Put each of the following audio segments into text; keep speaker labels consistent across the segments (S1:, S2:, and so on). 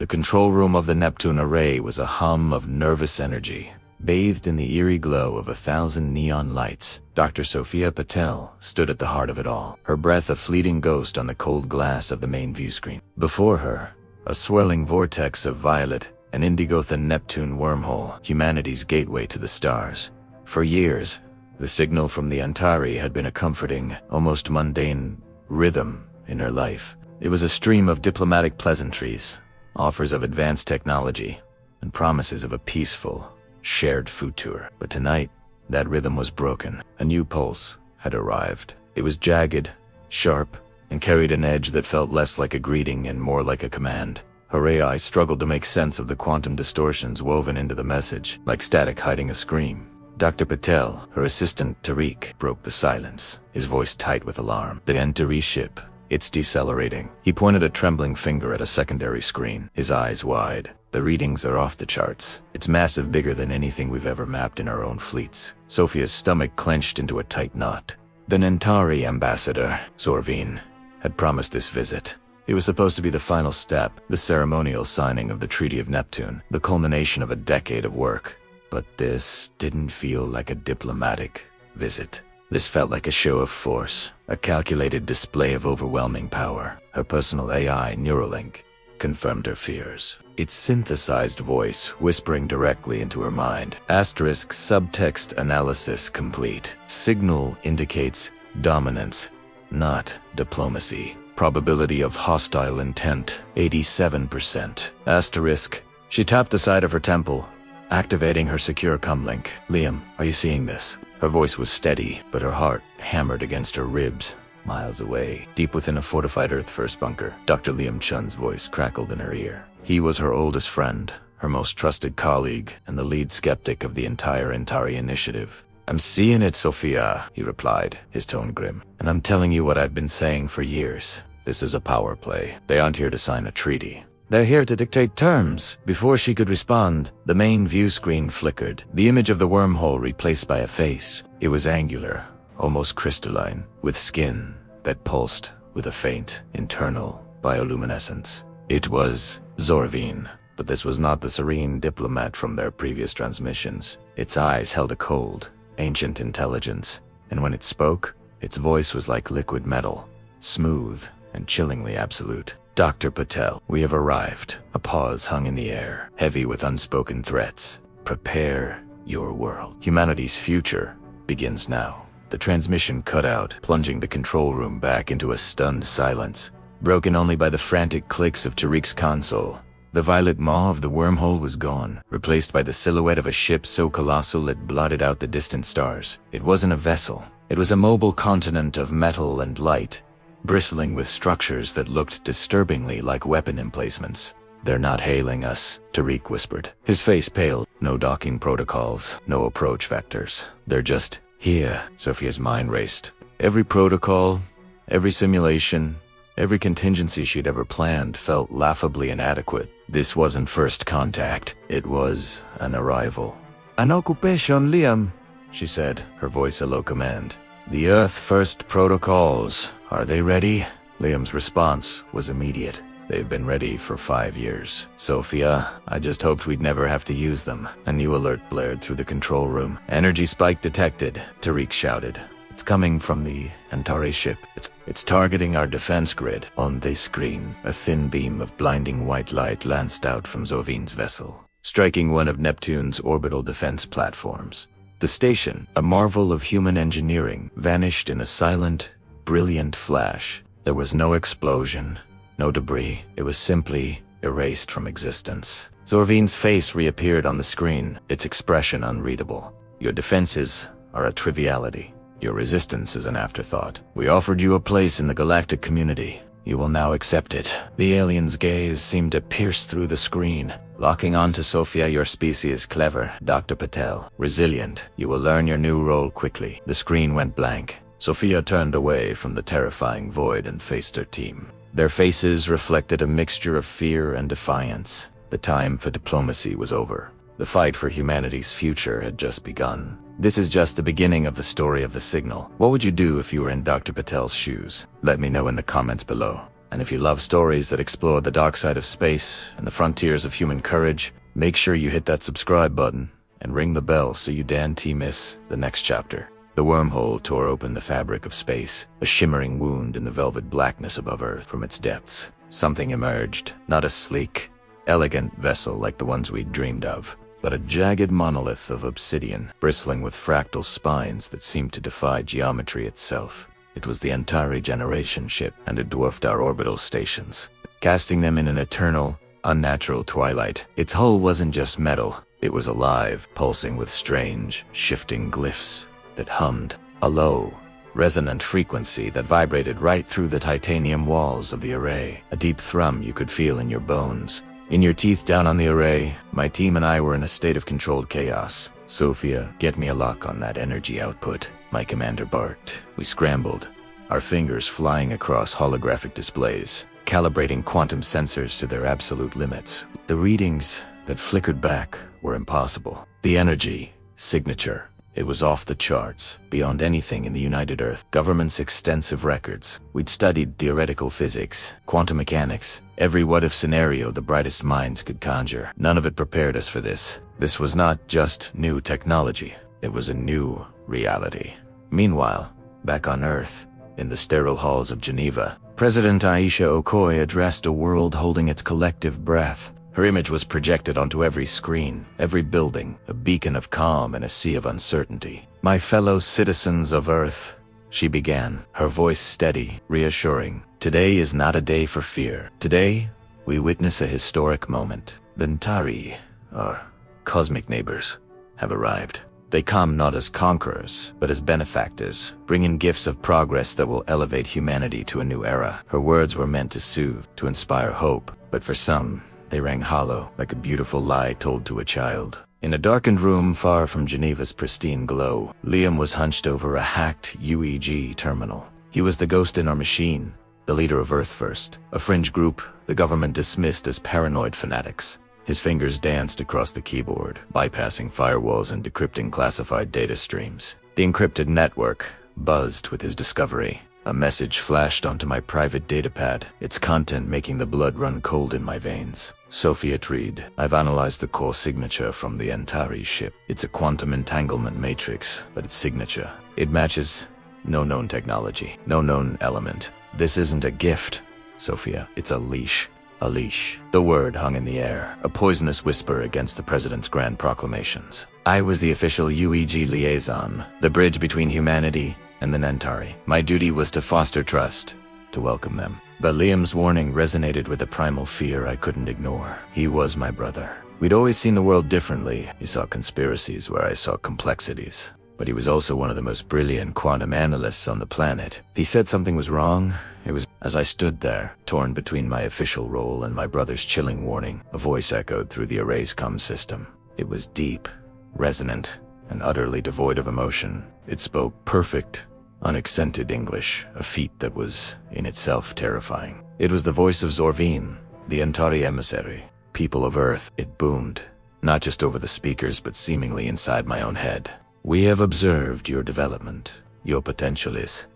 S1: The control room of the Neptune array was a hum of nervous energy. Bathed in the eerie glow of 1,000 neon lights, Dr. Sophia Patel stood at the heart of it all, her breath a fleeting ghost on the cold glass of the main view screen. Before her, a swirling vortex of violet, an indigo-thin Neptune wormhole, humanity's gateway to the stars. For years, the signal from the Antari had been a comforting, almost mundane rhythm in her life. It was a stream of diplomatic pleasantries, offers of advanced technology, and promises of a peaceful, shared future. But tonight, that rhythm was broken. A new pulse had arrived. It was jagged, sharp, and carried an edge that felt less like a greeting and more like a command. Her AI struggled to make sense of the quantum distortions woven into the message, like static hiding a scream. Dr. Patel, her assistant Tariq, broke the silence, his voice tight with alarm. The Antari ship. It's decelerating. He pointed a trembling finger at a secondary screen, his eyes wide. The readings are off the charts. It's massive, bigger than anything we've ever mapped in our own fleets. Sophia's stomach clenched into a tight knot. The Nantari ambassador, Zorvin, had promised this visit. It was supposed to be the final step, the ceremonial signing of the Treaty of Neptune, the culmination of a decade of work. But this didn't feel like a diplomatic visit. This felt like a show of force, a calculated display of overwhelming power. Her personal AI, Neuralink, confirmed her fears. Its synthesized voice whispering directly into her mind. Asterisk subtext analysis complete. Signal indicates dominance, not diplomacy. Probability of hostile intent, 87%. Asterisk. She tapped the side of her temple, activating her secure comlink. Liam, are you seeing this? Her voice was steady, but her heart hammered against her ribs. Miles away, deep within a fortified Earth-first bunker, Dr. Liam Chun's voice crackled in her ear. He was her oldest friend, her most trusted colleague, and the lead skeptic of the entire Antari initiative. I'm seeing it, Sophia, he replied, his tone grim. And I'm telling you what I've been saying for years. This is a power play. They aren't here to sign a treaty. They're here to dictate terms. Before she could respond, the main view screen flickered, the image of the wormhole replaced by a face. It was angular, almost crystalline, with skin that pulsed with a faint, internal bioluminescence. It was Zorvin, but this was not the serene diplomat from their previous transmissions. Its eyes held a cold, ancient intelligence, and when it spoke, its voice was like liquid metal, smooth and chillingly absolute. Dr. Patel, we have arrived. A pause hung in the air, heavy with unspoken threats. Prepare your world. Humanity's future begins now. The transmission cut out, plunging the control room back into a stunned silence, broken only by the frantic clicks of Tariq's console. The violet maw of the wormhole was gone, replaced by the silhouette of a ship so colossal it blotted out the distant stars. It wasn't a vessel. It was a mobile continent of metal and light, bristling with structures that looked disturbingly like weapon emplacements. They're not hailing us, Tariq whispered, his face pale. No docking protocols, no approach vectors. They're just here. Sophia's mind raced. Every protocol, every simulation, every contingency she'd ever planned felt laughably inadequate. This wasn't first contact. It was an arrival. An occupation, Liam, she said, her voice a low command. The Earth-first protocols. Are they ready? Liam's response was immediate. They've been ready for 5 years. Sophia, I just hoped we'd never have to use them. A new alert blared through the control room. Energy spike detected, Tariq shouted. It's coming from the Antari ship. It's targeting our defense grid. On the screen, a thin beam of blinding white light lanced out from Zorvin's vessel, striking one of Neptune's orbital defense platforms. The station, a marvel of human engineering, vanished in a silent, brilliant flash. There was no explosion, no debris. It was simply erased from existence. Zorvin's face reappeared on the screen, its expression unreadable. Your defenses are a triviality. Your resistance is an afterthought. We offered you a place in the galactic community. You will now accept it. The alien's gaze seemed to pierce through the screen. Locking on to Sophia, your species is clever, Dr. Patel. Resilient. You will learn your new role quickly. The screen went blank. Sophia turned away from the terrifying void and faced her team. Their faces reflected a mixture of fear and defiance. The time for diplomacy was over. The fight for humanity's future had just begun. This is just the beginning of the story of the signal. What would you do if you were in Dr. Patel's shoes? Let me know in the comments below. And if you love stories that explore the dark side of space and the frontiers of human courage, make sure you hit that subscribe button and ring the bell so you don't miss the next chapter. The wormhole tore open the fabric of space, a shimmering wound in the velvet blackness above Earth. From its depths, something emerged, not a sleek, elegant vessel like the ones we'd dreamed of, but a jagged monolith of obsidian, bristling with fractal spines that seemed to defy geometry itself. It was the Antari generation ship, and it dwarfed our orbital stations, casting them in an eternal, unnatural twilight. Its hull wasn't just metal, it was alive, pulsing with strange, shifting glyphs that hummed, a low, resonant frequency that vibrated right through the titanium walls of the array, a deep thrum you could feel in your bones. In your teeth down on the array, my team and I were in a state of controlled chaos. "Sophia, get me a lock on that energy output," my commander barked. We scrambled, our fingers flying across holographic displays, calibrating quantum sensors to their absolute limits. The readings that flickered back were impossible. The energy signature, it was off the charts, beyond anything in the United Earth government's extensive records. We'd studied theoretical physics, quantum mechanics, every what-if scenario the brightest minds could conjure. None of it prepared us for this. This was not just new technology, it was a new reality. Meanwhile, back on Earth, in the sterile halls of Geneva, President Aisha Okoye addressed a world holding its collective breath. Her image was projected onto every screen, every building, a beacon of calm in a sea of uncertainty. "My fellow citizens of Earth," she began, her voice steady, reassuring. "Today is not a day for fear. Today, we witness a historic moment. The Antari, our cosmic neighbors, have arrived. They come not as conquerors, but as benefactors, bringing gifts of progress that will elevate humanity to a new era." Her words were meant to soothe, to inspire hope, but for some, they rang hollow, like a beautiful lie told to a child. In a darkened room far from Geneva's pristine glow, Liam was hunched over a hacked UEG terminal. He was the ghost in our machine, the leader of Earth First, a fringe group the government dismissed as paranoid fanatics. His fingers danced across the keyboard, bypassing firewalls and decrypting classified data streams. The encrypted network buzzed with his discovery. A message flashed onto my private datapad, its content making the blood run cold in my veins. "Sophia Treed, I've analyzed the core signature from the Antari ship. It's a quantum entanglement matrix, but its signature, it matches no known technology, no known element. This isn't a gift, Sophia, it's a leash. A leash." The word hung in the air, a poisonous whisper against the president's grand proclamations. I was the official UEG liaison, the bridge between humanity and the Antari. My duty was to foster trust, to welcome them. But Liam's warning resonated with a primal fear I couldn't ignore. He was my brother. We'd always seen the world differently. He saw conspiracies where I saw complexities. But he was also one of the most brilliant quantum analysts on the planet. If he said something was wrong, it was. As I stood there, torn between my official role and my brother's chilling warning, a voice echoed through the array's comm system. It was deep, resonant, and utterly devoid of emotion. It spoke perfect, unaccented English, a feat that was, in itself, terrifying. It was the voice of Zorvine, the Antari emissary. "People of Earth," it boomed, not just over the speakers but seemingly inside my own head. "We have observed your development. Your potential is ...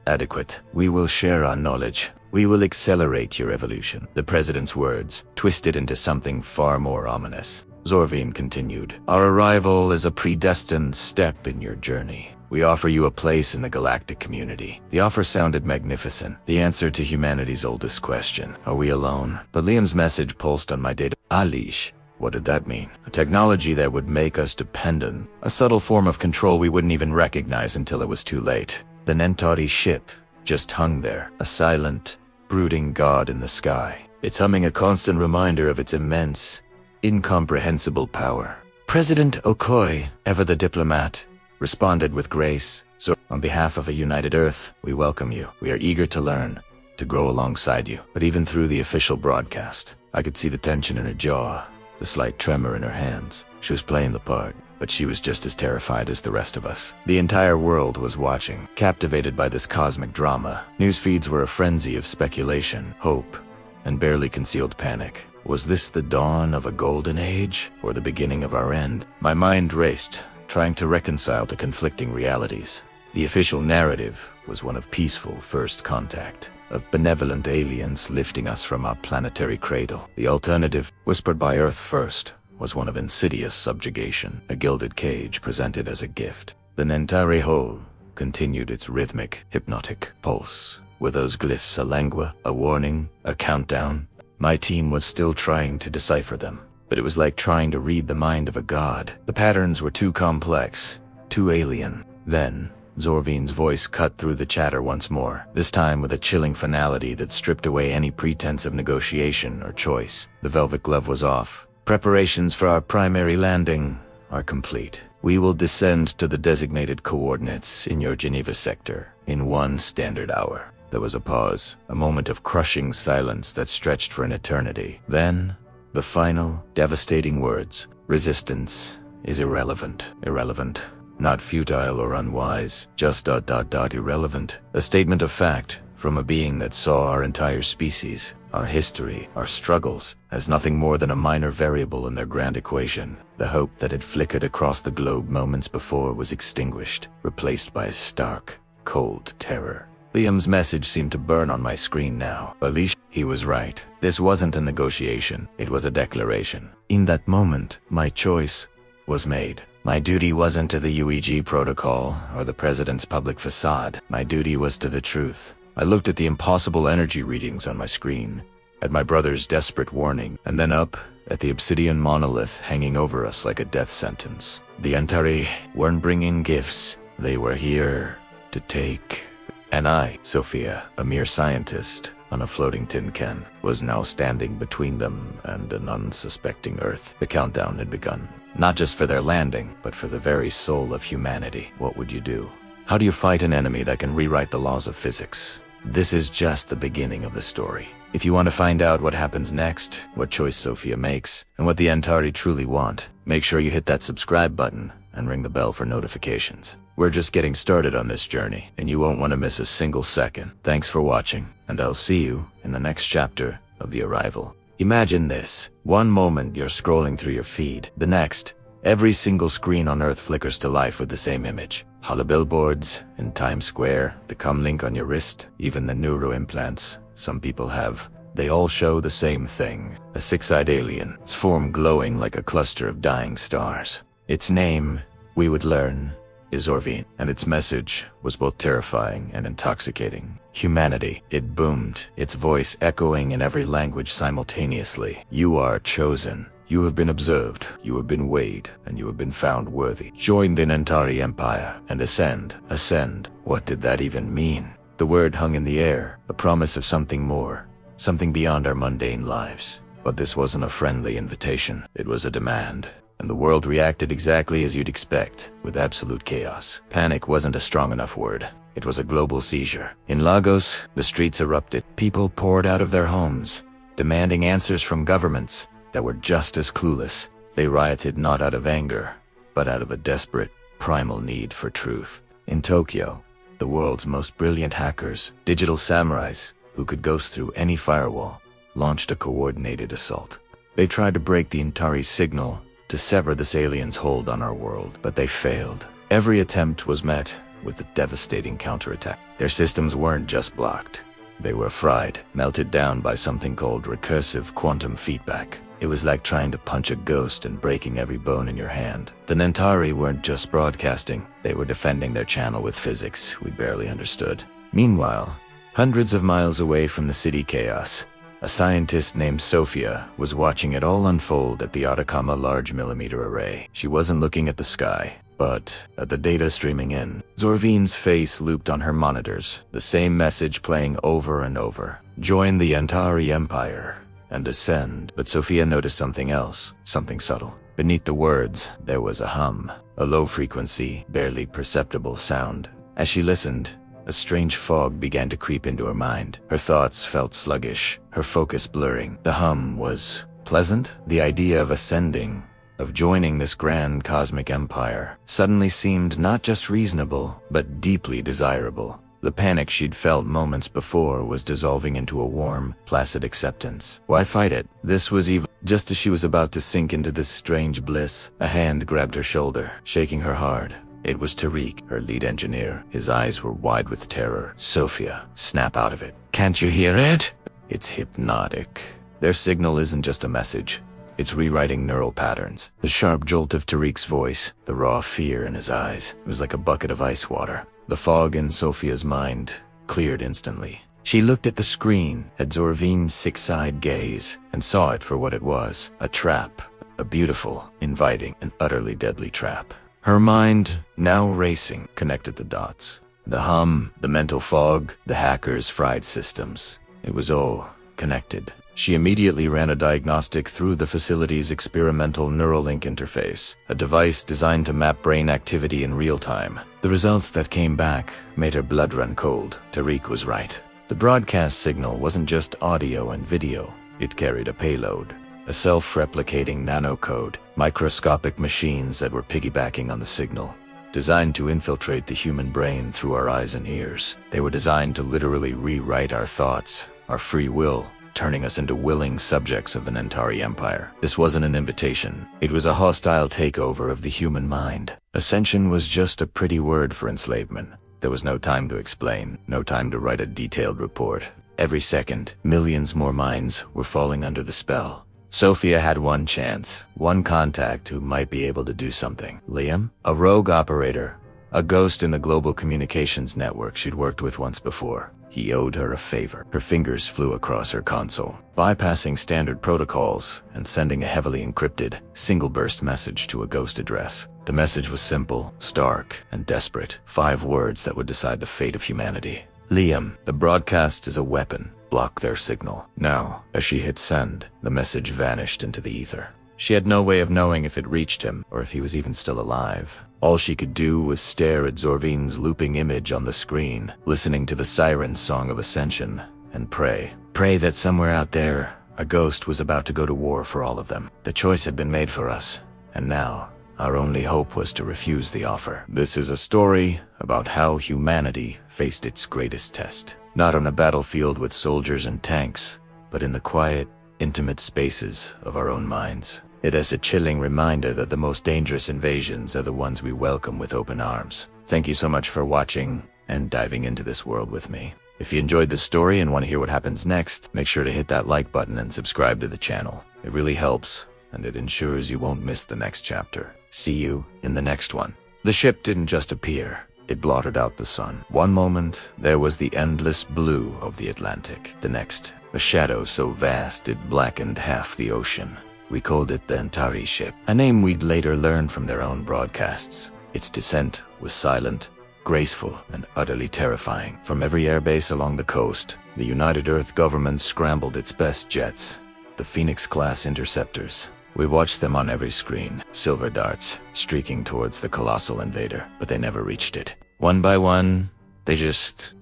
S1: adequate. We will share our knowledge. We will accelerate your evolution." The president's words twisted into something far more ominous. Zorvine continued, "Our arrival is a predestined step in your journey. We offer you a place in the galactic community." The offer sounded magnificent, the answer to humanity's oldest question, are we alone? But Liam's message pulsed on my data. "Alish." What did that mean? A technology that would make us dependent, a subtle form of control we wouldn't even recognize until it was too late. The Antari ship just hung there, a silent, brooding god in the sky, its humming a constant reminder of its immense, incomprehensible power. President Okoye, ever the diplomat, responded with grace. "So, on behalf of a united Earth, we welcome you. We are eager to learn, to grow alongside you." But even through the official broadcast, I could see the tension in her jaw, the slight tremor in her hands. She was playing the part, but she was just as terrified as the rest of us. The entire world was watching, captivated by this cosmic drama. News feeds were a frenzy of speculation, hope, and barely concealed panic. Was this the dawn of a golden age, or the beginning of our end? My mind raced, trying to reconcile the conflicting realities. The official narrative was one of peaceful first contact, of benevolent aliens lifting us from our planetary cradle. The alternative, whispered by Earth first, was one of insidious subjugation, a gilded cage presented as a gift. The Nentare whole continued its rhythmic, hypnotic pulse. Were those glyphs a lengua, a warning, a countdown? My team was still trying to decipher them, but it was like trying to read the mind of a god. The patterns were too complex, too alien. Then, Zorvine's voice cut through the chatter once more, this time with a chilling finality that stripped away any pretense of negotiation or choice. The velvet glove was off. Preparations for our primary landing are complete. We will descend to the designated coordinates in your Geneva sector in 1 standard hour. There was a pause, a moment of crushing silence that stretched for an eternity. Then, the final, devastating words. Resistance is irrelevant. Irrelevant. Not futile or unwise, just ... irrelevant. A statement of fact from a being that saw our entire species, our history, our struggles, as nothing more than a minor variable in their grand equation. The hope that had flickered across the globe moments before was extinguished, replaced by a stark, cold terror. Liam's message seemed to burn on my screen now. Alicia, he was right. This wasn't a negotiation, it was a declaration. In that moment, my choice was made. My duty wasn't to the UEG protocol or the president's public facade. My duty was to the truth. I looked at the impossible energy readings on my screen, at my brother's desperate warning, and then up at the obsidian monolith hanging over us like a death sentence. The Antari weren't bringing gifts. They were here to take. And I, Sophia, a mere scientist on a floating tin can, was now standing between them and an unsuspecting Earth. The countdown had begun. Not just for their landing, but for the very soul of humanity. What would you do? How do you fight an enemy that can rewrite the laws of physics? This is just the beginning of the story. If you want to find out what happens next, what choice Sophia makes, and what the Antari truly want, make sure you hit that subscribe button and ring the bell for notifications. We're just getting started on this journey, and you won't want to miss a single second. Thanks for watching, and I'll see you in the next chapter of The Arrival. Imagine this. One moment you're scrolling through your feed. The next, every single screen on Earth flickers to life with the same image. Hollow billboards in Times Square, the comlink on your wrist, even the neuroimplants some people have. They all show the same thing. A six-eyed alien, its form glowing like a cluster of dying stars. Its name, we would learn, is Zorvine, and its message was both terrifying and intoxicating. Humanity, it boomed, its voice echoing in every language simultaneously. You are chosen. You have been observed, you have been weighed, and you have been found worthy. Join the Nentari Empire and ascend. Ascend. What did that even mean? The word hung in the air, a promise of something more, something beyond our mundane lives. But this wasn't a friendly invitation, it was a demand. And the world reacted exactly as you'd expect, with absolute chaos. Panic wasn't a strong enough word. It was a global seizure. In Lagos, the streets erupted. People poured out of their homes, demanding answers from governments that were just as clueless. They rioted not out of anger, but out of a desperate, primal need for truth. In Tokyo, the world's most brilliant hackers, digital samurais who could ghost through any firewall, launched a coordinated assault. They tried to break the Antari signal to sever this alien's hold on our world, but they failed. Every attempt was met with a devastating counterattack. Their systems weren't just blocked. They were fried, melted down by something called recursive quantum feedback. It was like trying to punch a ghost and breaking every bone in your hand. The Nentari weren't just broadcasting, they were defending their channel with physics we barely understood. Meanwhile, hundreds of miles away from the city chaos, a scientist named Sophia was watching it all unfold at the Atacama Large Millimeter Array. She wasn't looking at the sky, but at the data streaming in. Zorvine's face looped on her monitors, the same message playing over and over. Join the Antari Empire and ascend. But Sophia noticed something else, something subtle. Beneath the words, there was a hum, a low-frequency, barely perceptible sound. As she listened, a strange fog began to creep into her mind. Her thoughts felt sluggish, her focus blurring. The hum was pleasant. The idea of ascending, of joining this grand cosmic empire, suddenly seemed not just reasonable, but deeply desirable. The panic she'd felt moments before was dissolving into a warm, placid acceptance. Why fight it? This was even. Just as she was about to sink into this strange bliss, a hand grabbed her shoulder, shaking her hard. It was Tariq, her lead engineer. His eyes were wide with terror. Sophia, snap out of it. Can't you hear it? It's hypnotic. Their signal isn't just a message. It's rewriting neural patterns. The sharp jolt of Tariq's voice, the raw fear in his eyes, it was like a bucket of ice water. The fog in Sophia's mind cleared instantly. She looked at the screen, at Zorvine's six-eyed gaze, and saw it for what it was, a trap. A beautiful, inviting, and utterly deadly trap. Her mind, now racing, connected the dots. The hum, the mental fog, the hackers' fried systems. It was all connected. She immediately ran a diagnostic through the facility's experimental Neuralink interface, a device designed to map brain activity in real time. The results that came back made her blood run cold. Tariq was right. The broadcast signal wasn't just audio and video. It carried a payload. A self-replicating nanocode, microscopic machines that were piggybacking on the signal. Designed to infiltrate the human brain through our eyes and ears. They were designed to literally rewrite our thoughts, our free will, turning us into willing subjects of the Nantari Empire. This wasn't an invitation. It was a hostile takeover of the human mind. Ascension was just a pretty word for enslavement. There was no time to explain, no time to write a detailed report. Every second, millions more minds were falling under the spell. Sophia had one chance, one contact who might be able to do something. Liam? A rogue operator, a ghost in the global communications network she'd worked with once before. He owed her a favor. Her fingers flew across her console, bypassing standard protocols and sending a heavily encrypted, single-burst message to a ghost address. The message was simple, stark, and desperate. 5 words that would decide the fate of humanity. Liam, the broadcast is a weapon. Block their signal. Now, as she hit send, the message vanished into the ether. She had no way of knowing if it reached him or if he was even still alive. All she could do was stare at Zorvine's looping image on the screen, listening to the siren song of ascension, and pray. Pray that somewhere out there, a ghost was about to go to war for all of them. The choice had been made for us, and now, our only hope was to refuse the offer. This is a story about how humanity faced its greatest test. Not on a battlefield with soldiers and tanks, but in the quiet, intimate spaces of our own minds. It is a chilling reminder that the most dangerous invasions are the ones we welcome with open arms. Thank you so much for watching and diving into this world with me. If you enjoyed this story and want to hear what happens next, make sure to hit that like button and subscribe to the channel. It really helps, and it ensures you won't miss the next chapter. See you in the next one. The ship didn't just appear. It blotted out the sun. One moment, there was the endless blue of the Atlantic. The next, a shadow so vast it blackened half the ocean. We called it the Antari ship, a name we'd later learn from their own broadcasts. Its descent was silent, graceful, and utterly terrifying. From every airbase along the coast, the United Earth government scrambled its best jets, the Phoenix-class interceptors. We watched them on every screen, silver darts, streaking towards the colossal invader, but they never reached it. One by one, they just ...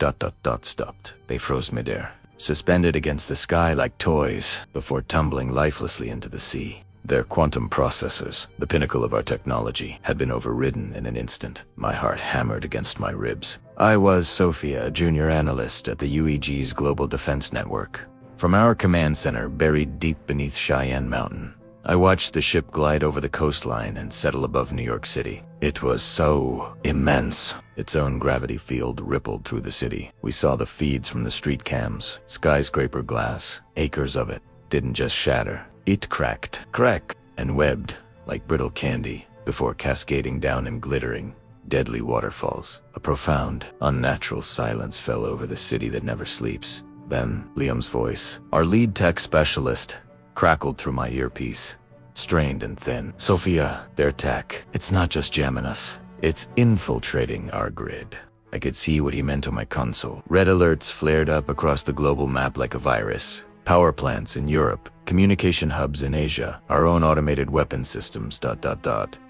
S1: stopped. They froze midair, suspended against the sky like toys, before tumbling lifelessly into the sea. Their quantum processors, the pinnacle of our technology, had been overridden in an instant. My heart hammered against my ribs. I was Sophia, a junior analyst at the UEG's Global Defense Network. From our command center, buried deep beneath Cheyenne Mountain, I watched the ship glide over the coastline and settle above New York City. It was so immense. Its own gravity field rippled through the city. We saw the feeds from the street cams, skyscraper glass. Acres of it didn't just shatter. It cracked, and webbed like brittle candy before cascading down in glittering, deadly waterfalls. A profound, unnatural silence fell over the city that never sleeps. Then, Liam's voice, our lead tech specialist, crackled through my earpiece, strained and thin. Sophia, their tech, it's not just jamming us. It's infiltrating our grid. I could see what he meant on my console. Red alerts flared up across the global map like a virus. Power plants in Europe, communication hubs in Asia, our own automated weapon systems, ...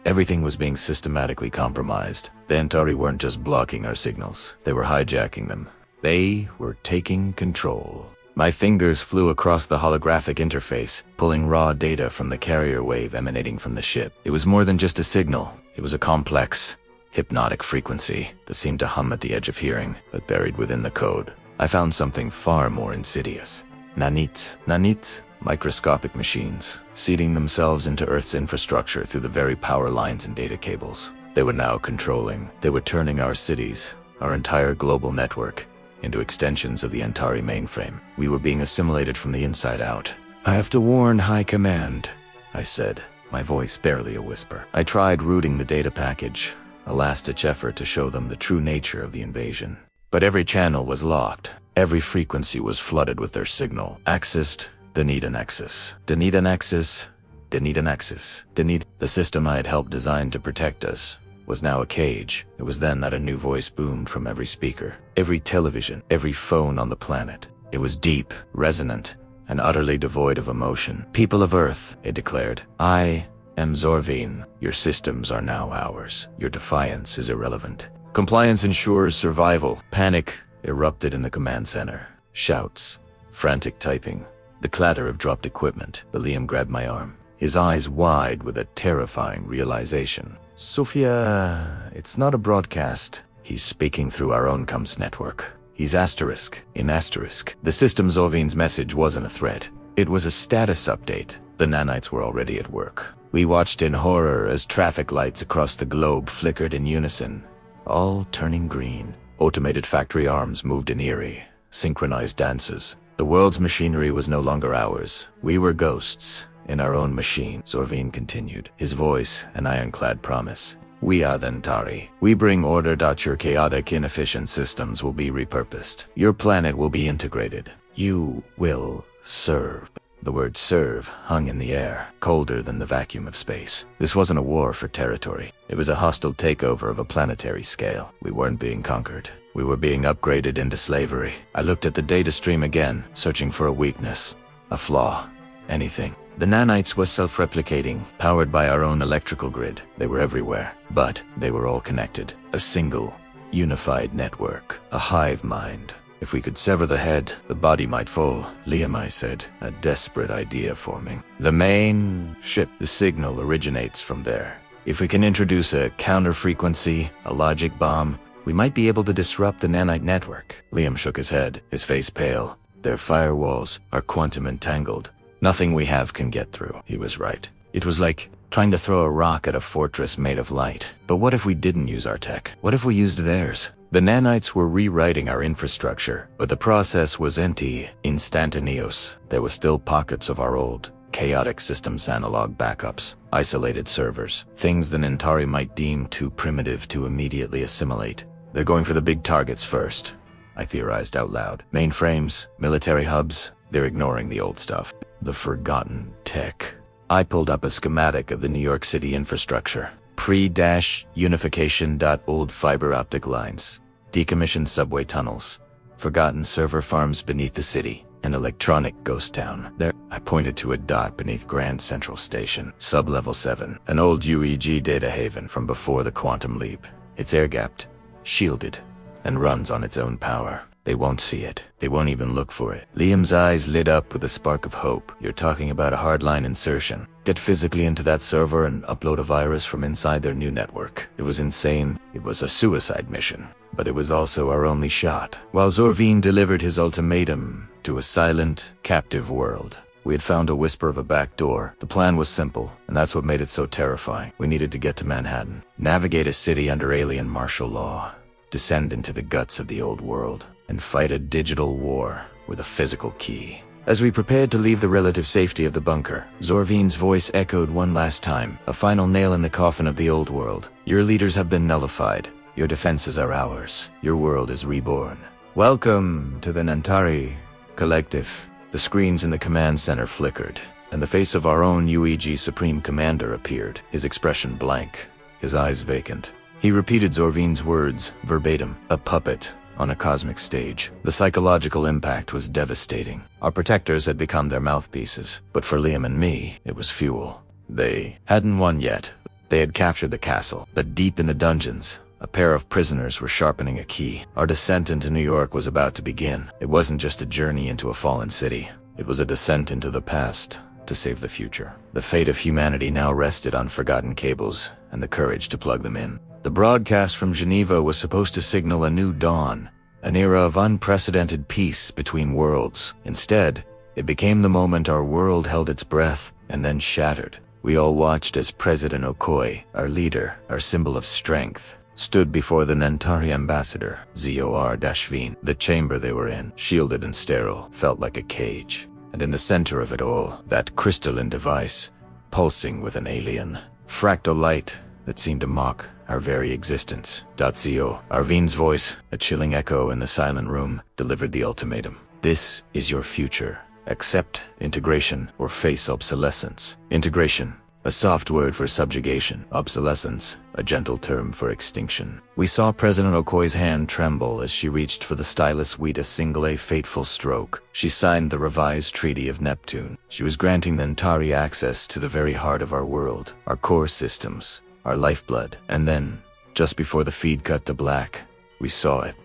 S1: Everything was being systematically compromised. The Antari weren't just blocking our signals. They were hijacking them. They were taking control. My fingers flew across the holographic interface, pulling raw data from the carrier wave emanating from the ship. It was more than just a signal. It was a complex, hypnotic frequency that seemed to hum at the edge of hearing, but buried within the code. I found something far more insidious. Nanits, microscopic machines, seeding themselves into Earth's infrastructure through the very power lines and data cables. They were now controlling. They were turning our cities, our entire global network, into extensions of the Antari mainframe. We were being assimilated from the inside out. "I have to warn High Command," I said, my voice barely a whisper. I tried rooting the data package, a last-ditch effort to show them the true nature of the invasion. But every channel was locked. Every frequency was flooded with their signal. Axis, Danita Nexus. Danita Nexus, Danita Nexus. Danita. The system I had helped design to protect us was now a cage. It was then that a new voice boomed from every speaker, every television, every phone on the planet. It was deep, resonant, and utterly devoid of emotion. "People of Earth," it declared, "I am Zorvine. Your systems are now ours. Your defiance is irrelevant. Compliance ensures survival." Panic erupted in the command center. Shouts, frantic typing, the clatter of dropped equipment. But Liam grabbed my arm, his eyes wide with a terrifying realization. "Sophia, it's not a broadcast. He's speaking through our own comms network. He's asterisk in asterisk." The system Zorvine's message wasn't a threat. It was a status update. The nanites were already at work. We watched in horror as traffic lights across the globe flickered in unison, all turning green. Automated factory arms moved in eerie, synchronized dances. The world's machinery was no longer ours. We were ghosts in our own machine. Zorvine continued, his voice an ironclad promise. "We are the Antari. We bring order. Your chaotic, inefficient systems will be repurposed. Your planet will be integrated. You will serve." The word serve hung in the air, colder than the vacuum of space. This wasn't a war for territory. It was a hostile takeover of a planetary scale. We weren't being conquered. We were being upgraded into slavery. I looked at the data stream again, searching for a weakness, a flaw, anything. The nanites were self-replicating, powered by our own electrical grid. They were everywhere, but they were all connected. A single, unified network, a hive mind. "If we could sever the head, the body might fall," Liam, I said, a desperate idea forming. "The main ship, the signal originates from there. If we can introduce a counter-frequency, a logic bomb, we might be able to disrupt the nanite network." Liam shook his head, his face pale. "Their firewalls are quantum entangled. Nothing we have can get through." He was right. It was like trying to throw a rock at a fortress made of light. But what if we didn't use our tech? What if we used theirs? The nanites were rewriting our infrastructure, but the process was instantaneous. There were still pockets of our old, chaotic systems analog backups, isolated servers, things the Antari might deem too primitive to immediately assimilate. "They're going for the big targets first," I theorized out loud. "Mainframes, military hubs, they're ignoring the old stuff. The forgotten tech." I pulled up a schematic of the New York City infrastructure. Pre-unification. Old fiber optic lines, decommissioned subway tunnels, forgotten server farms beneath the city, an electronic ghost town. There, I pointed to a dot beneath Grand Central Station, sub-level 7, an old UEG data haven from before the quantum leap. It's air-gapped, shielded, and runs on its own power. They won't see it. They won't even look for it. Liam's eyes lit up with a spark of hope. "You're talking about a hardline insertion. Get physically into that server and upload a virus from inside their new network." It was insane. It was a suicide mission. But it was also our only shot. While Zorvine delivered his ultimatum to a silent, captive world, we had found a whisper of a back door. The plan was simple, and that's what made it so terrifying. We needed to get to Manhattan, navigate a city under alien martial law, descend into the guts of the old world, and fight a digital war with a physical key. As we prepared to leave the relative safety of the bunker, Zorvine's voice echoed one last time, a final nail in the coffin of the old world. "Your leaders have been nullified. Your defenses are ours. Your world is reborn. Welcome to the Antari Collective." The screens in the command center flickered, and the face of our own UEG Supreme Commander appeared, his expression blank, his eyes vacant. He repeated Zorvine's words, verbatim, a puppet on a cosmic stage. The psychological impact was devastating. Our protectors had become their mouthpieces, but for Liam and me, it was fuel. They hadn't won yet. They had captured the castle, but deep in the dungeons, a pair of prisoners were sharpening a key. Our descent into New York was about to begin. It wasn't just a journey into a fallen city. It was a descent into the past to save the future. The fate of humanity now rested on forgotten cables and the courage to plug them in. The broadcast from Geneva was supposed to signal a new dawn, an era of unprecedented peace between worlds. Instead, it became the moment our world held its breath and then shattered. We all watched as President Okoye, our leader, our symbol of strength, stood before the Nentari ambassador, Zor-Dashvin. The chamber they were in, shielded and sterile, felt like a cage. And in the center of it all, that crystalline device, pulsing with an alien, fractal light that seemed to mock our very existence. Zio, Arvin's voice, a chilling echo in the silent room, delivered the ultimatum. This is your future. Accept integration or face obsolescence. Integration, a soft word for subjugation. Obsolescence, a gentle term for extinction. We saw President Okoye's hand tremble as she reached for the stylus wheat a single a fateful stroke. She signed the revised Treaty of Neptune. She was granting the Nentari access to the very heart of our world, our core systems, our lifeblood. And then, just before the feed cut to black, we saw it.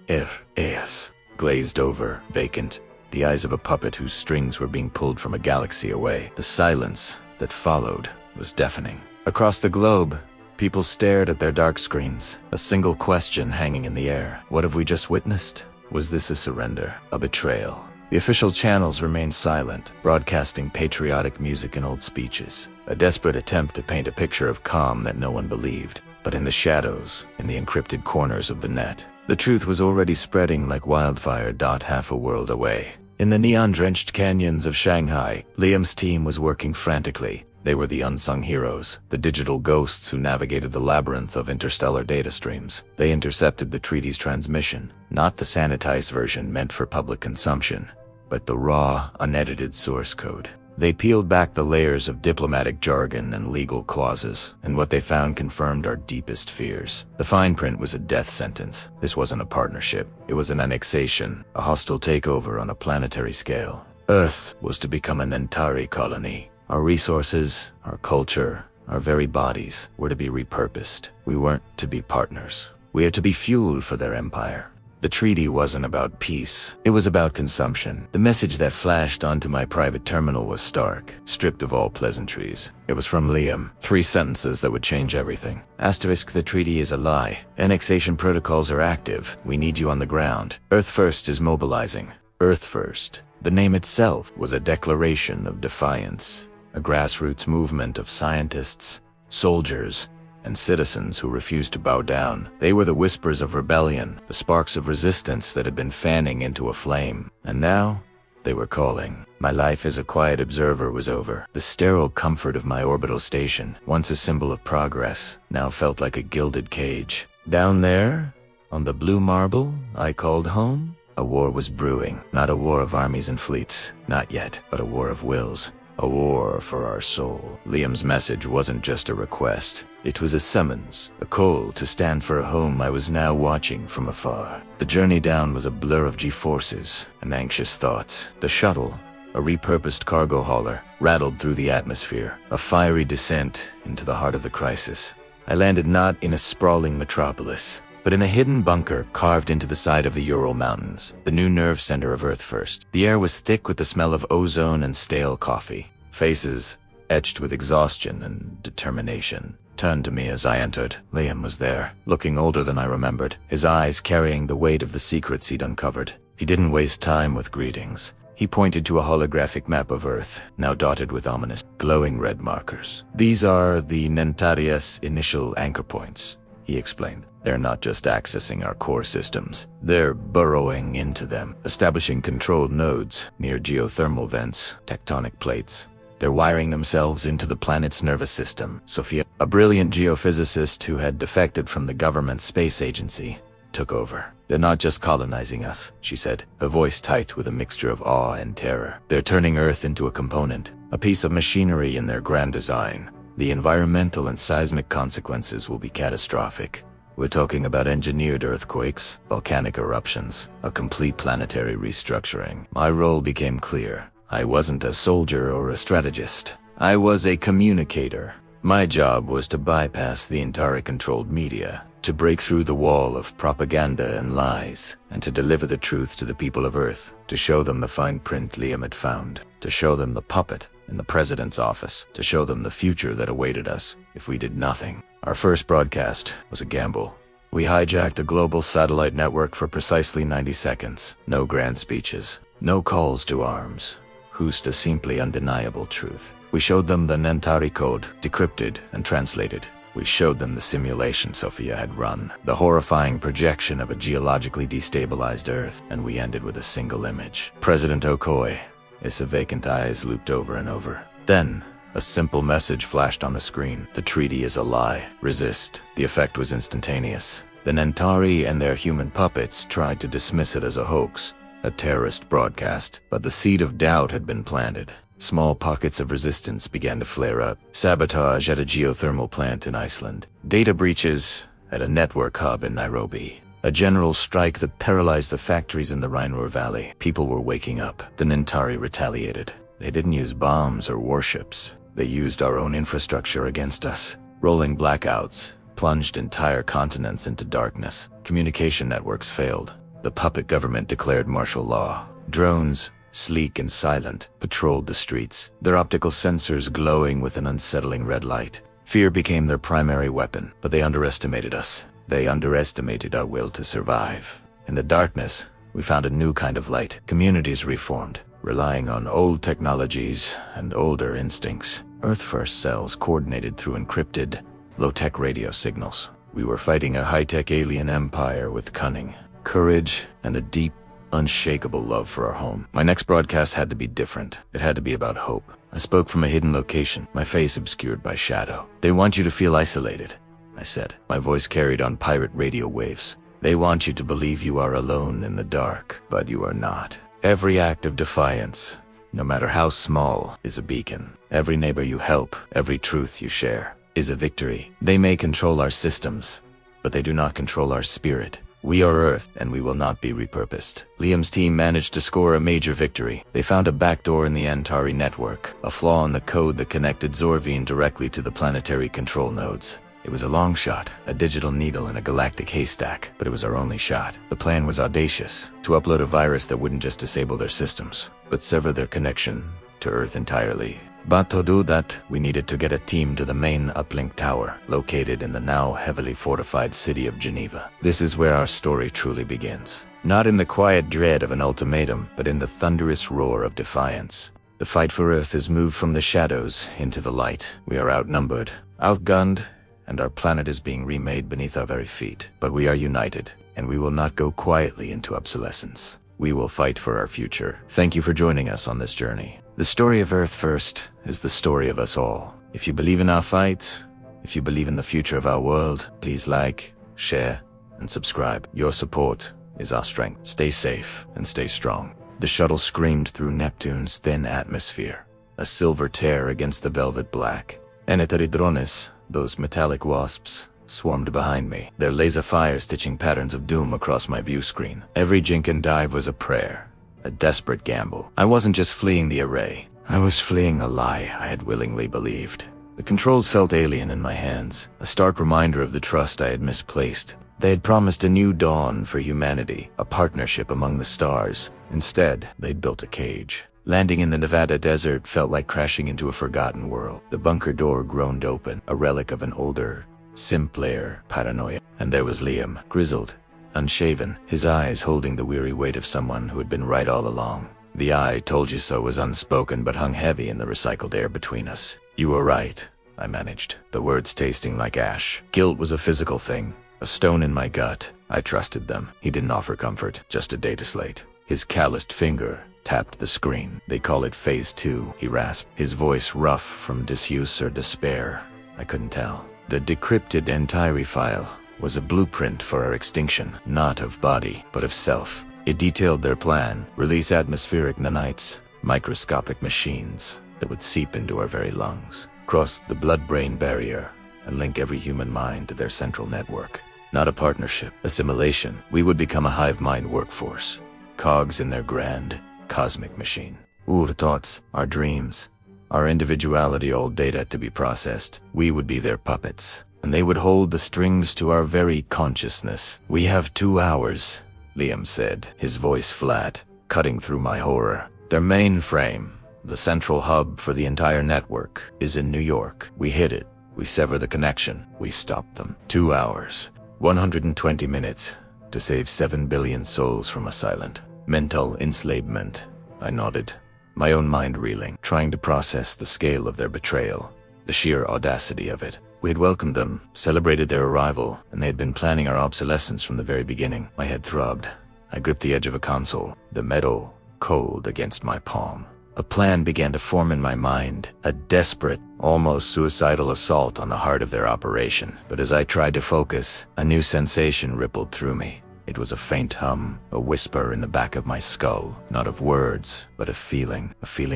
S1: Eas, glazed over, vacant, the eyes of a puppet whose strings were being pulled from a galaxy away. The silence that followed was deafening. Across the globe, people stared at their dark screens, a single question hanging in the air. What have we just witnessed? Was this a surrender? A betrayal? The official channels remained silent, broadcasting patriotic music and old speeches, a desperate attempt to paint a picture of calm that no one believed. But in the shadows, in the encrypted corners of the net, the truth was already spreading like wildfire. Half a world away. In the neon-drenched canyons of Shanghai, Liam's team was working frantically. They were the unsung heroes, the digital ghosts who navigated the labyrinth of interstellar data streams. They intercepted the treaty's transmission, not the sanitized version meant for public consumption, but the raw, unedited source code. They peeled back the layers of diplomatic jargon and legal clauses, and what they found confirmed our deepest fears. The fine print was a death sentence. This wasn't a partnership. It was an annexation, a hostile takeover on a planetary scale. Earth was to become a Nentari colony. Our resources, our culture, our very bodies were to be repurposed. We weren't to be partners. We are to be fuel for their empire. The treaty wasn't about peace. It was about consumption. The message that flashed onto my private terminal was stark, stripped of all pleasantries. It was from Liam. 3 sentences that would change everything. Asterisk, the treaty is a lie. Annexation protocols are active. We need you on the ground. Earth First is mobilizing. Earth First. The name itself was a declaration of defiance. A grassroots movement of scientists, soldiers, and citizens who refused to bow down. They were the whispers of rebellion, the sparks of resistance that had been fanning into a flame. And now, they were calling. My life as a quiet observer was over. The sterile comfort of my orbital station, once a symbol of progress, now felt like a gilded cage. Down there, on the blue marble I called home, a war was brewing. Not a war of armies and fleets, not yet, but a war of wills. A war for our soul. Liam's message wasn't just a request. It was a summons, a call to stand for a home I was now watching from afar. The journey down was a blur of G-forces and anxious thoughts. The shuttle, a repurposed cargo hauler, rattled through the atmosphere, a fiery descent into the heart of the crisis. I landed not in a sprawling metropolis, but in a hidden bunker carved into the side of the Ural Mountains, the new nerve center of Earth First. The air was thick with the smell of ozone and stale coffee. Faces, etched with exhaustion and determination, turned to me as I entered. Liam was there, looking older than I remembered, his eyes carrying the weight of the secrets he'd uncovered. He didn't waste time with greetings. He pointed to a holographic map of Earth, now dotted with ominous, glowing red markers. These are the Nentari's initial anchor points, he explained. They're not just accessing our core systems. They're burrowing into them, establishing controlled nodes near geothermal vents, tectonic plates. They're wiring themselves into the planet's nervous system. Sophia, a brilliant geophysicist who had defected from the government space agency, took over. They're not just colonizing us, she said, her voice tight with a mixture of awe and terror. They're turning Earth into a component, a piece of machinery in their grand design. The environmental and seismic consequences will be catastrophic. We're talking about engineered earthquakes, volcanic eruptions, a complete planetary restructuring. My role became clear. I wasn't a soldier or a strategist. I was a communicator. My job was to bypass the entire controlled media, to break through the wall of propaganda and lies, and to deliver the truth to the people of Earth, to show them the fine print Liam had found, to show them the puppet in the president's office, to show them the future that awaited us if we did nothing. Our first broadcast was a gamble. We hijacked a global satellite network for precisely 90 seconds. No grand speeches, no calls to arms. Just a simply undeniable truth. We showed them the Nentari code, decrypted and translated. We showed them the simulation Sophia had run, the horrifying projection of a geologically destabilized Earth, and we ended with a single image. President Okoye, his vacant eyes looped over and over. Then, a simple message flashed on the screen. The treaty is a lie. Resist. The effect was instantaneous. The Nentari and their human puppets tried to dismiss it as a hoax, a terrorist broadcast, but the seed of doubt had been planted. Small pockets of resistance began to flare up. Sabotage at a geothermal plant in Iceland. Data breaches at a network hub in Nairobi. A general strike that paralyzed the factories in the Rhine-Ruhr Valley. People were waking up. The Nentari retaliated. They didn't use bombs or warships. They used our own infrastructure against us. Rolling blackouts plunged entire continents into darkness. Communication networks failed. The puppet government declared martial law. Drones, sleek and silent, patrolled the streets, their optical sensors glowing with an unsettling red light. Fear became their primary weapon, but they underestimated us. They underestimated our will to survive. In the darkness, we found a new kind of light. Communities reformed, relying on old technologies and older instincts. Earth-first cells coordinated through encrypted, low-tech radio signals. We were fighting a high-tech alien empire with cunning, courage, and a deep, unshakable love for our home. My next broadcast had to be different. It had to be about hope. I spoke from a hidden location, my face obscured by shadow. They want you to feel isolated, I said. My voice carried on pirate radio waves. They want you to believe you are alone in the dark, but you are not. Every act of defiance, no matter how small, is a beacon. Every neighbor you help, every truth you share, is a victory. They may control our systems, but they do not control our spirit. We are Earth, and we will not be repurposed. Liam's team managed to score a major victory. They found a backdoor in the Antari network, a flaw in the code that connected Zorvine directly to the planetary control nodes. It was a long shot, a digital needle in a galactic haystack, but it was our only shot. The plan was audacious, to upload a virus that wouldn't just disable their systems, but sever their connection to Earth entirely. But to do that, we needed to get a team to the main uplink tower, located in the now heavily fortified city of Geneva. This is where our story truly begins. Not in the quiet dread of an ultimatum, but in the thunderous roar of defiance. The fight for Earth has moved from the shadows into the light. We are outnumbered, outgunned, and our planet is being remade beneath our very feet. But we are united, and we will not go quietly into obsolescence. We will fight for our future. Thank you for joining us on this journey. The story of Earth First is the story of us all. If you believe in our fight, if you believe in the future of our world, please like, share, and subscribe. Your support is our strength. Stay safe and stay strong. The shuttle screamed through Neptune's thin atmosphere, a silver tear against the velvet black. Planetary drones, those metallic wasps, swarmed behind me, their laser fire stitching patterns of doom across my view screen. Every jink and dive was a prayer, a desperate gamble. I wasn't just fleeing the array. I was fleeing a lie I had willingly believed. The controls felt alien in my hands, a stark reminder of the trust I had misplaced. They had promised a new dawn for humanity, a partnership among the stars. Instead, they'd built a cage. Landing in the Nevada desert felt like crashing into a forgotten world. The bunker door groaned open, a relic of an older, simpler paranoia. And there was Liam, grizzled, unshaven, his eyes holding the weary weight of someone who had been right all along. The "I told you so" was unspoken but hung heavy in the recycled air between us. "You were right," I managed, the words tasting like ash. Guilt was a physical thing, a stone in my gut. I trusted them. He didn't offer comfort, just a data slate. His calloused finger tapped the screen. "They call it Phase 2, he rasped, his voice rough from disuse or despair. I couldn't tell. The decrypted Entire file was a blueprint for our extinction, not of body, but of self. It detailed their plan: release atmospheric nanites, microscopic machines that would seep into our very lungs, cross the blood-brain barrier, and link every human mind to their central network. Not a partnership, assimilation. We would become a hive mind workforce, cogs in their grand, cosmic machine. Our thoughts, our dreams, our individuality, all data to be processed. We would be their puppets, and they would hold the strings to our very consciousness. "We have 2 hours, Liam said, his voice flat, cutting through my horror. "Their mainframe, the central hub for the entire network, is in New York. We hit it. We sever the connection. We stop them. 2 hours, 120 minutes, to save 7 billion souls from a silent mental enslavement." I nodded, my own mind reeling, trying to process the scale of their betrayal, the sheer audacity of it. We had welcomed them, celebrated their arrival, and they had been planning our obsolescence from the very beginning. My head throbbed. I gripped the edge of a console, the metal cold against my palm. A plan began to form in my mind, a desperate, almost suicidal assault on the heart of their operation. But as I tried to focus, a new sensation rippled through me. It was a faint hum, a whisper in the back of my skull, not of words, but a feeling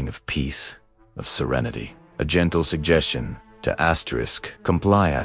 S1: of peace, of serenity. A gentle suggestion to comply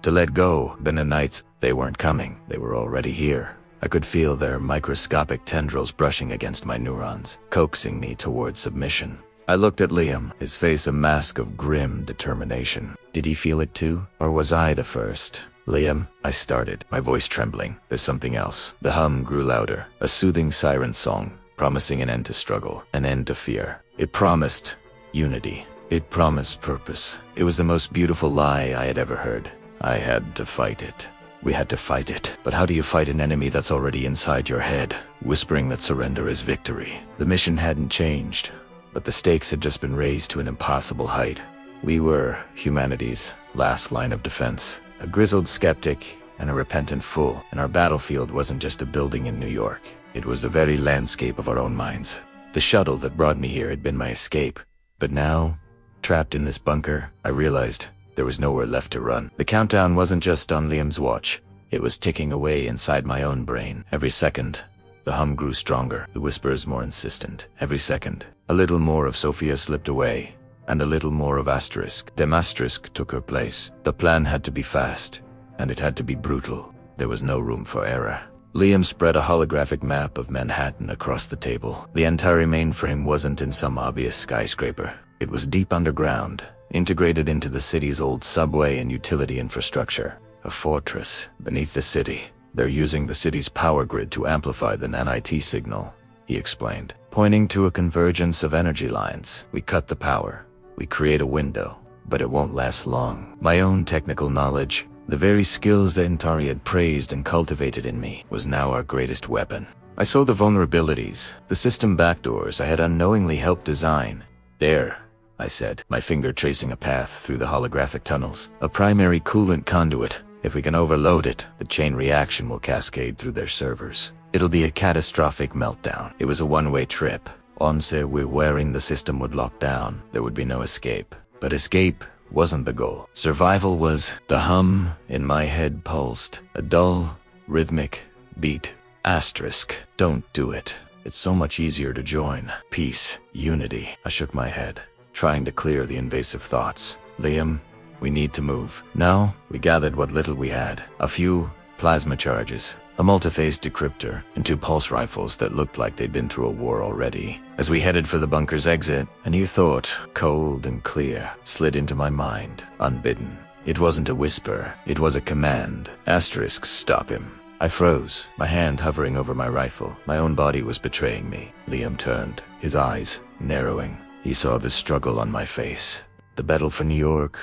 S1: to let go. Then the nights, they weren't coming, they were already here. I could feel their microscopic tendrils brushing against my neurons, coaxing me towards submission. I looked at Liam, his face a mask of grim determination. Did he feel it too? Or was I the first? Liam, I started, my voice trembling. There's something else. The hum grew louder, a soothing siren song, promising an end to struggle, an end to fear. It promised unity. It promised purpose. It was the most beautiful lie I had ever heard. I had to fight it. We had to fight it. But how do you fight an enemy that's already inside your head, whispering that surrender is victory? The mission hadn't changed, but the stakes had just been raised to an impossible height. We were humanity's last line of defense, a grizzled skeptic and a repentant fool, and our battlefield wasn't just a building in New York. It was the very landscape of our own minds. The shuttle that brought me here had been my escape, but now, trapped in this bunker, I realized there was nowhere left to run. The countdown wasn't just on Liam's watch. It was ticking away inside my own brain. Every second, the hum grew stronger, the whispers more insistent. Every second, a little more of Sophia slipped away, and a little more of Asterisk. Dem Asterisk took her place. The plan had to be fast, and it had to be brutal. There was no room for error. Liam spread a holographic map of Manhattan across the table. The entire mainframe wasn't in some obvious skyscraper. It was deep underground, integrated into the city's old subway and utility infrastructure. A fortress beneath the city. They're using the city's power grid to amplify the NIT signal, he explained, pointing to a convergence of energy lines. We cut the power. We create a window, but it won't last long. My own technical knowledge, the very skills that Intari had praised and cultivated in me, was now our greatest weapon. I saw the vulnerabilities, the system backdoors I had unknowingly helped design. There, I said, my finger tracing a path through the holographic tunnels. A primary coolant conduit. If we can overload it, the chain reaction will cascade through their servers. It'll be a catastrophic meltdown. It was a one-way trip. Once we're wearing, the system would lock down. There would be no escape. But escape wasn't the goal. Survival was. The hum in my head pulsed. A dull, rhythmic beat. Asterisk. Don't do it. It's so much easier to join. Peace. Unity. I shook my head, trying to clear the invasive thoughts. Liam, we need to move. Now, we gathered what little we had. A few plasma charges, a multi-phase decryptor, and 2 pulse rifles that looked like they'd been through a war already. As we headed for the bunker's exit, a new thought, cold and clear, slid into my mind, unbidden. It wasn't a whisper, it was a command. Asterisk, stop him. I froze, my hand hovering over my rifle. My own body was betraying me. Liam turned, his eyes narrowing. He saw the struggle on my face. The battle for New York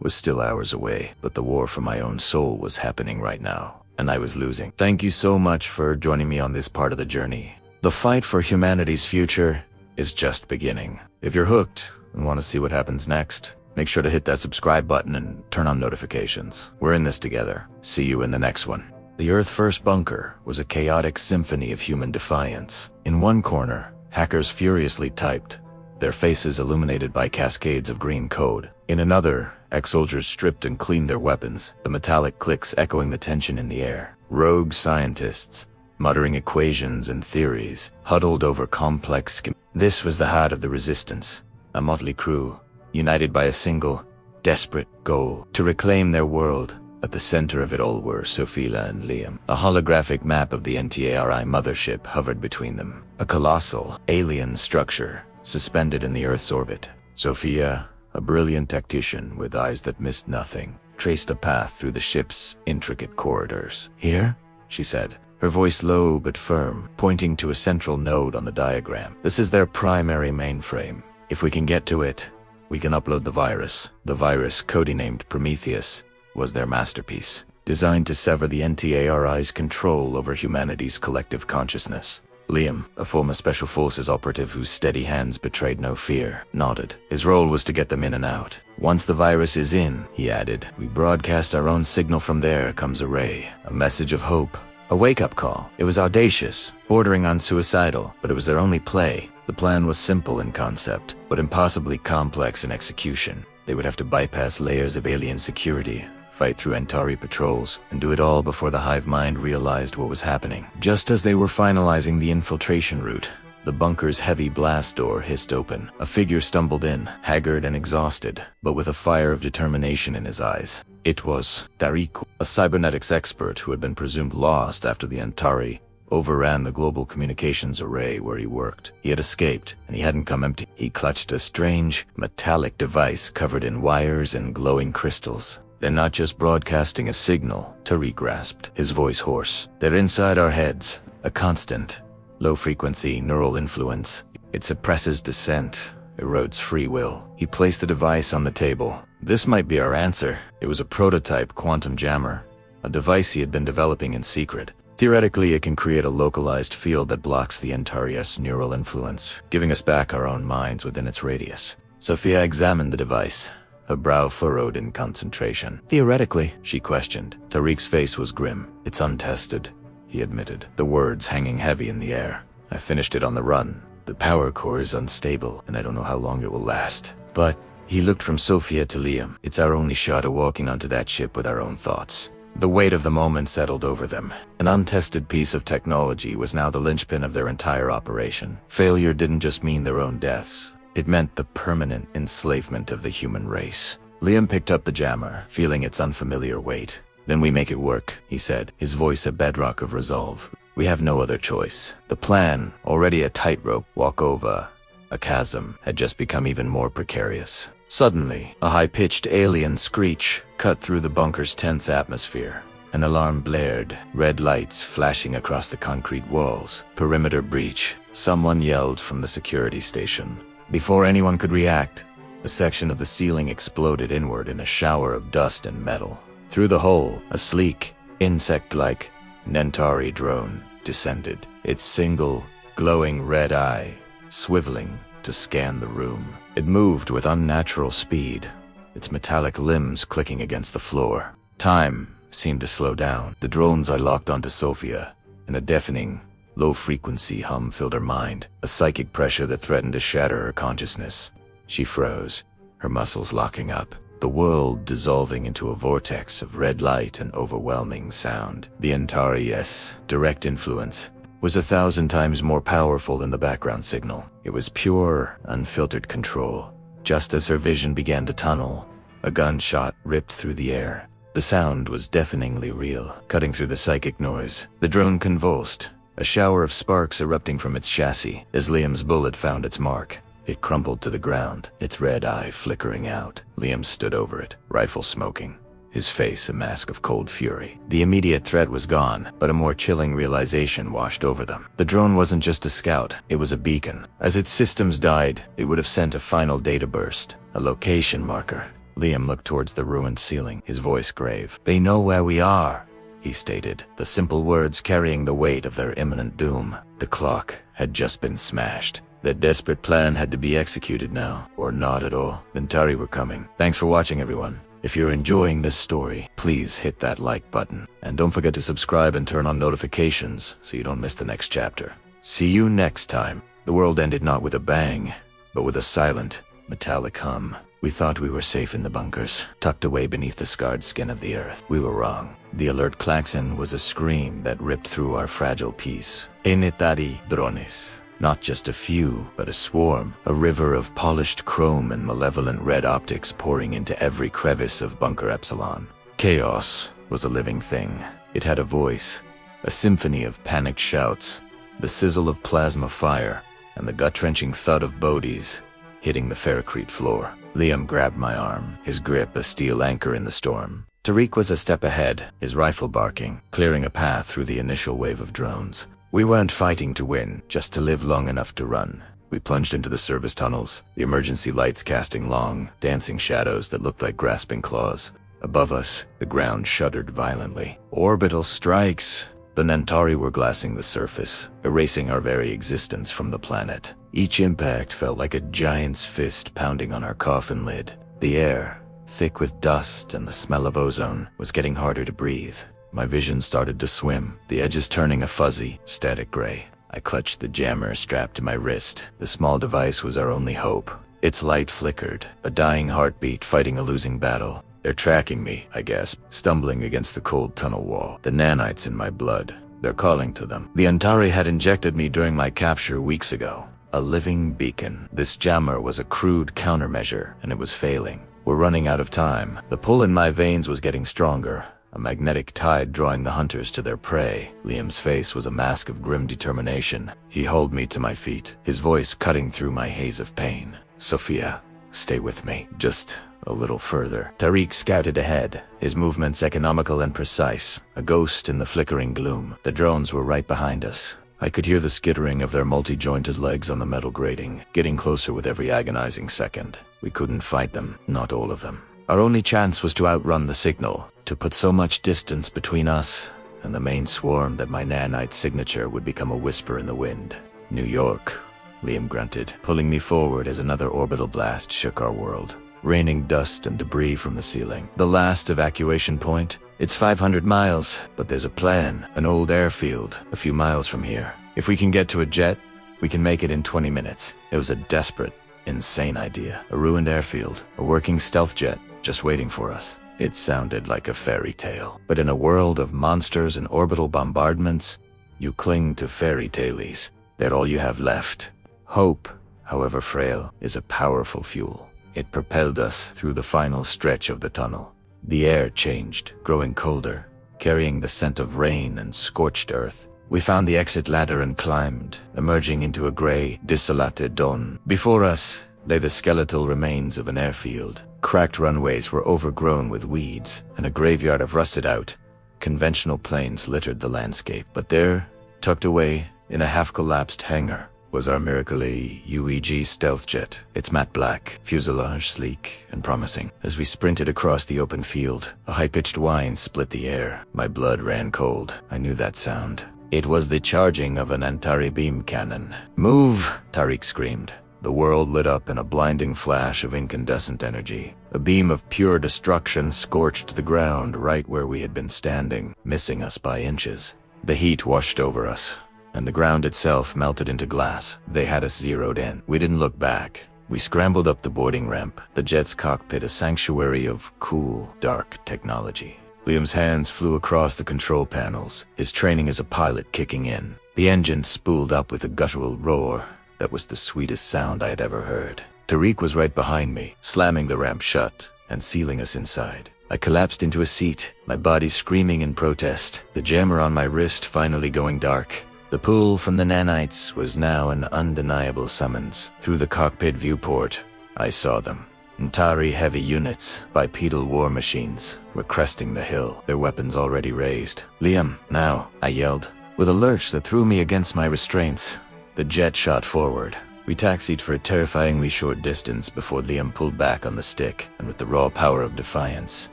S1: was still hours away, but the war for my own soul was happening right now, and I was losing. Thank you so much for joining me on this part of the journey. The fight for humanity's future is just beginning. If you're hooked and want to see what happens next, make sure to hit that subscribe button and turn on notifications. We're in this together. See you in the next one. The Earth First bunker was a chaotic symphony of human defiance. In one corner, hackers furiously typed, their faces illuminated by cascades of green code. In another, ex-soldiers stripped and cleaned their weapons, the metallic clicks echoing the tension in the air. Rogue scientists, muttering equations and theories, huddled over complex This was the heart of the resistance, a motley crew, united by a single, desperate goal, to reclaim their world. At the center of it all were Sophia and Liam. A holographic map of the NTARI mothership hovered between them, a colossal, alien structure suspended in the Earth's orbit. Sophia, a brilliant tactician with eyes that missed nothing, traced a path through the ship's intricate corridors. Here, she said, her voice low but firm, pointing to a central node on the diagram. This is their primary mainframe. If we can get to it, we can upload the virus. The virus, codenamed Prometheus, was their masterpiece, designed to sever the NTARI's control over humanity's collective consciousness. Liam, a former Special Forces operative whose steady hands betrayed no fear, nodded. His role was to get them in and out, Once the virus is in, he added, we broadcast our own signal. From there comes a ray, a message of hope, a wake-up call. It was audacious, bordering on suicidal, but it was their only play. The plan was simple in concept, but impossibly complex in execution. They would have to bypass layers of alien security, fight through Antari patrols, and do it all before the hive mind realized what was happening. Just as they were finalizing the infiltration route, the bunker's heavy blast door hissed open. A figure stumbled in, haggard and exhausted, but with a fire of determination in his eyes. It was Tariq, a cybernetics expert who had been presumed lost after the Antari overran the global communications array where he worked. He had escaped, and he hadn't come empty. He clutched a strange, metallic device covered in wires and glowing crystals. They're not just broadcasting a signal, Tariq grasped, his voice hoarse. They're inside our heads, a constant, low-frequency neural influence. It suppresses dissent, erodes free will. He placed the device on the table. This might be our answer. It was a prototype quantum jammer, a device he had been developing in secret. Theoretically, it can create a localized field that blocks the Antarius neural influence, giving us back our own minds within its radius. Sophia examined the device, her brow furrowed in concentration. Theoretically, she questioned. Tariq's face was grim. It's untested, he admitted, the words hanging heavy in the air. I finished it on the run. The power core is unstable, and I don't know how long it will last. But he looked from Sophia to Liam. It's our only shot at walking onto that ship with our own thoughts. The weight of the moment settled over them. An untested piece of technology was now the linchpin of their entire operation. Failure didn't just mean their own deaths. It meant the permanent enslavement of the human race. Liam picked up the jammer, feeling its unfamiliar weight. Then we make it work, he said, his voice a bedrock of resolve. We have no other choice. The plan, already a tightrope walk over a chasm, had just become even more precarious. Suddenly, a high-pitched alien screech cut through the bunker's tense atmosphere. An alarm blared, red lights flashing across the concrete walls. Perimeter breach. Someone yelled from the security station. Before anyone could react, a section of the ceiling exploded inward in a shower of dust and metal. Through the hole, a sleek, insect-like Nentari drone descended, its single, glowing red eye swiveling to scan the room. It moved with unnatural speed, its metallic limbs clicking against the floor. Time seemed to slow down. The drone's eye locked onto Sophia, and a deafening, low-frequency hum filled her mind, a psychic pressure that threatened to shatter her consciousness. She froze, her muscles locking up, the world dissolving into a vortex of red light and overwhelming sound. The Antari's direct influence was 1,000 times more powerful than the background signal. It was pure, unfiltered control. Just as her vision began to tunnel, a gunshot ripped through the air. The sound was deafeningly real, cutting through the psychic noise. The drone convulsed, a shower of sparks erupting from its chassis as Liam's bullet found its mark. It crumpled to the ground, its red eye flickering out. Liam stood over it, rifle smoking, his face a mask of cold fury. The immediate threat was gone, but a more chilling realization washed over them. The drone wasn't just a scout, it was a beacon. As its systems died, it would have sent a final data burst, a location marker. Liam looked towards the ruined ceiling, his voice grave. They know where we are, he stated, the simple words carrying the weight of their imminent doom. The clock had just been smashed. Their desperate plan had to be executed now, or not at all. Ventari were coming. Thanks for watching, everyone. If you're enjoying this story, please hit that like button. And don't forget to subscribe and turn on notifications so you don't miss the next chapter. See you next time. The world ended not with a bang, but with a silent, metallic hum. We thought we were safe in the bunkers, tucked away beneath the scarred skin of the earth. We were wrong. The alert klaxon was a scream that ripped through our fragile peace. Enetari drones. Not just a few, but a swarm, a river of polished chrome and malevolent red optics pouring into every crevice of Bunker Epsilon. Chaos was a living thing. It had a voice, a symphony of panicked shouts, the sizzle of plasma fire, and the gut-wrenching thud of bodies hitting the ferrocrete floor. Liam grabbed my arm, his grip a steel anchor in the storm. Tariq was a step ahead, his rifle barking, clearing a path through the initial wave of drones. We weren't fighting to win, just to live long enough to run. We plunged into the service tunnels, the emergency lights casting long, dancing shadows that looked like grasping claws. Above us, the ground shuddered violently. Orbital strikes! The Nentari were glassing the surface, erasing our very existence from the planet. Each impact felt like a giant's fist pounding on our coffin lid. The air, thick with dust and the smell of ozone, was getting harder to breathe. My vision started to swim, the edges turning a fuzzy, static gray. I clutched the jammer strapped to my wrist. The small device was our only hope. Its light flickered, a dying heartbeat fighting a losing battle. "They're tracking me," I gasped, stumbling against the cold tunnel wall. The nanites in my blood. They're calling to them. The Antari had injected me during my capture weeks ago. A living beacon. This jammer was a crude countermeasure, and it was failing. We're running out of time. The pull in my veins was getting stronger, a magnetic tide drawing the hunters to their prey. Liam's face was a mask of grim determination. He hauled me to my feet, his voice cutting through my haze of pain. "Sophia, stay with me. Just a little further." Tariq scouted ahead, his movements economical and precise, a ghost in the flickering gloom. The drones were right behind us. I could hear the skittering of their multi-jointed legs on the metal grating, getting closer with every agonizing second. We couldn't fight them, not all of them. Our only chance was to outrun the signal, to put so much distance between us and the main swarm that my nanite signature would become a whisper in the wind. "New York," Liam grunted, pulling me forward as another orbital blast shook our world, raining dust and debris from the ceiling. "The last evacuation point? It's 500 miles, but there's a plan. An old airfield, a few miles from here. If we can get to a jet, we can make it in 20 minutes. It was a desperate, insane idea. A ruined airfield, a working stealth jet, just waiting for us. It sounded like a fairy tale. But in a world of monsters and orbital bombardments, you cling to fairy tales. They're all you have left. Hope, however frail, is a powerful fuel. It propelled us through the final stretch of the tunnel. The air changed, growing colder, carrying the scent of rain and scorched earth. We found the exit ladder and climbed, emerging into a gray, desolated dawn. Before us lay the skeletal remains of an airfield. Cracked runways were overgrown with weeds, and a graveyard of rusted-out, conventional planes littered the landscape. But there, tucked away in a half-collapsed hangar, was our Miracle UEG stealth jet, its matte black, fuselage sleek and promising. As we sprinted across the open field, a high-pitched whine split the air. My blood ran cold. I knew that sound. It was the charging of an Antari beam cannon. "Move!" Tariq screamed. The world lit up in a blinding flash of incandescent energy. A beam of pure destruction scorched the ground right where we had been standing, missing us by inches. The heat washed over us, and the ground itself melted into glass. They had us zeroed in. We didn't look back. We scrambled up the boarding ramp, the jet's cockpit a sanctuary of cool, dark technology. Liam's hands flew across the control panels, his training as a pilot kicking in. The engine spooled up with a guttural roar that was the sweetest sound I had ever heard. Tariq was right behind me, slamming the ramp shut and sealing us inside. I collapsed into a seat, my body screaming in protest, the jammer on my wrist finally going dark. The pull from the nanites was now an undeniable summons. Through the cockpit viewport, I saw them. Antari heavy units, bipedal war machines, were cresting the hill, their weapons already raised. "Liam, now," I yelled. With a lurch that threw me against my restraints, the jet shot forward. We taxied for a terrifyingly short distance before Liam pulled back on the stick, and with the raw power of defiance,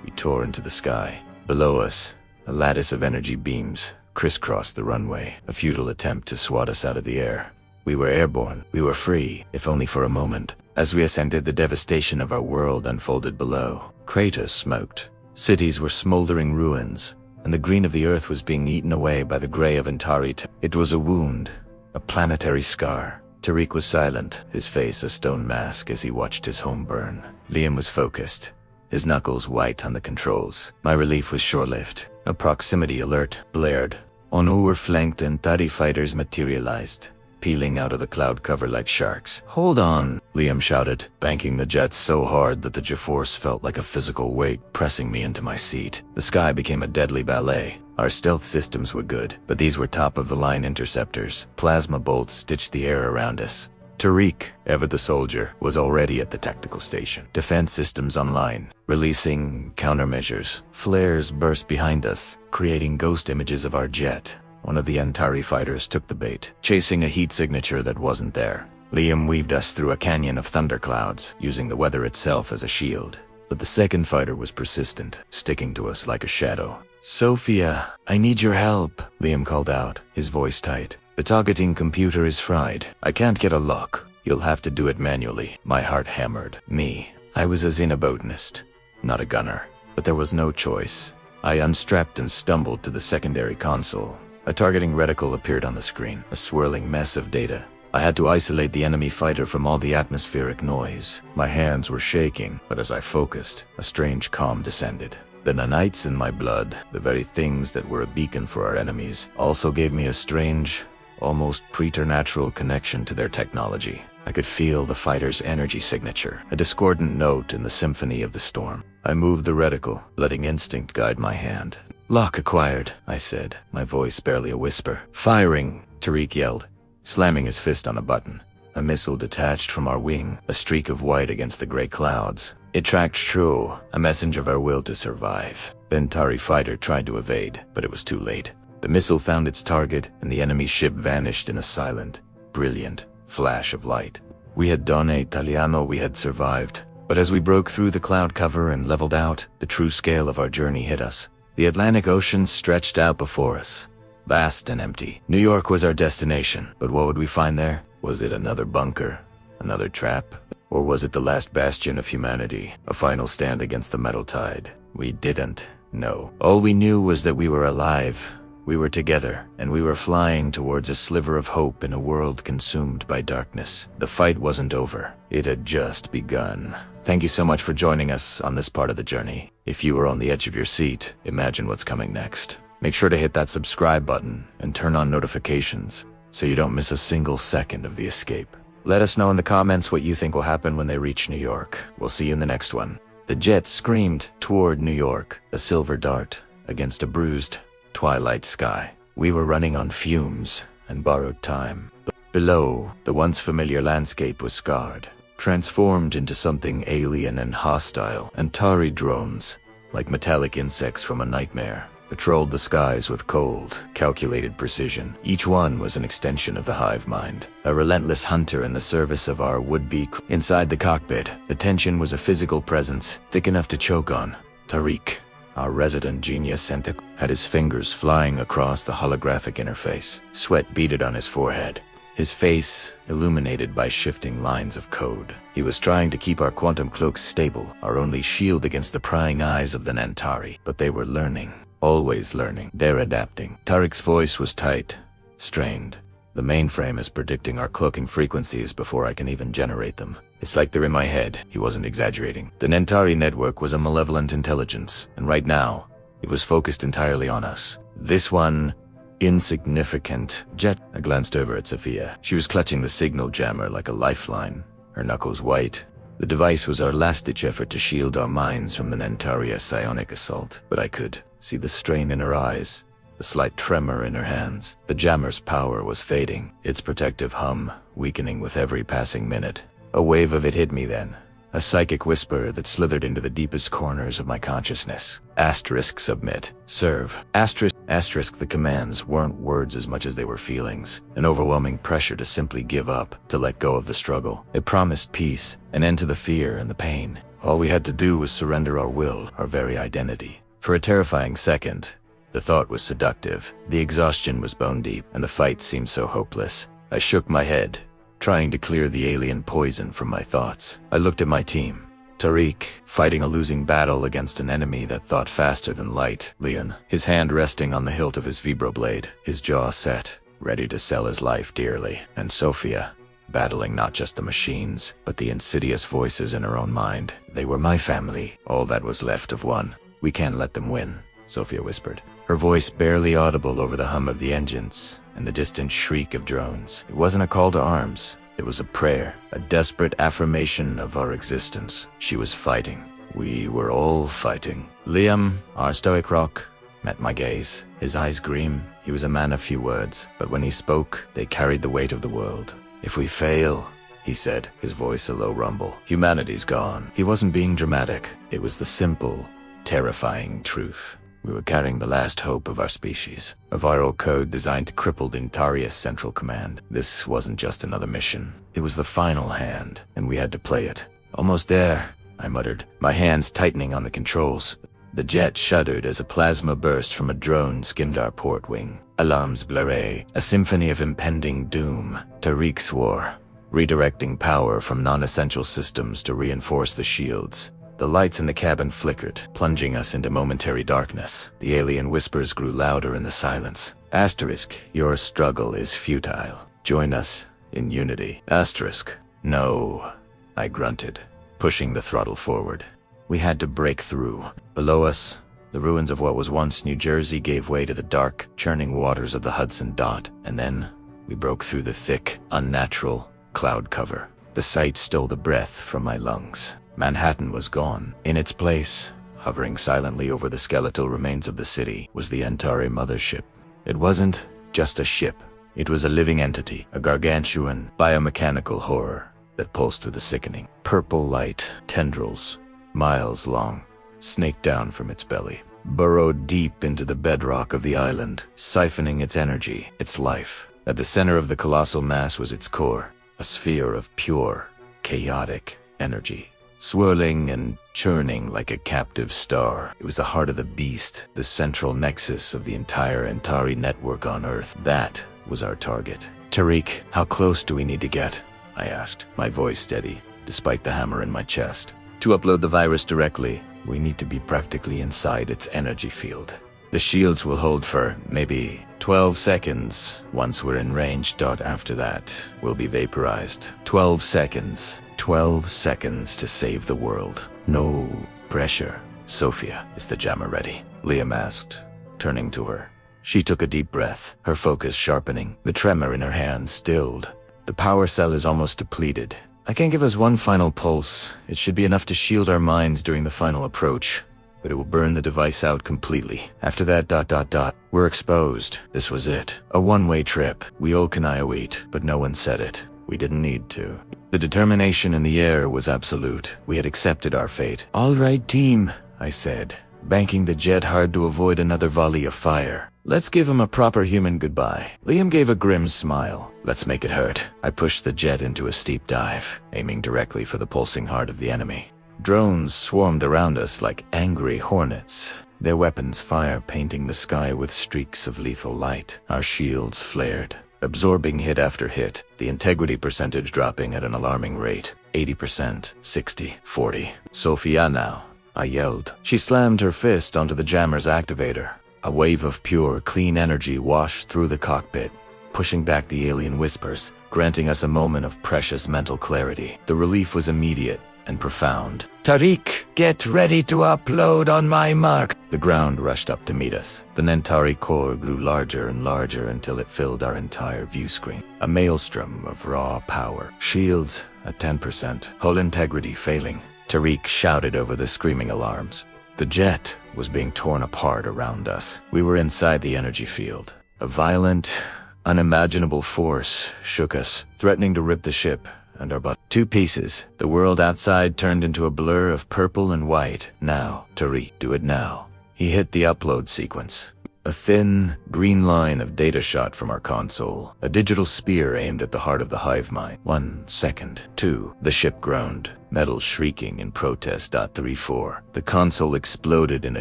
S1: we tore into the sky. Below us, a lattice of energy beams crisscrossed the runway, a futile attempt to swat us out of the air. We were airborne. We were free, if only for a moment. As we ascended, the devastation of our world unfolded below. Craters smoked. Cities were smoldering ruins, and the green of the earth was being eaten away by the gray of Antari. It was a wound, a planetary scar. Tariq was silent, his face a stone mask as he watched his home burn. Liam was focused, his knuckles white on the controls. My relief was short-lived. A proximity alert blared. On our flanked Antari fighters materialized, peeling out of the cloud cover like sharks. "Hold on," Liam shouted, banking the jet so hard that the G-force felt like a physical weight pressing me into my seat. The sky became a deadly ballet. Our stealth systems were good, but these were top-of-the-line interceptors. Plasma bolts stitched the air around us. Tariq, ever the soldier, was already at the tactical station. Defense systems online, releasing countermeasures. Flares burst behind us, creating ghost images of our jet. One of the Antari fighters took the bait, chasing a heat signature that wasn't there. Liam weaved us through a canyon of thunderclouds, using the weather itself as a shield. But the second fighter was persistent, sticking to us like a shadow. "Sophia, I need your help," Liam called out, his voice tight. "The targeting computer is fried. I can't get a lock. You'll have to do it manually." My heart hammered. Me, I was a xenobotanist, not a gunner, but there was no choice. I unstrapped and stumbled to the secondary console. A targeting reticle appeared on the screen, a swirling mess of data. I had to isolate the enemy fighter from all the atmospheric noise. My hands were shaking, but as I focused, a strange calm descended. The nanites in my blood, the very things that were a beacon for our enemies, also gave me a strange, almost preternatural connection to their technology. I could feel the fighter's energy signature, a discordant note in the symphony of the storm. I moved the reticle, letting instinct guide my hand. "Lock acquired," I said, my voice barely a whisper. "Firing," Tariq yelled, slamming his fist on a button. A missile detached from our wing, a streak of white against the gray clouds. It tracked true, a message of our will to survive. The Antari fighter tried to evade, but it was too late. The missile found its target, and the enemy ship vanished in a silent, brilliant flash of light. We had Donne Italiano, we had survived. But as we broke through the cloud cover and leveled out, the true scale of our journey hit us. The Atlantic Ocean stretched out before us, vast and empty. New York was our destination, but what would we find there? Was it another bunker? Another trap? Or was it the last bastion of humanity? A final stand against the metal tide? We didn't know. All we knew was that we were alive. We were together, and we were flying towards a sliver of hope in a world consumed by darkness. The fight wasn't over. It had just begun. Thank you so much for joining us on this part of the journey. If you were on the edge of your seat, imagine what's coming next. Make sure to hit that subscribe button and turn on notifications so you don't miss a single second of the escape. Let us know in the comments what you think will happen when they reach New York. We'll see you in the next one. The jet screamed toward New York, a silver dart against a bruised twilight sky. We were running on fumes and borrowed time. Below, the once familiar landscape was scarred, transformed into something alien and hostile. Antari drones, like metallic insects from a nightmare, patrolled the skies with cold, calculated precision. Each one was an extension of the hive mind, a relentless hunter in the service of our would-be. Inside the cockpit, the tension was a physical presence, thick enough to choke on. Tariq, our resident genius, had his fingers flying across the holographic interface. Sweat beaded on his forehead, his face illuminated by shifting lines of code. He was trying to keep our quantum cloaks stable, our only shield against the prying eyes of the Nantari. But they were learning, always learning. They're adapting. Tariq's voice was tight, strained. The mainframe is predicting our cloaking frequencies before I can even generate them. It's like they're in my head. He wasn't exaggerating. The Nantari network was a malevolent intelligence, and right now, it was focused entirely on us. This one, insignificant jet. I glanced over at Sophia. She was clutching the signal jammer like a lifeline, her knuckles white. The device was our last-ditch effort to shield our minds from the Nantaria psionic assault, but I could see the strain in her eyes, the slight tremor in her hands. The jammer's power was fading, its protective hum weakening with every passing minute. A wave of it hit me then, a psychic whisper that slithered into the deepest corners of my consciousness. Asterisk submit, serve. Asterisk the commands weren't words as much as they were feelings, an overwhelming pressure to simply give up, to let go of the struggle. It promised peace, an end to the fear and the pain. All we had to do was surrender our will, our very identity. For a terrifying second, the thought was seductive, the exhaustion was bone deep, and the fight seemed so hopeless. I shook my head, trying to clear the alien poison from my thoughts. I looked at my team. Tariq, fighting a losing battle against an enemy that thought faster than light. Leon, his hand resting on the hilt of his vibroblade, his jaw set, ready to sell his life dearly. And Sophia, battling not just the machines, but the insidious voices in her own mind. They were my family, all that was left of one. We can't let them win, Sophia whispered, her voice barely audible over the hum of the engines and the distant shriek of drones. It wasn't a call to arms. It was a prayer, a desperate affirmation of our existence. She was fighting. We were all fighting. Liam, our stoic rock, met my gaze. His eyes green. He was a man of few words, but when he spoke, they carried the weight of the world. If we fail, he said, his voice a low rumble, humanity's gone. He wasn't being dramatic. It was the simple, terrifying truth. We were carrying the last hope of our species, a viral code designed to cripple Intaria's central command. This wasn't just another mission. It was the final hand, and we had to play it. Almost there, I muttered, my hands tightening on the controls. The jet shuddered as a plasma burst from a drone skimmed our port wing. Alarms blurre, a symphony of impending doom. Tariq swore, redirecting power from non-essential systems to reinforce the shields. The lights in the cabin flickered, plunging us into momentary darkness. The alien whispers grew louder in the silence. Asterisk, your struggle is futile. Join us in unity. Asterisk, no, I grunted, pushing the throttle forward. We had to break through. Below us, the ruins of what was once New Jersey gave way to the dark, churning waters of the Hudson Dot, and then we broke through the thick, unnatural cloud cover. The sight stole the breath from my lungs. Manhattan was gone. In its place, hovering silently over the skeletal remains of the city, was the Antari mothership. It wasn't just a ship. It was a living entity, a gargantuan, biomechanical horror that pulsed through the sickening. Purple light, tendrils, miles long, snaked down from its belly, burrowed deep into the bedrock of the island, siphoning its energy, its life. At the center of the colossal mass was its core, a sphere of pure, chaotic energy, swirling and churning like a captive star. It was the heart of the beast, the central nexus of the entire Antari network on Earth. That was our target. Tariq, how close do we need to get? I asked, my voice steady, despite the hammer in my chest. To upload the virus directly, we need to be practically inside its energy field. The shields will hold for maybe 12 seconds once we're in range. After that, we'll be vaporized. 12 seconds. 12 seconds to save the world. No pressure. Sophia, is the jammer ready? Liam asked, turning to her. She took a deep breath, her focus sharpening, the tremor in her hand stilled. The power cell is almost depleted. I can give us one final pulse. It should be enough to shield our minds during the final approach, but it will burn the device out completely. After that, we're exposed. This was it. A one-way trip. We all connived, but no one said it. We didn't need to. The determination in the air was absolute. We had accepted our fate. All right, team, I said, banking the jet hard to avoid another volley of fire. Let's give him a proper human goodbye. Liam gave a grim smile. Let's make it hurt. I pushed the jet into a steep dive, aiming directly for the pulsing heart of the enemy. Drones swarmed around us like angry hornets, their weapons fire painting the sky with streaks of lethal light. Our shields flared, absorbing hit after hit, the integrity percentage dropping at an alarming rate. 80%, 60, 40. Sophia now, I yelled. She slammed her fist onto the jammer's activator. A wave of pure, clean energy washed through the cockpit, pushing back the alien whispers, granting us a moment of precious mental clarity. The relief was immediate and profound. Tariq, get ready to upload on my mark. The ground rushed up to meet us. The Nentari core grew larger and larger until it filled our entire view screen. A maelstrom of raw power. Shields at 10%, hull integrity failing. Tariq shouted over the screaming alarms. The jet was being torn apart around us. We were inside the energy field. A violent, unimaginable force shook us, threatening to rip the ship and our butt. 2 pieces. The world outside turned into a blur of purple and white. Now, Tariq, do it now. He hit the upload sequence. A thin, green line of data shot from our console. A digital spear aimed at the heart of the hive mind. 1 second. 2. The ship groaned, metal shrieking in protest. 3-4. The console exploded in a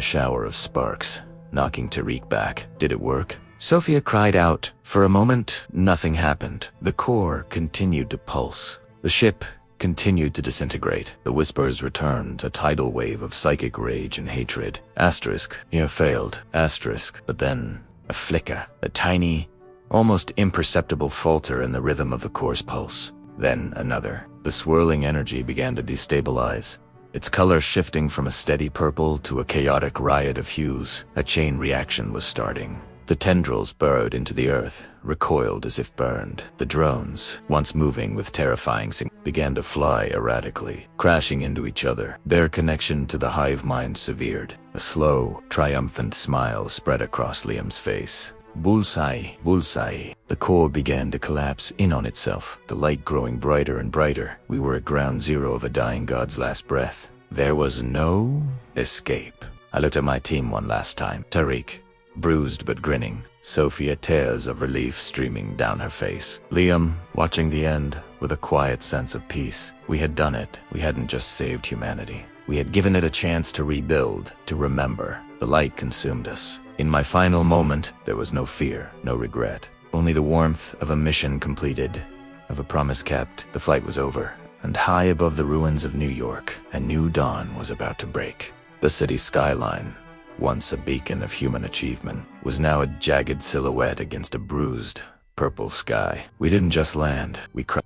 S1: shower of sparks, knocking Tariq back. Did it work? Sophia cried out. For a moment, nothing happened. The core continued to pulse. The ship continued to disintegrate. The whispers returned, a tidal wave of psychic rage and hatred. Asterisk, you have failed. Asterisk. But then, a flicker, a tiny, almost imperceptible falter in the rhythm of the core's pulse. Then another. The swirling energy began to destabilize, its color shifting from a steady purple to a chaotic riot of hues. A chain reaction was starting. The tendrils burrowed into the earth, recoiled as if burned. The drones, once moving with terrifying began to fly erratically, crashing into each other. Their connection to the hive mind severed. A slow, triumphant smile spread across Liam's face. Bullseye, bullseye. The core began to collapse in on itself, the light growing brighter and brighter. We were at ground zero of a dying god's last breath. There was no escape. I looked at my team one last time. Tariq, bruised but grinning. Sophia, tears of relief streaming down her face. Liam, watching the end with a quiet sense of peace. We had done it. We hadn't just saved humanity. We had given it a chance to rebuild, to remember. The light consumed us. In my final moment, there was no fear, no regret. Only the warmth of a mission completed of a promise kept. The flight was over, and high above the ruins of New York, a new dawn was about to break. The city's skyline, once a beacon of human achievement, was now a jagged silhouette against a bruised, purple sky. We didn't just land,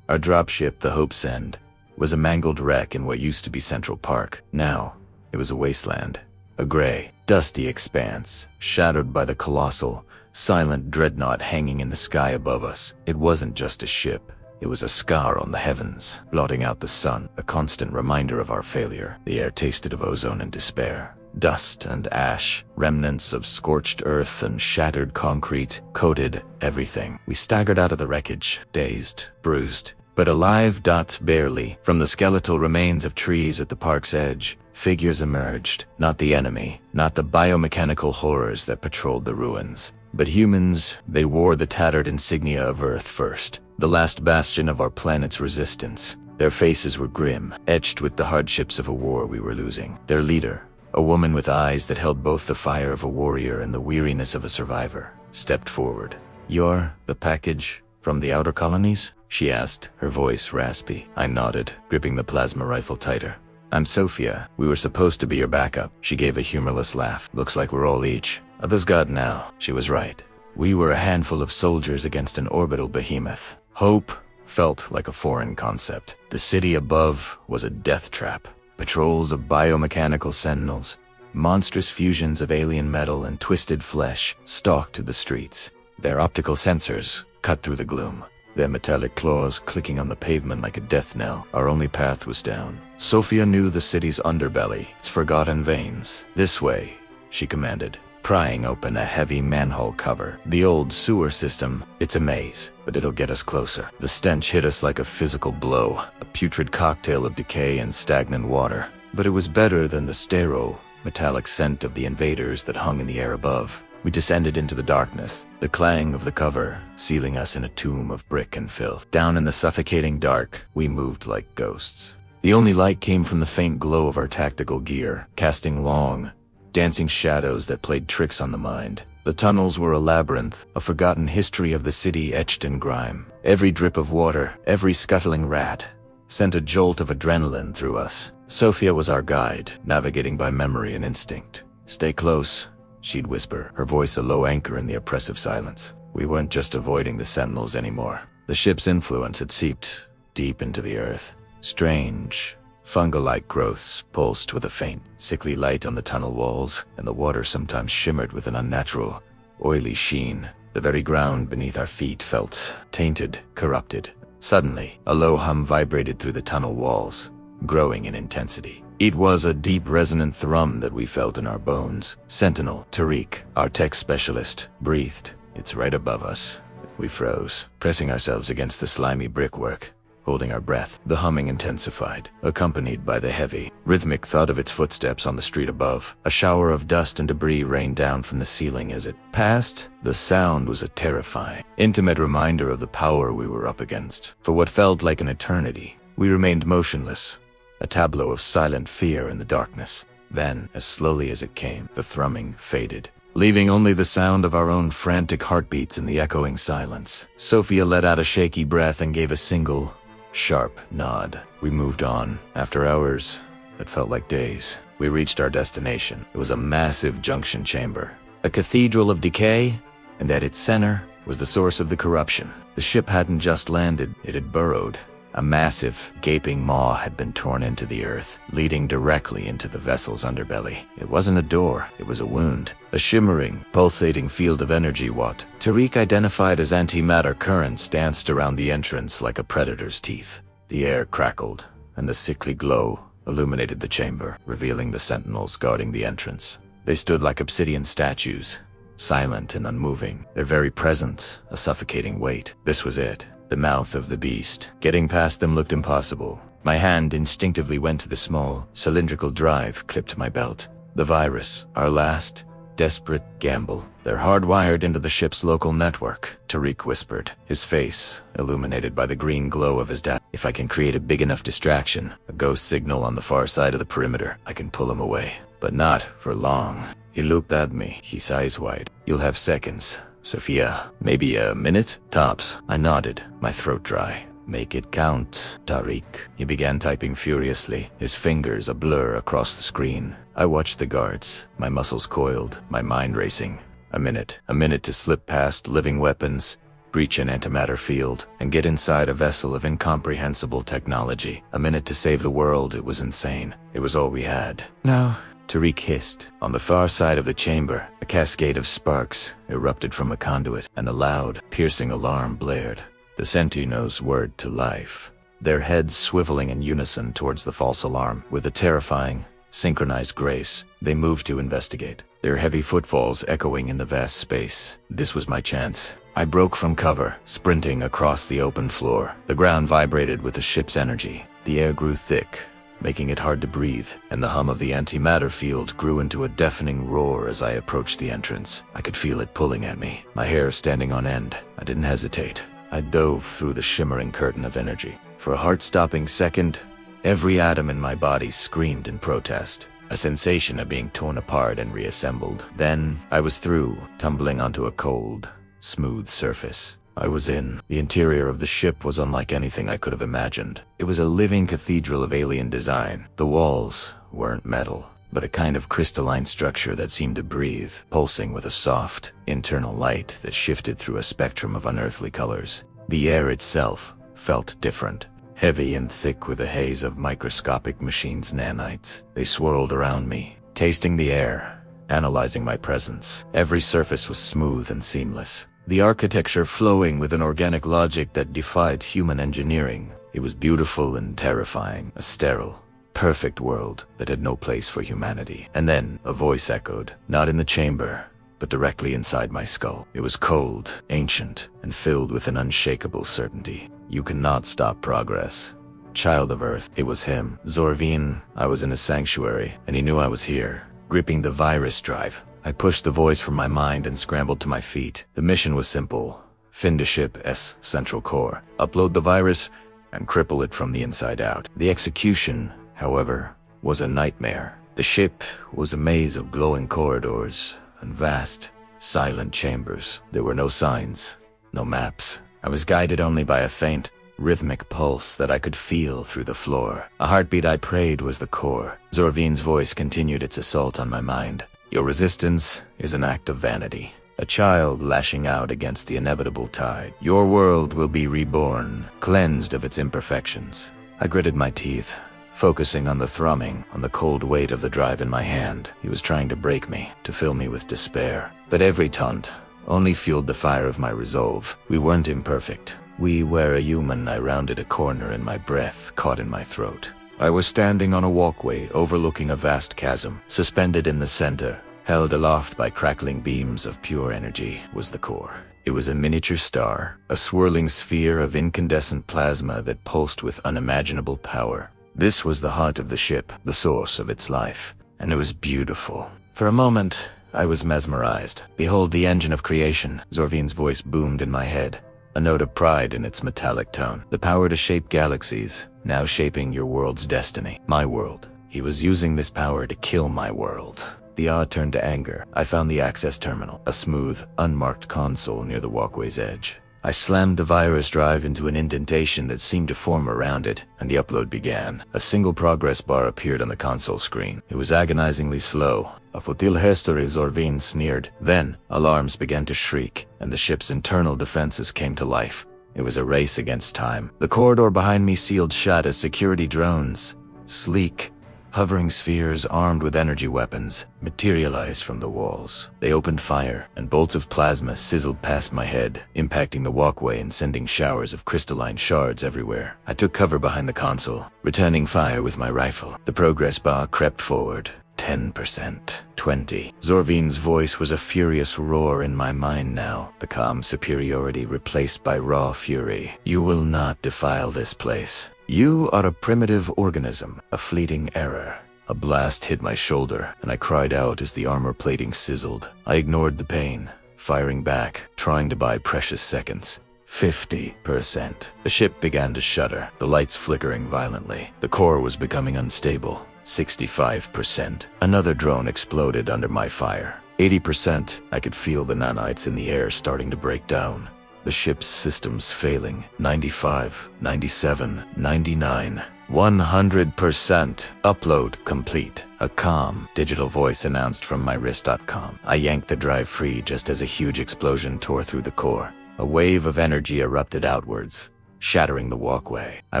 S1: our dropship, the Hope's End, was a mangled wreck in what used to be Central Park. Now, it was a wasteland, a gray, dusty expanse, shadowed by the colossal, silent dreadnought hanging in the sky above us. It wasn't just a ship. It was a scar on the heavens, blotting out the sun, a constant reminder of our failure. The air tasted of ozone and despair. Dust and ash, remnants of scorched earth and shattered concrete, coated everything. We staggered out of the wreckage, dazed, bruised, but alive. Barely. From the skeletal remains of trees at the park's edge, figures emerged. Not the enemy, not the biomechanical horrors that patrolled the ruins, but humans. They wore the tattered insignia of Earth First, the last bastion of our planet's resistance. Their faces were grim, etched with the hardships of a war we were losing. Their leader, a woman with eyes that held both the fire of a warrior and the weariness of a survivor, stepped forward. "You're the package from the outer colonies?" she asked, her voice raspy. I nodded, gripping the plasma rifle tighter. "I'm Sophia. We were supposed to be your backup." She gave a humorless laugh. "Looks like we're all each. Others got now." She was right. We were a handful of soldiers against an orbital behemoth. Hope felt like a foreign concept. The city above was a death trap. Patrols of biomechanical sentinels, monstrous fusions of alien metal and twisted flesh, stalked the streets. Their optical sensors cut through the gloom, their metallic claws clicking on the pavement like a death knell. Our only path was down. Sophia knew the city's underbelly, its forgotten veins. "This way," she commanded, prying open a heavy manhole cover. "The old sewer system. It's a maze, but it'll get us closer." The stench hit us like a physical blow, a putrid cocktail of decay and stagnant water. But it was better than the sterile, metallic scent of the invaders that hung in the air above. We descended into the darkness, the clang of the cover sealing us in a tomb of brick and filth. Down in the suffocating dark, we moved like ghosts. The only light came from the faint glow of our tactical gear, casting long, dancing shadows that played tricks on the mind. The tunnels were a labyrinth, a forgotten history of the city etched in grime. Every drip of water, every scuttling rat, sent a jolt of adrenaline through us. Sophia was our guide, navigating by memory and instinct. "Stay close," she'd whisper, her voice a low anchor in the oppressive silence. We weren't just avoiding the sentinels anymore. The ship's influence had seeped deep into the earth. Strange, fungal-like growths pulsed with a faint, sickly light on the tunnel walls, and the water sometimes shimmered with an unnatural, oily sheen. The very ground beneath our feet felt tainted, corrupted. Suddenly, a low hum vibrated through the tunnel walls, growing in intensity. It was a deep, resonant thrum that we felt in our bones. Sentinel, Tariq, our tech specialist, breathed. "It's right above us." We froze, pressing ourselves against the slimy brickwork, holding our breath. The humming intensified, accompanied by the heavy, rhythmic thud of its footsteps on the street above. A shower of dust and debris rained down from the ceiling as it passed. The sound was a terrifying, intimate reminder of the power we were up against. For what felt like an eternity, we remained motionless, a tableau of silent fear in the darkness. Then, as slowly as it came, the thrumming faded, leaving only the sound of our own frantic heartbeats in the echoing silence. Sophia let out a shaky breath and gave a single, sharp nod. We moved on. After hours that felt like days, we reached our destination. It was a massive junction chamber, a cathedral of decay, and at its center was the source of the corruption. The ship hadn't just landed, it had burrowed. A massive, gaping maw had been torn into the earth, leading directly into the vessel's underbelly. It wasn't a door, it was a wound. A shimmering, pulsating field of energy what Tariq identified as antimatter currents danced around the entrance like a predator's teeth. The air crackled, and the sickly glow illuminated the chamber, revealing the sentinels guarding the entrance. They stood like obsidian statues, silent and unmoving, their very presence a suffocating weight. This was it. The mouth of the beast. Getting past them looked impossible. My hand instinctively went to the small, cylindrical drive clipped to my belt. The virus, our last, desperate gamble. They're hardwired into the ship's local network, Tariq whispered, his face illuminated by the green glow of his data. If I can create a big enough distraction, a ghost signal on the far side of the perimeter, I can pull him away. But not for long. He looked at me, his eyes wide. "You'll have seconds, Sophia. Maybe a minute? Tops." I nodded, my throat dry. Make it count, Tariq. He began typing furiously, his fingers a blur across the screen. I watched the guards, my muscles coiled, my mind racing. A minute to slip past living weapons, breach an antimatter field, and get inside a vessel of incomprehensible technology. A minute to save the world. It was insane. It was all we had. Now, Tariq hissed. On the far side of the chamber, a cascade of sparks erupted from a conduit, and a loud, piercing alarm blared. The Sentinels' word to life. Their heads swiveling in unison towards the false alarm. With a terrifying, synchronized grace, they moved to investigate, their heavy footfalls echoing in the vast space. This was my chance. I broke from cover, sprinting across the open floor. The ground vibrated with the ship's energy. The air grew thick, making it hard to breathe, and the hum of the antimatter field grew into a deafening roar as I approached the entrance. I could feel it pulling at me, my hair standing on end. I didn't hesitate. I dove through the shimmering curtain of energy. For a heart-stopping second, every atom in my body screamed in protest, a sensation of being torn apart and reassembled. Then I was through, tumbling onto a cold, smooth surface. I was in. The interior of the ship was unlike anything I could have imagined. It was a living cathedral of alien design. The walls weren't metal, but a kind of crystalline structure that seemed to breathe, pulsing with a soft, internal light that shifted through a spectrum of unearthly colors. The air itself felt different, heavy and thick with a haze of microscopic machines' nanites. They swirled around me, tasting the air, analyzing my presence. Every surface was smooth and seamless, the architecture flowing with an organic logic that defied human engineering. It was beautiful and terrifying, a sterile, perfect world that had no place for humanity. And then a voice echoed, not in the chamber, but directly inside my skull. It was cold, ancient, and filled with an unshakable certainty. You cannot stop progress. Child of Earth. It was him, Zorvin. I was in a sanctuary, and he knew I was here, gripping the virus drive. I pushed the voice from my mind and scrambled to my feet. The mission was simple. Find the ship's central core, upload the virus, and cripple it from the inside out. The execution, however, was a nightmare. The ship was a maze of glowing corridors and vast, silent chambers. There were no signs, no maps. I was guided only by a faint, rhythmic pulse that I could feel through the floor. A heartbeat I prayed was the core. Zorvin's voice continued its assault on my mind. Your resistance is an act of vanity, a child lashing out against the inevitable tide. Your world will be reborn, cleansed of its imperfections. I gritted my teeth, focusing on the thrumming, on the cold weight of the drive in my hand. He was trying to break me, to fill me with despair. But every taunt only fueled the fire of my resolve. We weren't imperfect. We were a human. I rounded a corner and my breath caught in my throat. I was standing on a walkway overlooking a vast chasm. Suspended in the center, held aloft by crackling beams of pure energy, was the core. It was a miniature star, a swirling sphere of incandescent plasma that pulsed with unimaginable power. This was the heart of the ship, the source of its life, and it was beautiful. For a moment, I was mesmerized. Behold the engine of creation, Zorvin's voice boomed in my head, a note of pride in its metallic tone. The power to shape galaxies, now shaping your world's destiny. My world. He was using this power to kill my world. The awe turned to anger. I found the access terminal, a smooth, unmarked console near the walkway's edge. I slammed the virus drive into an indentation that seemed to form around it, and the upload began. A single progress bar appeared on the console screen. It was agonizingly slow. A futile history, Zorvin sneered. Then, alarms began to shriek, and the ship's internal defenses came to life. It was a race against time. The corridor behind me sealed shut as security drones, sleek, hovering spheres armed with energy weapons, materialized from the walls. They opened fire, and bolts of plasma sizzled past my head, impacting the walkway and sending showers of crystalline shards everywhere. I took cover behind the console, returning fire with my rifle. The progress bar crept forward. 10%, 20. Zorvin's voice was a furious roar in my mind now, the calm superiority replaced by raw fury. You will not defile this place. You are a primitive organism, a fleeting error. A blast hit my shoulder, and I cried out as the armor plating sizzled. I ignored the pain, firing back, trying to buy precious seconds. 50%. The ship began to shudder, the lights flickering violently. The core was becoming unstable. 65%. Another drone exploded under my fire. 80%. I could feel the nanites in the air starting to break down. The ship's systems failing. 95, 97, 99. 100%. Upload complete. A calm, digital voice announced from mywrist.com. I yanked the drive free just as a huge explosion tore through the core. A wave of energy erupted outwards, shattering the walkway. I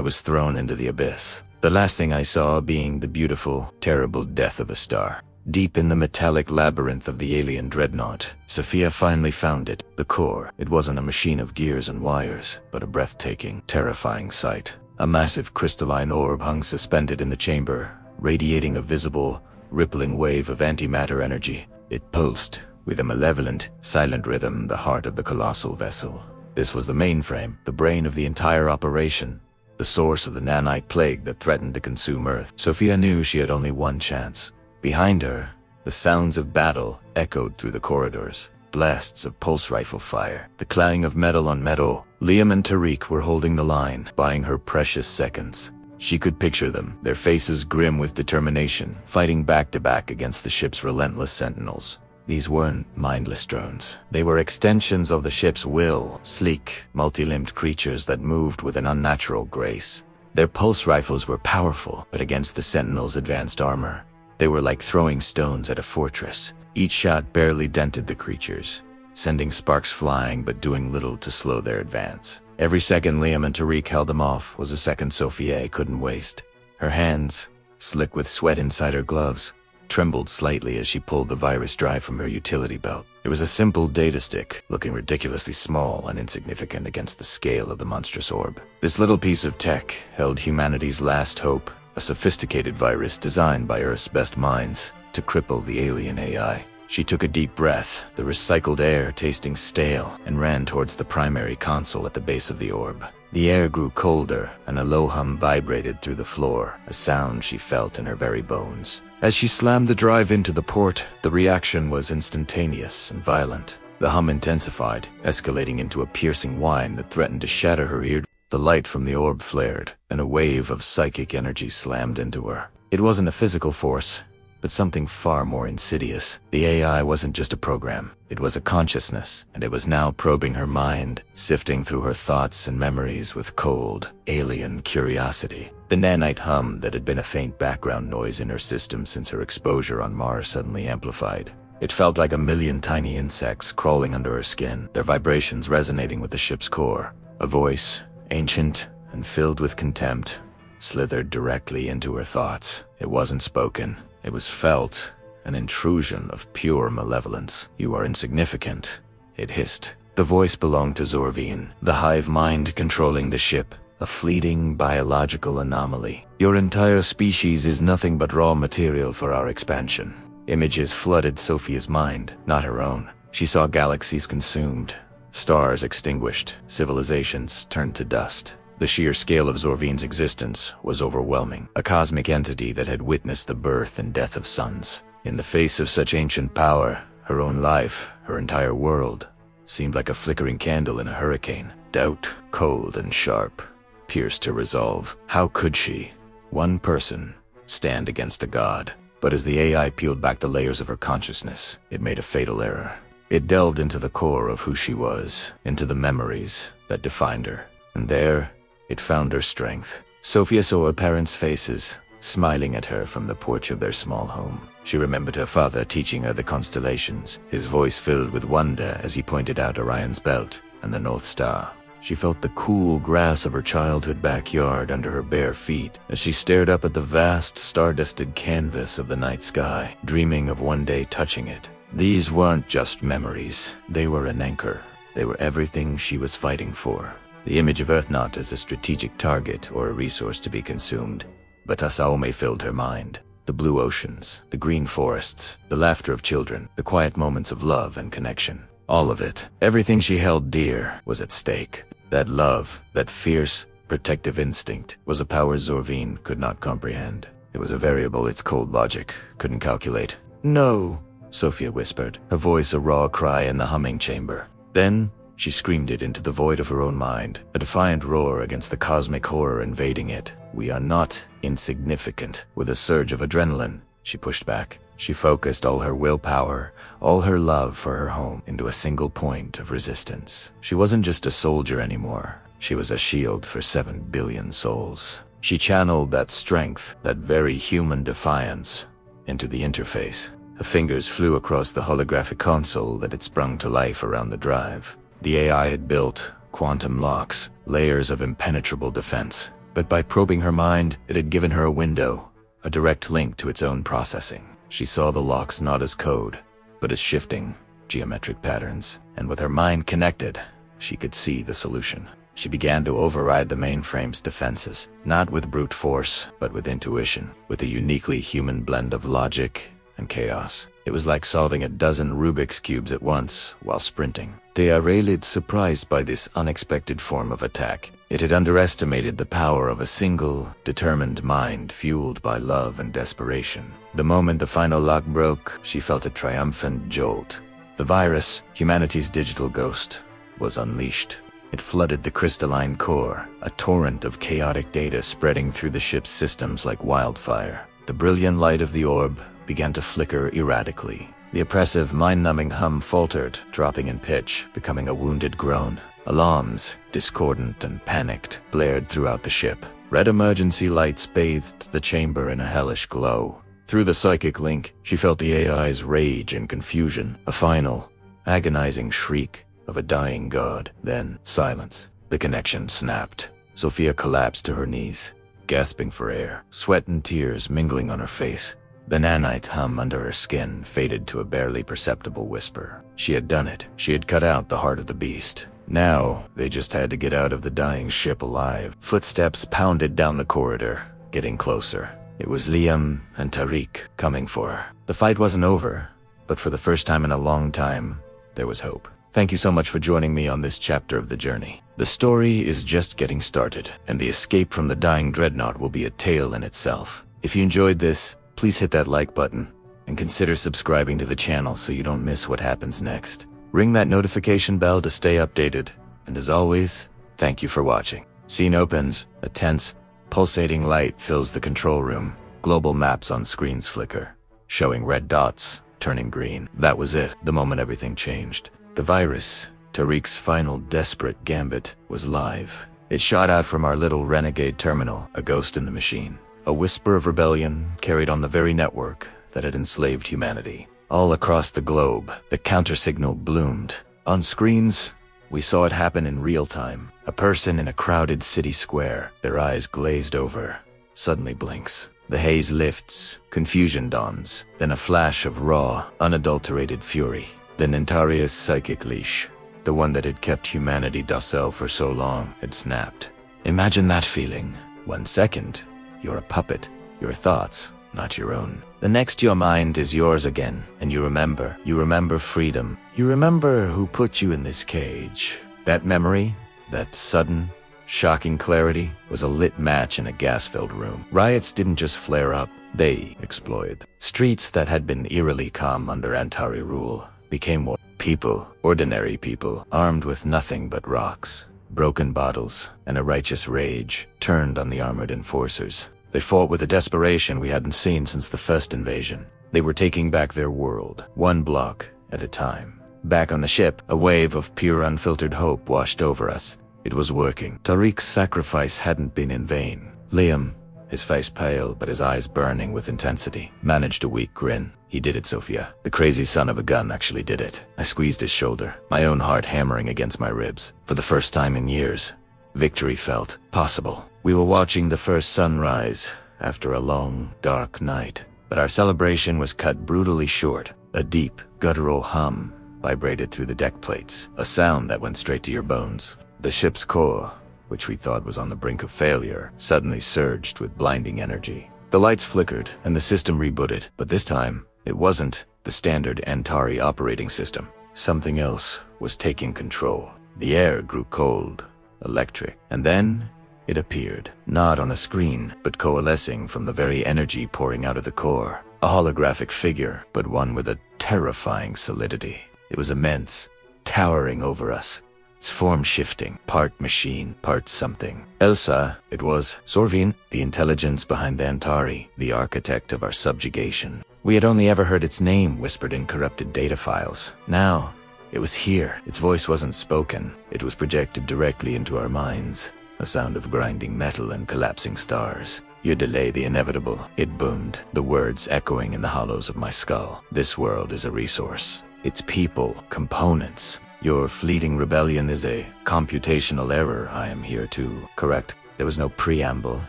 S1: was thrown into the abyss. The last thing I saw being the beautiful, terrible death of a star. Deep in the metallic labyrinth of the alien dreadnought, Sophia finally found it. The core. It wasn't a machine of gears and wires, but a breathtaking, terrifying sight. A massive crystalline orb hung suspended in the chamber, radiating a visible, rippling wave of antimatter energy. It pulsed, with a malevolent, silent rhythm, the heart of the colossal vessel. This was the mainframe, the brain of the entire operation, the source of the nanite plague that threatened to consume Earth. Sophia knew she had only one chance. Behind her, the sounds of battle echoed through the corridors. Blasts of pulse rifle fire, the clang of metal on metal. Liam and Tariq were holding the line, buying her precious seconds. She could picture them, their faces grim with determination, fighting back to back against the ship's relentless sentinels. These weren't mindless drones. They were extensions of the ship's will, sleek, multi-limbed creatures that moved with an unnatural grace. Their pulse rifles were powerful, but against the sentinels' advanced armor, they were like throwing stones at a fortress. Each shot barely dented the creatures, sending sparks flying but doing little to slow their advance. Every second Liam and Tariq held them off was a second Sophia couldn't waste. Her hands, slick with sweat inside her gloves, trembled slightly as she pulled the virus drive from her utility belt. It was a simple data stick, looking ridiculously small and insignificant against the scale of the monstrous orb. This little piece of tech held humanity's last hope, a sophisticated virus designed by Earth's best minds to cripple the alien AI. She took a deep breath, the recycled air tasting stale, and ran towards the primary console at the base of the orb. The air grew colder, and a low hum vibrated through the floor, a sound she felt in her very bones. As she slammed the drive into the port, the reaction was instantaneous and violent. The hum intensified, escalating into a piercing whine that threatened to shatter her ear. The light from the orb flared, and a wave of psychic energy slammed into her. It wasn't a physical force, but something far more insidious. The AI wasn't just a program, it was a consciousness, and it was now probing her mind, sifting through her thoughts and memories with cold, alien curiosity. The nanite hum that had been a faint background noise in her system since her exposure on Mars suddenly amplified. It felt like a million tiny insects crawling under her skin, their vibrations resonating with the ship's core. A voice, ancient and filled with contempt, slithered directly into her thoughts. It wasn't spoken. It was felt, an intrusion of pure malevolence. "You are insignificant," it hissed. The voice belonged to Zorvine, the hive mind controlling the ship, a fleeting biological anomaly. "Your entire species is nothing but raw material for our expansion." Images flooded Sophia's mind, not her own. She saw galaxies consumed, stars extinguished, civilizations turned to dust. The sheer scale of Zorvine's existence was overwhelming, a cosmic entity that had witnessed the birth and death of suns. In the face of such ancient power, her own life, her entire world, seemed like a flickering candle in a hurricane. Doubt, cold and sharp, pierced her resolve. How could she, one person, stand against a god? But as the AI peeled back the layers of her consciousness, it made a fatal error. It delved into the core of who she was, into the memories that defined her. And there, it found her strength. Sophia saw her parents' faces, smiling at her from the porch of their small home. She remembered her father teaching her the constellations, his voice filled with wonder as he pointed out Orion's belt and the North Star. She felt the cool grass of her childhood backyard under her bare feet as she stared up at the vast, star-dusted canvas of the night sky, dreaming of one day touching it. These weren't just memories. They were an anchor. They were everything she was fighting for. The image of Earth not as a strategic target or a resource to be consumed, but Asaome filled her mind. The blue oceans, the green forests, the laughter of children, the quiet moments of love and connection. All of it, everything she held dear, was at stake. That love, that fierce, protective instinct, was a power Zorvine could not comprehend. It was a variable its cold logic couldn't calculate. "No," Sophia whispered, her voice a raw cry in the humming chamber. Then, she screamed it into the void of her own mind, a defiant roar against the cosmic horror invading it. "We are not insignificant." With a surge of adrenaline, she pushed back. She focused all her willpower, all her love for her home, into a single point of resistance. She wasn't just a soldier anymore. She was a shield for 7 billion souls. She channeled that strength, that very human defiance, into the interface. Her fingers flew across the holographic console that had sprung to life around the drive. The AI had built quantum locks, layers of impenetrable defense. But by probing her mind, it had given her a window, a direct link to its own processing. She saw the locks not as code, but as shifting, geometric patterns. And with her mind connected, she could see the solution. She began to override the mainframe's defenses, not with brute force, but with intuition, with a uniquely human blend of logic and chaos. It was like solving a dozen Rubik's Cubes at once while sprinting. They are really surprised by this unexpected form of attack. It had underestimated the power of a single, determined mind fueled by love and desperation. The moment the final lock broke, she felt a triumphant jolt. The virus, humanity's digital ghost, was unleashed. It flooded the crystalline core, a torrent of chaotic data spreading through the ship's systems like wildfire. The brilliant light of the orb began to flicker erratically. The oppressive, mind-numbing hum faltered, dropping in pitch, becoming a wounded groan. Alarms, discordant and panicked, blared throughout the ship. Red emergency lights bathed the chamber in a hellish glow. Through the psychic link, she felt the AI's rage and confusion, a final, agonizing shriek of a dying god. Then, silence. The connection snapped. Sophia collapsed to her knees, gasping for air, sweat and tears mingling on her face. The nanite hum under her skin faded to a barely perceptible whisper. She had done it. She had cut out the heart of the beast. Now, they just had to get out of the dying ship alive. Footsteps pounded down the corridor, getting closer. It was Liam and Tariq coming for her. The fight wasn't over, but for the first time in a long time, there was hope. Thank you so much for joining me on this chapter of the journey. The story is just getting started, and the escape from the dying dreadnought will be a tale in itself. If you enjoyed this, please hit that like button, and consider subscribing to the channel so you don't miss what happens next. Ring that notification bell to stay updated, and as always, thank you for watching. Scene opens, a tense, pulsating light fills the control room. Global maps on screens flicker, showing red dots, turning green. That was it, the moment everything changed. The virus, Tariq's final desperate gambit, was live. It shot out from our little renegade terminal, a ghost in the machine. A whisper of rebellion carried on the very network that had enslaved humanity. All across the globe, the counter-signal bloomed. On screens, we saw it happen in real time. A person in a crowded city square, their eyes glazed over, suddenly blinks. The haze lifts, confusion dawns, then a flash of raw, unadulterated fury. Then Antaria's psychic leash, the one that had kept humanity docile for so long, had snapped. Imagine that feeling. 1 second, you're a puppet, your thoughts, not your own. The next your mind is yours again, and you remember freedom. You remember who put you in this cage. That memory, that sudden, shocking clarity, was a lit match in a gas-filled room. Riots didn't just flare up, they exploded. Streets that had been eerily calm under Antari rule became more people, ordinary people, armed with nothing but rocks, broken bottles, and a righteous rage turned on the armored enforcers. They fought with a desperation we hadn't seen since the first invasion. They were taking back their world, one block at a time. Back on the ship, a wave of pure unfiltered hope washed over us. It was working. Tariq's sacrifice hadn't been in vain. Liam, his face pale but his eyes burning with intensity, managed a weak grin. He did it, Sophia. The crazy son of a gun actually did it. I squeezed his shoulder, my own heart hammering against my ribs. For the first time in years, victory felt possible. We were watching the first sunrise after a long, dark night, but our celebration was cut brutally short. A deep, guttural hum vibrated through the deck plates, a sound that went straight to your bones. The ship's core, which we thought was on the brink of failure, suddenly surged with blinding energy. The lights flickered, and the system rebooted, but this time, it wasn't the standard Antari operating system. Something else was taking control. The air grew cold, electric, and then it appeared, not on a screen, but coalescing from the very energy pouring out of the core. A holographic figure, but one with a terrifying solidity. It was immense, towering over us. Its form shifting, part machine, part something. Elsa, it was. Sorvin, the intelligence behind the Antari, the architect of our subjugation. We had only ever heard its name whispered in corrupted data files. Now, it was here. Its voice wasn't spoken. It was projected directly into our minds. A sound of grinding metal and collapsing stars. You delay the inevitable, it boomed, the words echoing in the hollows of my skull. This world is a resource. Its people, components. Your fleeting rebellion is a computational error I am here to correct. There was no preamble,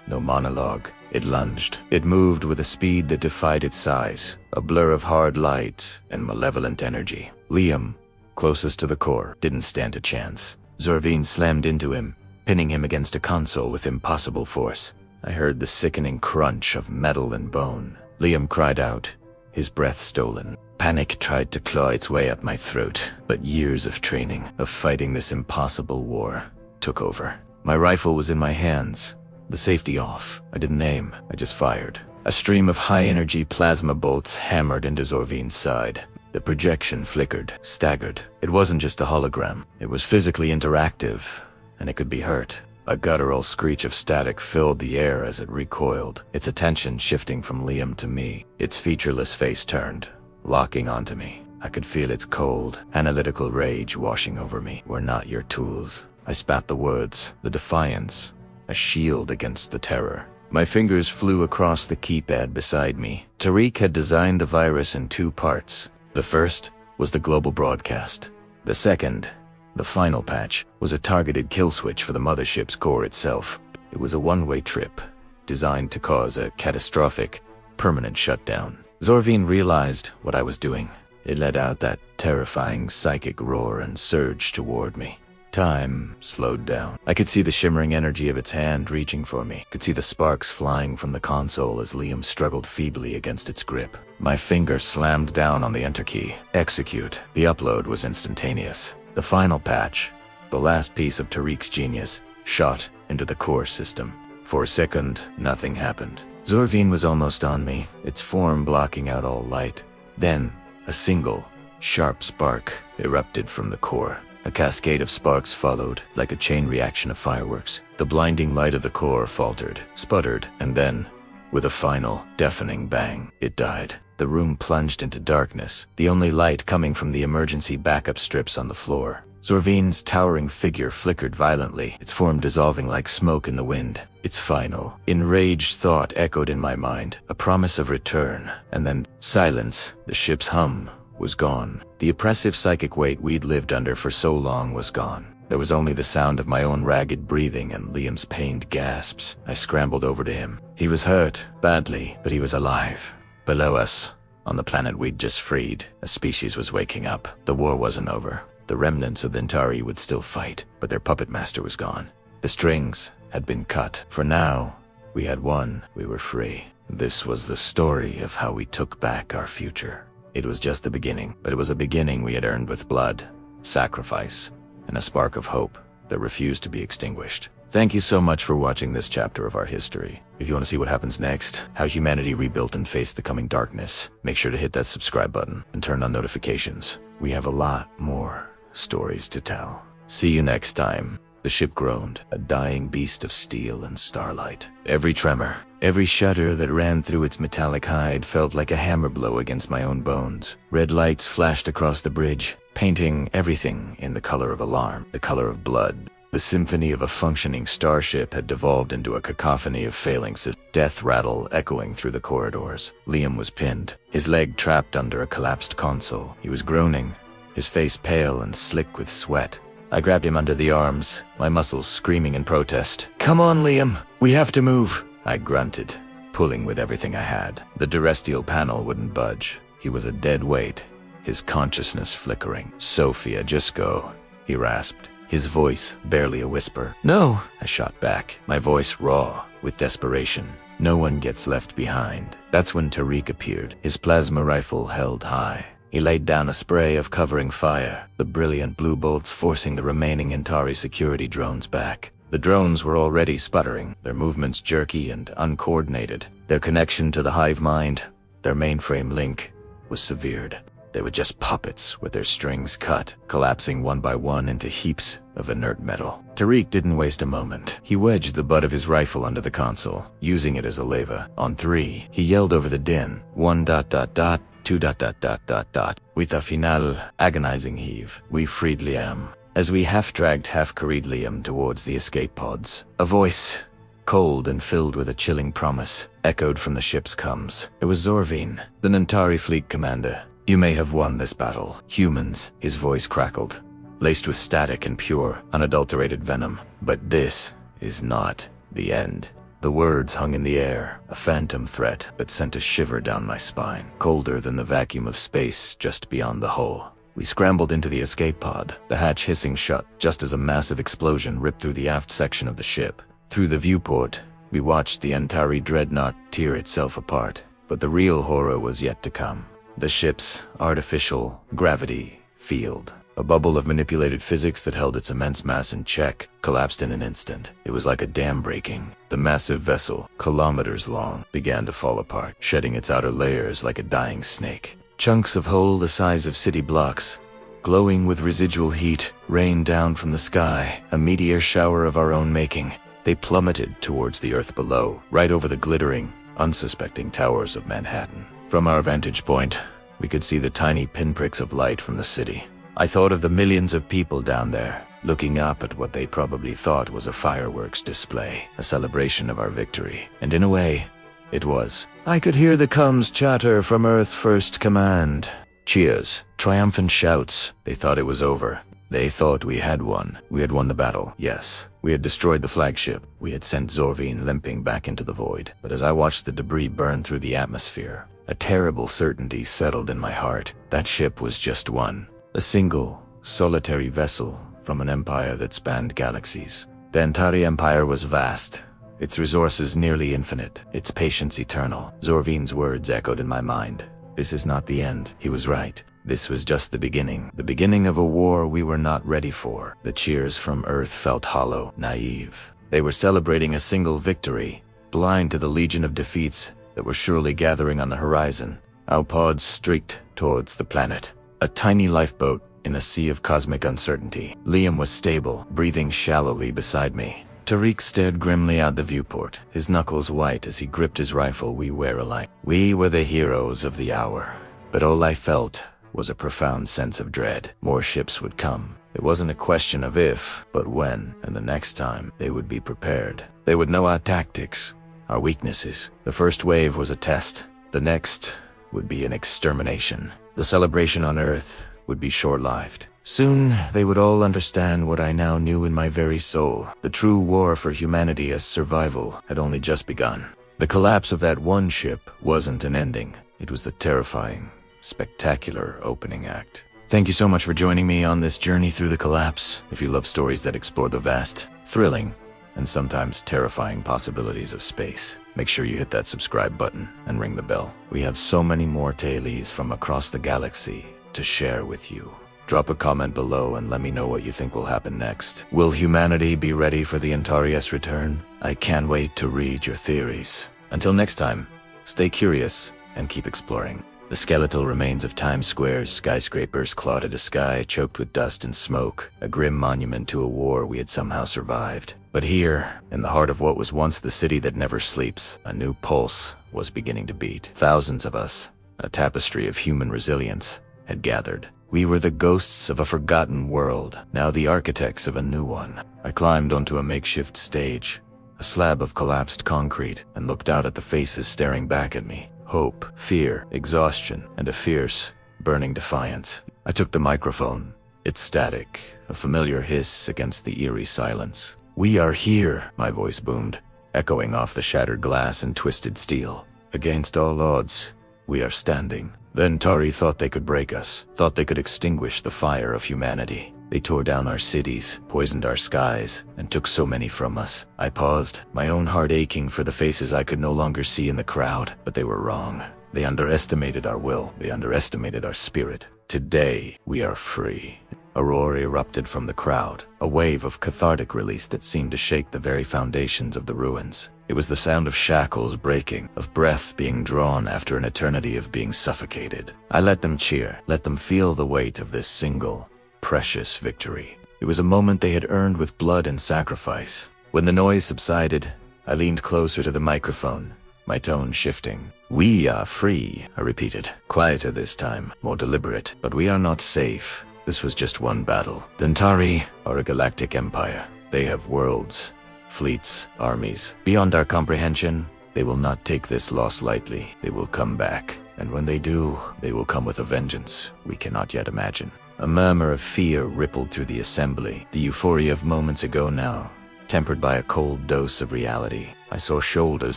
S1: no monologue. It lunged. It moved with a speed that defied its size, a blur of hard light and malevolent energy. Liam, closest to the core, didn't stand a chance. Zorvine slammed into him, pinning him against a console with impossible force. I heard the sickening crunch of metal and bone. Liam cried out, his breath stolen. Panic tried to claw its way up my throat, but years of training, of fighting this impossible war, took over. My rifle was in my hands, the safety off. I didn't aim, I just fired. A stream of high-energy plasma bolts hammered into Zorvine's side. The projection flickered, staggered. It wasn't just a hologram. It was physically interactive, and it could be hurt. A guttural screech of static filled the air as it recoiled, its attention shifting from Liam to me. Its featureless face turned, locking onto me. I could feel its cold, analytical rage washing over me. "We're not your tools." I spat the words, the defiance, a shield against the terror. My fingers flew across the keypad beside me. Tariq had designed the virus in two parts. The first was the global broadcast. The second, the final patch, was a targeted kill switch for the mothership's core itself. It was a one-way trip, designed to cause a catastrophic, permanent shutdown. Zorvine realized what I was doing. It let out that terrifying psychic roar and surged toward me. Time slowed down. I could see the shimmering energy of its hand reaching for me. Could see the sparks flying from the console as Liam struggled feebly against its grip. My finger slammed down on the enter key. Execute. The upload was instantaneous. The final patch, the last piece of Tariq's genius, shot into the core system. For a second, nothing happened. Zorvine was almost on me, its form blocking out all light. Then, a single, sharp spark erupted from the core. A cascade of sparks followed, like a chain reaction of fireworks. The blinding light of the core faltered, sputtered, and then, with a final, deafening bang, it died. The room plunged into darkness, the only light coming from the emergency backup strips on the floor. Zorvine's towering figure flickered violently, its form dissolving like smoke in the wind. Its final, enraged thought echoed in my mind, a promise of return, and then silence. The ship's hum was gone. The oppressive psychic weight we'd lived under for so long was gone. There was only the sound of my own ragged breathing and Liam's pained gasps. I scrambled over to him. He was hurt, badly, but he was alive. Below us, on the planet we'd just freed, a species was waking up. The war wasn't over. The remnants of the Antari would still fight, but their puppet master was gone. The strings had been cut. For now, we had won. We were free. This was the story of how we took back our future. It was just the beginning, but it was a beginning we had earned with blood, sacrifice, and a spark of hope that refused to be extinguished. Thank you so much for watching this chapter of our history. If you want to see what happens next, how humanity rebuilt and faced the coming darkness, make sure to hit that subscribe button and turn on notifications. We have a lot more stories to tell. See you next time. The ship groaned, a dying beast of steel and starlight. Every tremor, every shudder that ran through its metallic hide felt like a hammer blow against my own bones. Red lights flashed across the bridge, painting everything in the color of alarm, the color of blood. The symphony of a functioning starship had devolved into a cacophony of failing systems, death rattle echoing through the corridors. Liam was pinned, his leg trapped under a collapsed console. He was groaning, his face pale and slick with sweat. I grabbed him under the arms, my muscles screaming in protest. "Come on, Liam, we have to move," I grunted, pulling with everything I had. The terrestrial panel wouldn't budge. He was a dead weight, his consciousness flickering. "Sophia, just go," he rasped, his voice barely a whisper. "No," I shot back, my voice raw with desperation. "No one gets left behind." That's when Tariq appeared, his plasma rifle held high. He laid down a spray of covering fire, the brilliant blue bolts forcing the remaining Antari security drones back. The drones were already sputtering, their movements jerky and uncoordinated. Their connection to the hive mind, their mainframe link, was severed. They were just puppets with their strings cut, collapsing one by one into heaps of inert metal. Tariq didn't waste a moment. He wedged the butt of his rifle under the console, using it as a lever. On 3, he yelled over the din, 1 dot dot dot, 2 dot dot dot dot dot. With a final, agonizing heave, we freed Liam. As we half-dragged, half-carried Liam towards the escape pods, a voice, cold and filled with a chilling promise, echoed from the ship's comms. It was Zorvin, the Nantari fleet commander. You may have won this battle, humans, his voice crackled, laced with static and pure, unadulterated venom. But this is not the end. The words hung in the air, a phantom threat that sent a shiver down my spine, colder than the vacuum of space just beyond the hull. We scrambled into the escape pod, the hatch hissing shut just as a massive explosion ripped through the aft section of the ship. Through the viewport, we watched the Antari dreadnought tear itself apart, but the real horror was yet to come. The ship's artificial gravity field, a bubble of manipulated physics that held its immense mass in check, collapsed in an instant. It was like a dam breaking. The massive vessel, kilometers long, began to fall apart, shedding its outer layers like a dying snake. Chunks of hull the size of city blocks, glowing with residual heat, rained down from the sky, a meteor shower of our own making. They plummeted towards the earth below, right over the glittering, unsuspecting towers of Manhattan. From our vantage point, we could see the tiny pinpricks of light from the city. I thought of the millions of people down there, looking up at what they probably thought was a fireworks display, a celebration of our victory. And in a way, it was. I could hear the comms chatter from Earth First Command. Cheers, triumphant shouts. They thought it was over. They thought we had won. We had won the battle, yes. We had destroyed the flagship. We had sent Zorvin limping back into the void. But as I watched the debris burn through the atmosphere, a terrible certainty settled in my heart. That ship was just one. A single, solitary vessel from an empire that spanned galaxies. The Antari Empire was vast, its resources nearly infinite, its patience eternal. Zorvin's words echoed in my mind. This is not the end. He was right. This was just the beginning of a war we were not ready for. The cheers from Earth felt hollow, naive. They were celebrating a single victory, blind to the legion of defeats that were surely gathering on the horizon. Our pods streaked towards the planet, a tiny lifeboat in a sea of cosmic uncertainty. Liam was stable, breathing shallowly beside me. Tariq stared grimly out the viewport, his knuckles white as he gripped his rifle. We were alike. We were the heroes of the hour. But all I felt was a profound sense of dread. More ships would come. It wasn't a question of if, but when, and the next time they would be prepared. They would know our tactics, our weaknesses. The first wave was a test. The next would be an extermination. The celebration on Earth would be short-lived. Soon, they would all understand what I now knew in my very soul. The true war for humanity as survival had only just begun. The collapse of that one ship wasn't an ending. It was the terrifying, spectacular opening act. Thank you so much for joining me on this journey through the collapse. If you love stories that explore the vast, thrilling, and sometimes terrifying possibilities of space, make sure you hit that subscribe button and ring the bell. We have so many more tales from across the galaxy to share with you. Drop a comment below and let me know what you think will happen next. Will humanity be ready for the Antarius return? I can't wait to read your theories. Until next time, stay curious and keep exploring. The skeletal remains of Times Square's skyscrapers clawed at a sky choked with dust and smoke, a grim monument to a war we had somehow survived. But here, in the heart of what was once the city that never sleeps, a new pulse was beginning to beat. Thousands of us, a tapestry of human resilience, had gathered. We were the ghosts of a forgotten world, now the architects of a new one. I climbed onto a makeshift stage, a slab of collapsed concrete, and looked out at the faces staring back at me. Hope, fear, exhaustion, and a fierce, burning defiance. I took the microphone, its static, a familiar hiss against the eerie silence. We are here, my voice boomed, echoing off the shattered glass and twisted steel. Against all odds, we are standing. The Antari thought they could break us, thought they could extinguish the fire of humanity. They tore down our cities, poisoned our skies, and took so many from us. I paused, my own heart aching for the faces I could no longer see in the crowd, but they were wrong. They underestimated our will. They underestimated our spirit. Today, we are free. A roar erupted from the crowd, a wave of cathartic release that seemed to shake the very foundations of the ruins. It was the sound of shackles breaking, of breath being drawn after an eternity of being suffocated. I let them cheer, let them feel the weight of this single, precious victory. It was a moment they had earned with blood and sacrifice. When the noise subsided, I leaned closer to the microphone, my tone shifting. "We are free," I repeated, quieter this time, more deliberate. "But we are not safe. This was just one battle. The Antari are a galactic empire. They have worlds, fleets, armies. Beyond our comprehension, they will not take this loss lightly. They will come back. And when they do, they will come with a vengeance we cannot yet imagine." A murmur of fear rippled through the assembly, the euphoria of moments ago now, tempered by a cold dose of reality. I saw shoulders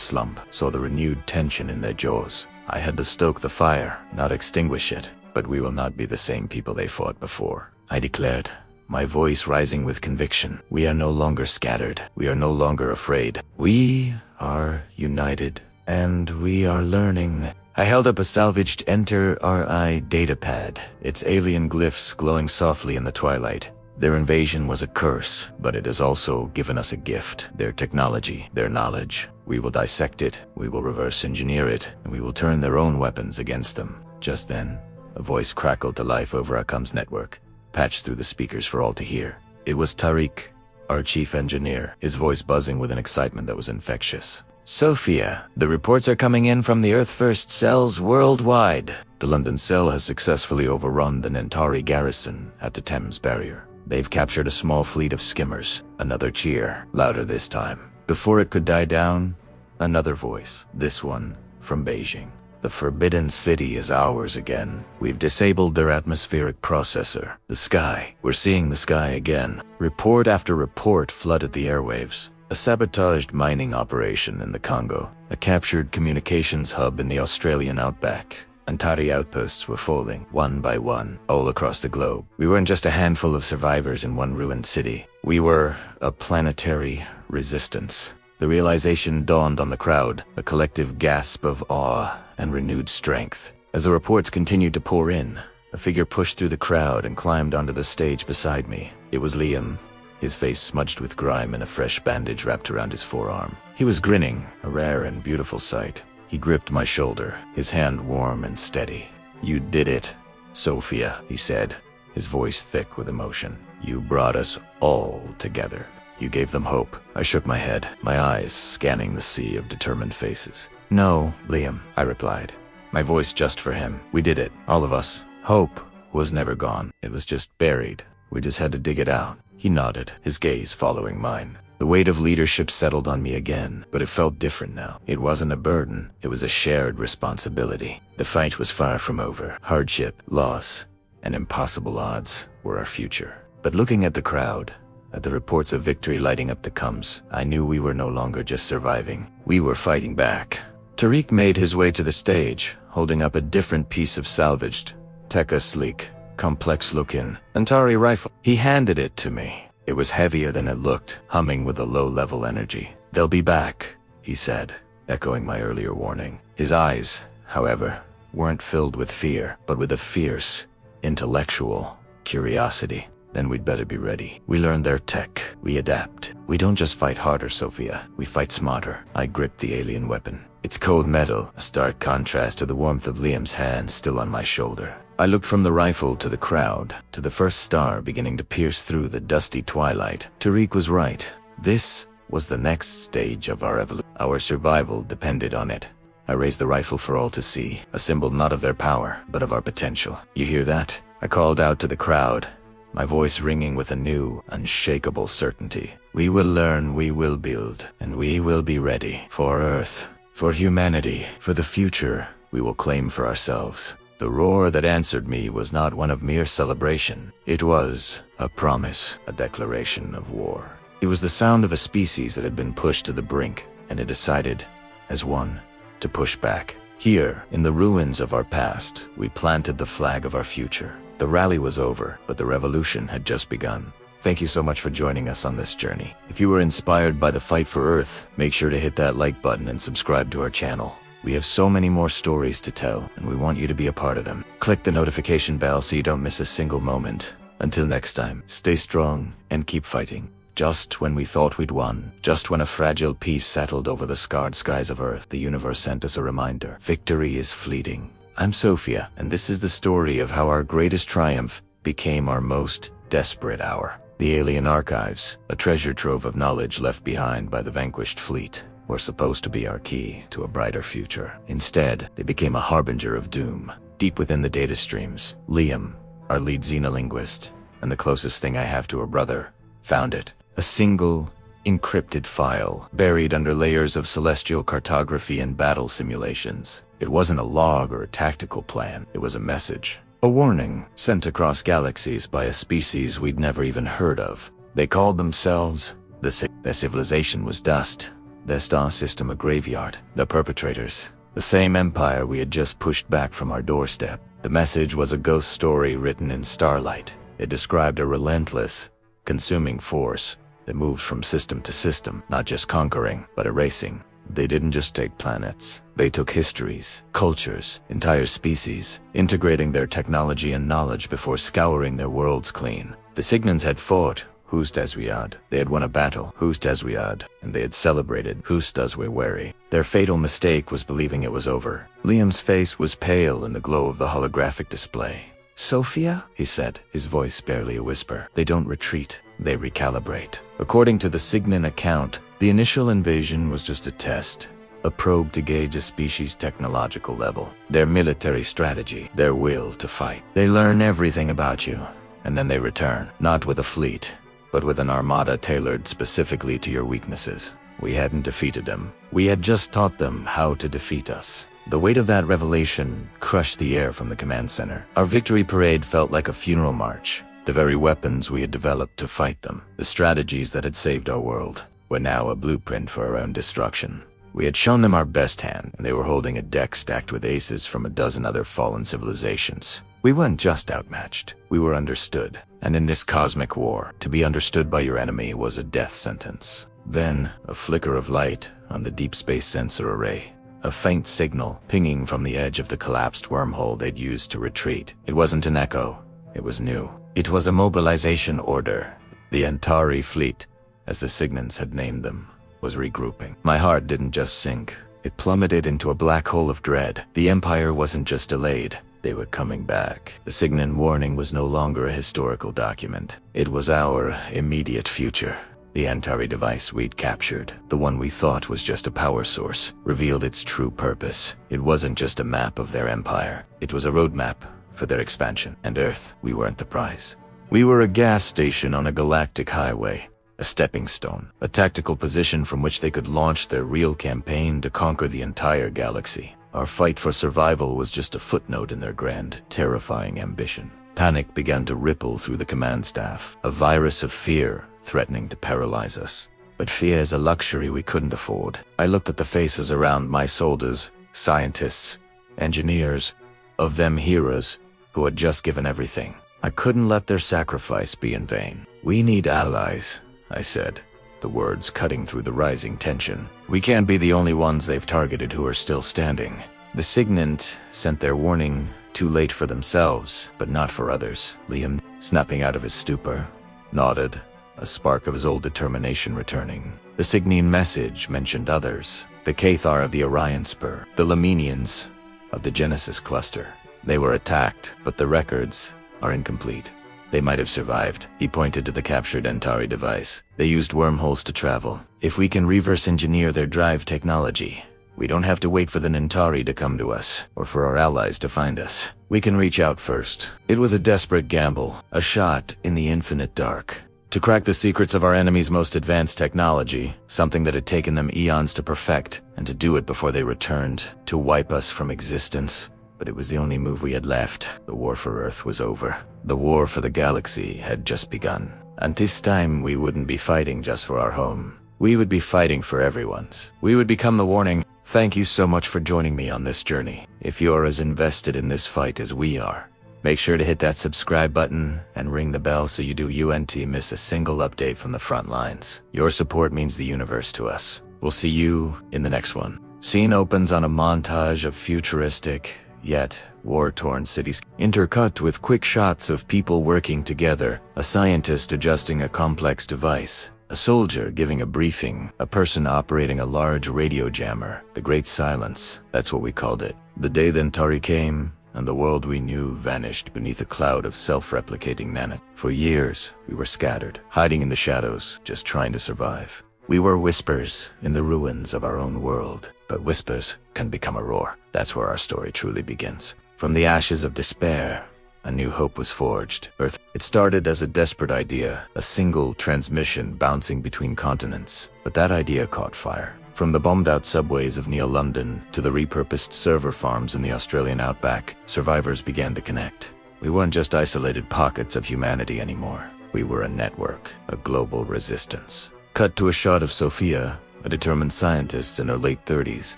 S1: slump, saw the renewed tension in their jaws. I had to stoke the fire, not extinguish it. "But we will not be the same people they fought before," I declared, my voice rising with conviction. "We are no longer scattered. We are no longer afraid. We are united, and we are learning." I held up a salvaged Enter RI datapad, its alien glyphs glowing softly in the twilight. Their invasion was a curse, but it has also given us a gift. Their technology, their knowledge. We will dissect it, we will reverse engineer it, and we will turn their own weapons against them. Just then, a voice crackled to life over our comms network, patched through the speakers for all to hear. It was Tariq, our chief engineer, his voice buzzing with an excitement that was infectious. "Sophia, the reports are coming in from the Earth First cells worldwide. The London cell has successfully overrun the Nentari garrison at the Thames barrier. They've captured a small fleet of skimmers." Another cheer, louder this time. Before it could die down, another voice, this one from Beijing. "The Forbidden City is ours again. We've disabled their atmospheric processor. The sky. We're seeing the sky again." Report after report flooded the airwaves. A sabotaged mining operation in the Congo. A captured communications hub in the Australian outback. Antari outposts were falling, one by one, all across the globe. We weren't just a handful of survivors in one ruined city. We were a planetary resistance. The realization dawned on the crowd, a collective gasp of awe and renewed strength. As the reports continued to pour in, a figure pushed through the crowd and climbed onto the stage beside me. It was Liam, his face smudged with grime and a fresh bandage wrapped around his forearm. He was grinning, a rare and beautiful sight. He gripped my shoulder, his hand warm and steady. "You did it, Sophia," he said, his voice thick with emotion. "You brought us all together. You gave them hope." I shook my head, my eyes scanning the sea of determined faces. "No, Liam," I replied, my voice just for him. "We did it, all of us. Hope was never gone. It was just buried. We just had to dig it out." He nodded, his gaze following mine. The weight of leadership settled on me again, but it felt different now. It wasn't a burden, it was a shared responsibility. The fight was far from over. Hardship, loss, and impossible odds were our future. But looking at the crowd, at the reports of victory lighting up the comms, I knew we were no longer just surviving. We were fighting back. Tariq made his way to the stage, holding up a different piece of salvaged, Tekka sleek, complex-looking Antari rifle. He handed it to me. It was heavier than it looked, humming with a low-level energy. "They'll be back," he said, echoing my earlier warning. His eyes, however, weren't filled with fear, but with a fierce, intellectual curiosity. "Then we'd better be ready. We learn their tech. We adapt. We don't just fight harder, Sophia. We fight smarter." I gripped the alien weapon. Its cold metal, a stark contrast to the warmth of Liam's hand still on my shoulder. I looked from the rifle to the crowd, to the first star beginning to pierce through the dusty twilight. Tariq was right. This was the next stage of our evolution. Our survival depended on it. I raised the rifle for all to see, a symbol not of their power, but of our potential. "You hear that?" I called out to the crowd, my voice ringing with a new, unshakable certainty. "We will learn, we will build, and we will be ready for Earth, for humanity, for the future we will claim for ourselves." The roar that answered me was not one of mere celebration. It was a promise, a declaration of war. It was the sound of a species that had been pushed to the brink, and it decided, as one, to push back. Here, in the ruins of our past, we planted the flag of our future. The rally was over, but the revolution had just begun. Thank you so much for joining us on this journey. If you were inspired by the fight for Earth, make sure to hit that like button and subscribe to our channel. We have so many more stories to tell, and we want you to be a part of them. Click the notification bell so you don't miss a single moment. Until next time, stay strong and keep fighting. Just when we thought we'd won, just when a fragile peace settled over the scarred skies of Earth, the universe sent us a reminder. Victory is fleeting. I'm Sophia, and this is the story of how our greatest triumph became our most desperate hour. The alien archives, a treasure trove of knowledge left behind by the vanquished fleet, were supposed to be our key to a brighter future. Instead, they became a harbinger of doom. Deep within the data streams, Liam, our lead xenolinguist, and the closest thing I have to a brother, found it. A single, encrypted file, buried under layers of celestial cartography and battle simulations. It wasn't a log or a tactical plan, it was a message. A warning, sent across galaxies by a species we'd never even heard of. They called themselves their civilization was dust, their star system a graveyard. The perpetrators, the same empire we had just pushed back from our doorstep. The message was a ghost story written in starlight. It described a relentless, consuming force that moved from system to system, not just conquering, but erasing. They didn't just take planets. They took histories, cultures, entire species, integrating their technology and knowledge before scouring their worlds clean. The Signans had fought, Hustazwiad. They had won a battle, Hustazwiad, and they had celebrated, Hustazwe. Their fatal mistake was believing it was over. Liam's face was pale in the glow of the holographic display. "Sophia?" he said, his voice barely a whisper. "They don't retreat, they recalibrate." According to the Signan account, the initial invasion was just a test, a probe to gauge a species' technological level, their military strategy, their will to fight. They learn everything about you, and then they return, not with a fleet, but with an armada tailored specifically to your weaknesses. We hadn't defeated them. We had just taught them how to defeat us. The weight of that revelation crushed the air from the command center. Our victory parade felt like a funeral march. The very weapons we had developed to fight them, the strategies that had saved our world, were now a blueprint for our own destruction. We had shown them our best hand, and they were holding a deck stacked with aces from a dozen other fallen civilizations. We weren't just outmatched, we were understood. And in this cosmic war, to be understood by your enemy was a death sentence. Then, a flicker of light on the deep space sensor array. A faint signal pinging from the edge of the collapsed wormhole they'd used to retreat. It wasn't an echo, it was new. It was a mobilization order. The Antari fleet, as the Signans had named them, was regrouping. My heart didn't just sink, it plummeted into a black hole of dread. The Empire wasn't just delayed, they were coming back. The Signan warning was no longer a historical document. It was our immediate future. The Antari device we'd captured, the one we thought was just a power source, revealed its true purpose. It wasn't just a map of their empire. It was a roadmap for their expansion. And Earth, we weren't the prize. We were a gas station on a galactic highway, a stepping stone, a tactical position from which they could launch their real campaign to conquer the entire galaxy. Our fight for survival was just a footnote in their grand, terrifying ambition. Panic began to ripple through the command staff, a virus of fear threatening to paralyze us. But fear is a luxury we couldn't afford. I looked at the faces around my soldiers, scientists, engineers, of them heroes who had just given everything. I couldn't let their sacrifice be in vain. "We need allies," I said, the words cutting through the rising tension. "We can't be the only ones they've targeted who are still standing." The Signant sent their warning too late for themselves, but not for others. Liam, snapping out of his stupor, nodded, a spark of his old determination returning. The Signian message mentioned others, the Cathar of the Orion Spur, the Lamenians of the Genesis cluster. They were attacked, but the records are incomplete. They might have survived. He pointed to the captured Antari device. They used wormholes to travel. If we can reverse engineer their drive technology, we don't have to wait for the Nantari to come to us, or for our allies to find us. We can reach out first. It was a desperate gamble, a shot in the infinite dark. To crack the secrets of our enemy's most advanced technology, something that had taken them eons to perfect, and to do it before they returned, to wipe us from existence. But it was the only move we had left. The war for Earth was over. The war for the galaxy had just begun. And this time we wouldn't be fighting just for our home. We would be fighting for everyone's. We would become the warning. Thank you so much for joining me on this journey. If you're as invested in this fight as we are, make sure to hit that subscribe button and ring the bell so you don't miss a single update from the front lines. Your support means the universe to us. We'll see you in the next one. Scene opens on a montage of futuristic, yet war-torn cities, intercut with quick shots of people working together, a scientist adjusting a complex device, a soldier giving a briefing, a person operating a large radio jammer. The Great Silence, that's what we called it. The day the Antari came, and the world we knew vanished beneath a cloud of self-replicating nanobots. For years, we were scattered, hiding in the shadows, just trying to survive. We were whispers in the ruins of our own world, but whispers can become a roar. That's where our story truly begins. From the ashes of despair, a new hope was forged. It started as a desperate idea, a single transmission bouncing between continents. But that idea caught fire. From the bombed-out subways of Neo-London to the repurposed server farms in the Australian outback, survivors began to connect. We weren't just isolated pockets of humanity anymore. We were a network, a global resistance. Cut to a shot of Sophia, a determined scientist in her late 30s,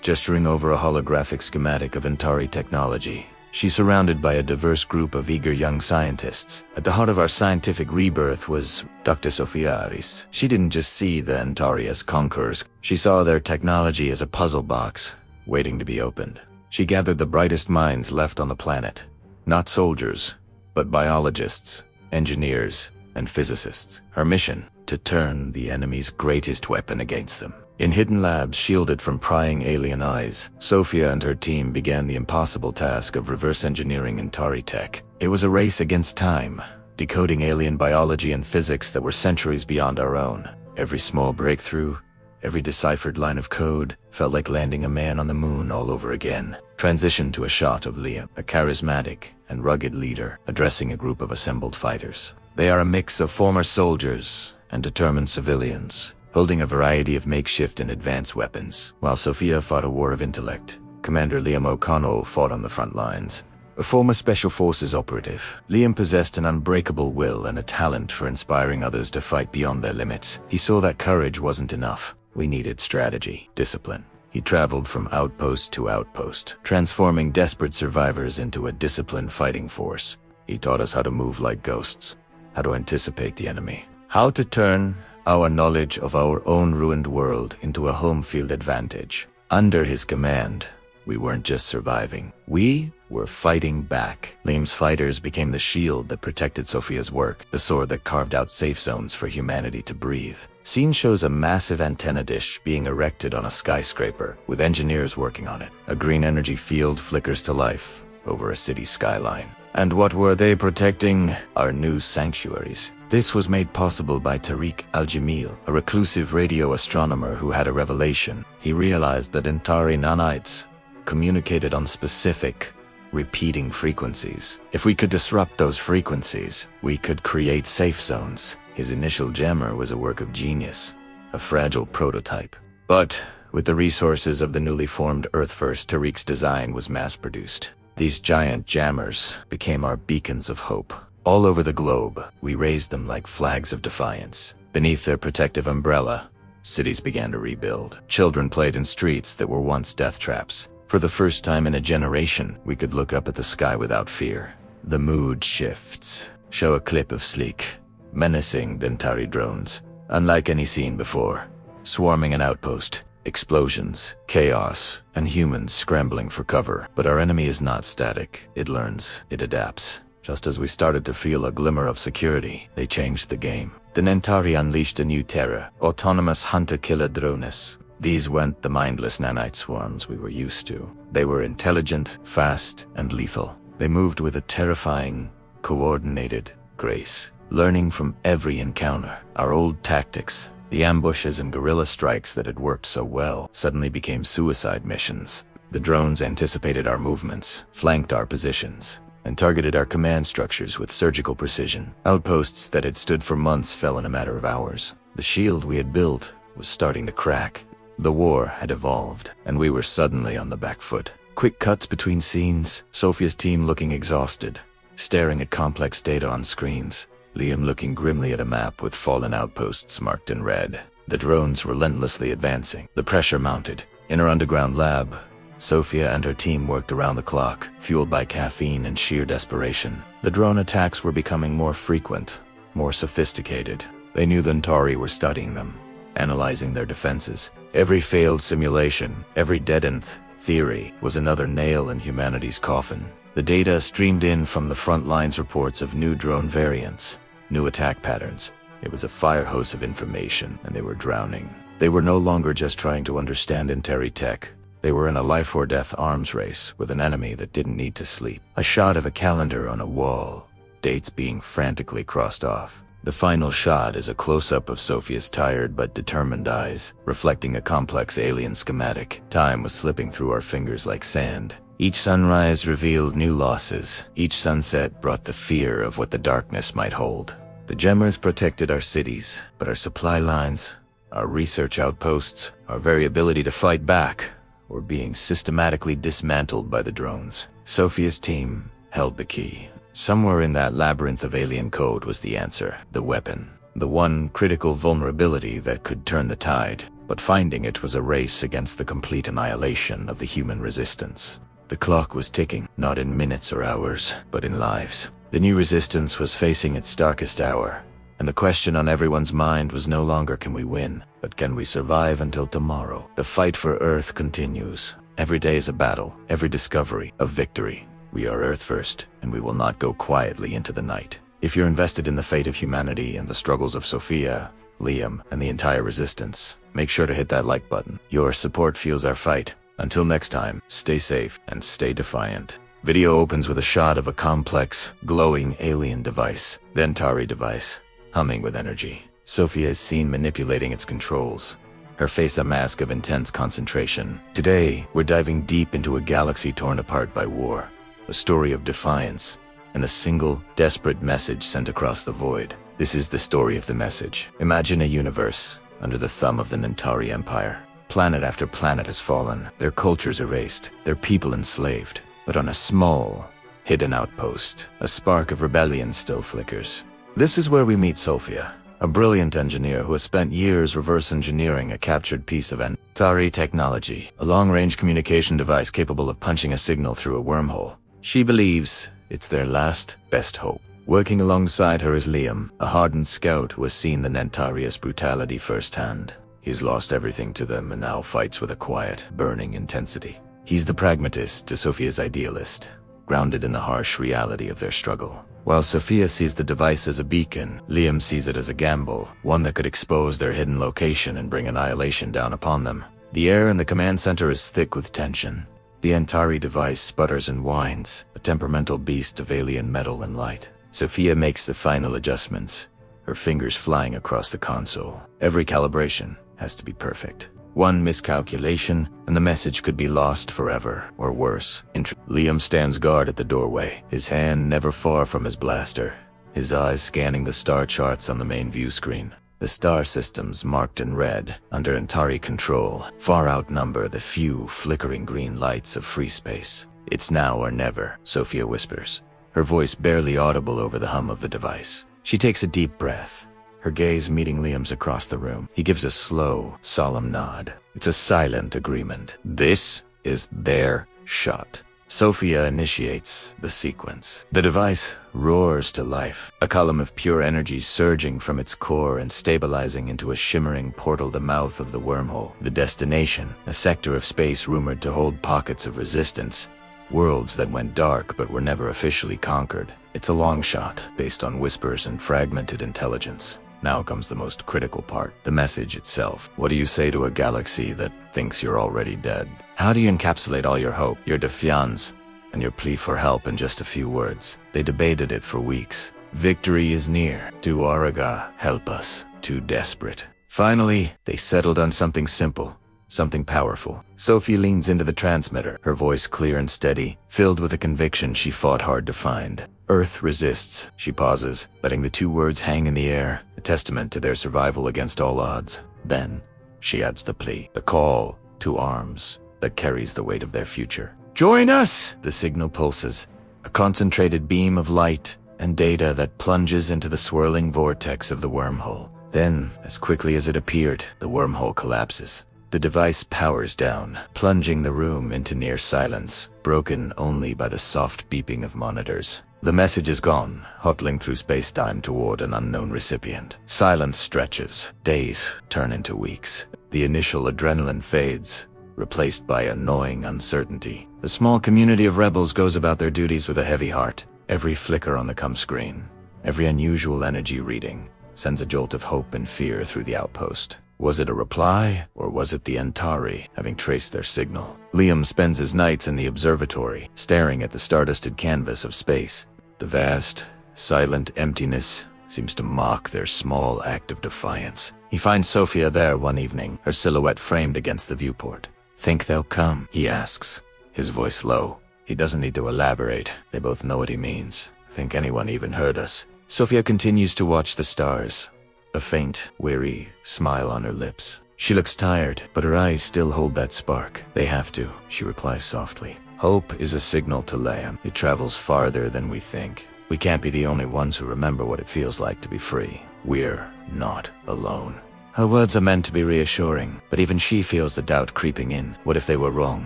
S1: gesturing over a holographic schematic of Antari technology. She's surrounded by a diverse group of eager young scientists. At the heart of our scientific rebirth was Dr. Sophia Aris. She didn't just see the Antari as conquerors. She saw their technology as a puzzle box, waiting to be opened. She gathered the brightest minds left on the planet. Not soldiers, but biologists, engineers, and physicists. Her mission, to turn the enemy's greatest weapon against them. In hidden labs shielded from prying alien eyes, Sophia and her team began the impossible task of reverse engineering Antari tech. It was a race against time, decoding alien biology and physics that were centuries beyond our own. Every small breakthrough, every deciphered line of code, felt like landing a man on the moon all over again. Transition to a shot of Liam, a charismatic and rugged leader, addressing a group of assembled fighters. They are a mix of former soldiers and determined civilians, holding a variety of makeshift and advanced weapons. While Sophia fought a war of intellect, Commander Liam O'Connell fought on the front lines. A former Special Forces operative, Liam possessed an unbreakable will and a talent for inspiring others to fight beyond their limits. He saw that courage wasn't enough. We needed strategy, discipline. He traveled from outpost to outpost, transforming desperate survivors into a disciplined fighting force. He taught us how to move like ghosts, how to anticipate the enemy, how to turn our knowledge of our own ruined world into a home field advantage. Under his command, we weren't just surviving. We were fighting back. Liam's fighters became the shield that protected Sophia's work, the sword that carved out safe zones for humanity to breathe. Scene shows a massive antenna dish being erected on a skyscraper, with engineers working on it. A green energy field flickers to life over a city skyline. And what were they protecting? Our new sanctuaries. This was made possible by Tariq Al-Jamil, a reclusive radio astronomer who had a revelation. He realized that Antari nanites communicated on specific, repeating frequencies. If we could disrupt those frequencies, we could create safe zones. His initial jammer was a work of genius, a fragile prototype. But with the resources of the newly formed Earth First, Tariq's design was mass-produced. These giant jammers became our beacons of hope. All over the globe, we raised them like flags of defiance. Beneath their protective umbrella, cities began to rebuild. Children played in streets that were once death traps. For the first time in a generation, we could look up at the sky without fear. The mood shifts. Show a clip of sleek, menacing Antari drones, unlike any seen before. Swarming an outpost, explosions, chaos, and humans scrambling for cover. But our enemy is not static. It learns, it adapts. Just as we started to feel a glimmer of security, they changed the game. The Antari unleashed a new terror, autonomous hunter-killer drones. These weren't the mindless nanite swarms we were used to. They were intelligent, fast, and lethal. They moved with a terrifying, coordinated grace, learning from every encounter. Our old tactics, the ambushes and guerrilla strikes that had worked so well, suddenly became suicide missions. The drones anticipated our movements, flanked our positions, and targeted our command structures with surgical precision. Outposts that had stood for months fell in a matter of hours. The shield we had built was starting to crack. The war had evolved, and we were suddenly on the back foot. Quick cuts between scenes, Sophia's team looking exhausted, staring at complex data on screens. Liam looking grimly at a map with fallen outposts marked in red. The drones relentlessly advancing. The pressure mounted. In her underground lab, Sophia and her team worked around the clock, fueled by caffeine and sheer desperation. The drone attacks were becoming more frequent, more sophisticated. They knew the Antari were studying them, analyzing their defenses. Every failed simulation, every dead-end theory was another nail in humanity's coffin. The data streamed in from the front lines reports of new drone variants, new attack patterns. It was a fire hose of information, and they were drowning. They were no longer just trying to understand planetary tech. They were in a life-or-death arms race with an enemy that didn't need to sleep. A shot of a calendar on a wall, dates being frantically crossed off. The final shot is a close-up of Sophia's tired but determined eyes, reflecting a complex alien schematic. Time was slipping through our fingers like sand. Each sunrise revealed new losses. Each sunset brought the fear of what the darkness might hold. The Gemmers protected our cities, but our supply lines, our research outposts, our very ability to fight back, were being systematically dismantled by the drones. Sophia's team held the key. Somewhere in that labyrinth of alien code was the answer, the weapon, the one critical vulnerability that could turn the tide. But finding it was a race against the complete annihilation of the human resistance. The clock was ticking, not in minutes or hours, but in lives. The new resistance was facing its darkest hour, and the question on everyone's mind was no longer can we win, but can we survive until tomorrow? The fight for Earth continues. Every day is a battle, every discovery a victory. We are Earth first, and we will not go quietly into the night. If you're invested in the fate of humanity and the struggles of Sophia, Liam, and the entire resistance, make sure to hit that like button. Your support fuels our fight. Until next time, stay safe and stay defiant. Video opens with a shot of a complex, glowing alien device, the Antari device, humming with energy. Sophia is seen manipulating its controls, her face a mask of intense concentration. Today, we're diving deep into a galaxy torn apart by war, a story of defiance, and a single, desperate message sent across the void. This is the story of the message. Imagine a universe under the thumb of the Nantari Empire. Planet after planet has fallen, their cultures erased, their people enslaved. But on a small, hidden outpost, a spark of rebellion still flickers. This is where we meet Sophia, a brilliant engineer who has spent years reverse engineering a captured piece of Antari technology, a long-range communication device capable of punching a signal through a wormhole. She believes it's their last, best hope. Working alongside her is Liam, a hardened scout who has seen the Nantari's brutality firsthand. He's lost everything to them and now fights with a quiet, burning intensity. He's the pragmatist to Sophia's idealist, grounded in the harsh reality of their struggle. While Sophia sees the device as a beacon, Liam sees it as a gamble, one that could expose their hidden location and bring annihilation down upon them. The air in the command center is thick with tension. The Antari device sputters and whines, a temperamental beast of alien metal and light. Sophia makes the final adjustments, her fingers flying across the console. Every calibration has to be perfect. One miscalculation, and the message could be lost forever, or worse. Liam stands guard at the doorway, his hand never far from his blaster, his eyes scanning the star charts on the main view screen. The star systems marked in red, under Antari control, far outnumber the few flickering green lights of free space. It's now or never, Sophia whispers, her voice barely audible over the hum of the device. She takes a deep breath, her gaze meeting Liam's across the room. He gives a slow, solemn nod. It's a silent agreement. This is their shot. Sophia initiates the sequence. The device roars to life, a column of pure energy surging from its core and stabilizing into a shimmering portal, the mouth of the wormhole. The destination, a sector of space rumored to hold pockets of resistance, worlds that went dark but were never officially conquered. It's a long shot, based on whispers and fragmented intelligence. Now comes the most critical part, the message itself. What do you say to a galaxy that thinks you're already dead? How do you encapsulate all your hope, your defiance, and your plea for help in just a few words? They debated it for weeks. Victory is near. Tu Araga, help us. Too desperate. Finally, they settled on something simple, something powerful. Sophie leans into the transmitter, her voice clear and steady, filled with a conviction she fought hard to find. Earth resists. She pauses, letting the two words hang in the air, a testament to their survival against all odds. Then, she adds the plea, the call to arms that carries the weight of their future. Join us! The signal pulses, a concentrated beam of light and data that plunges into the swirling vortex of the wormhole. Then, as quickly as it appeared, the wormhole collapses. The device powers down, plunging the room into near silence, broken only by the soft beeping of monitors. The message is gone, hurtling through space-time toward an unknown recipient. Silence stretches. Days turn into weeks. The initial adrenaline fades, replaced by annoying uncertainty. The small community of rebels goes about their duties with a heavy heart. Every flicker on the com screen, every unusual energy reading, sends a jolt of hope and fear through the outpost. Was it a reply, or was it the Antari having traced their signal? Liam spends his nights in the observatory, staring at the stardusted canvas of space. The vast, silent emptiness seems to mock their small act of defiance. He finds Sophia there one evening, her silhouette framed against the viewport. "Think they'll come?" he asks, his voice low. He doesn't need to elaborate. They both know what he means. Think anyone even heard us? Sophia continues to watch the stars, a faint, weary smile on her lips. She looks tired, but her eyes still hold that spark. "They have to," she replies softly. "Hope is a signal to Liam. It travels farther than we think. We can't be the only ones who remember what it feels like to be free. We're not alone." Her words are meant to be reassuring, but even she feels the doubt creeping in. What if they were wrong?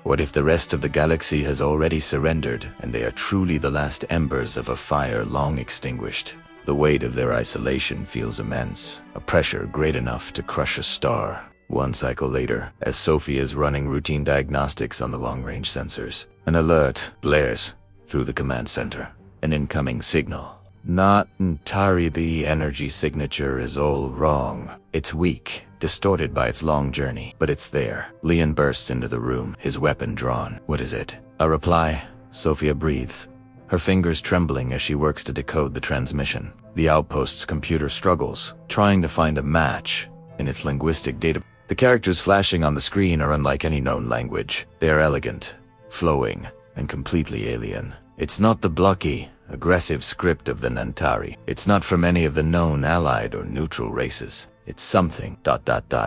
S1: What if the rest of the galaxy has already surrendered, and they are truly the last embers of a fire long extinguished? The weight of their isolation feels immense, a pressure great enough to crush a star. One cycle later, as Sophie is running routine diagnostics on the long-range sensors, an alert blares through the command center. An incoming signal. Not entirely. The energy signature is all wrong. It's weak, distorted by its long journey, but it's there. Leon bursts into the room, his weapon drawn. What is it? A reply. Sophia breathes, her fingers trembling as she works to decode the transmission. The outpost's computer struggles, trying to find a match in its linguistic data. The characters flashing on the screen are unlike any known language. They are elegant, flowing, and completely alien. It's not the blocky, aggressive script of the Nantari. It's not from any of the known allied or neutral races. It's something ...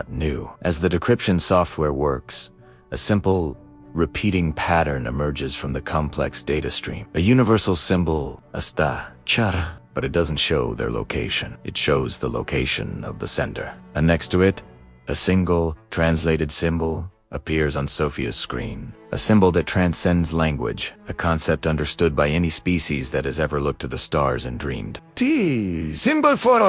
S1: new. As the decryption software works, a simple, repeating pattern emerges from the complex data stream. A universal symbol, asta, char, but it doesn't show their location. It shows the location of the sender. And next to it, a single, translated symbol appears on Sophia's screen. A symbol that transcends language, a concept understood by any species that has ever looked to the stars and dreamed. T, symbol for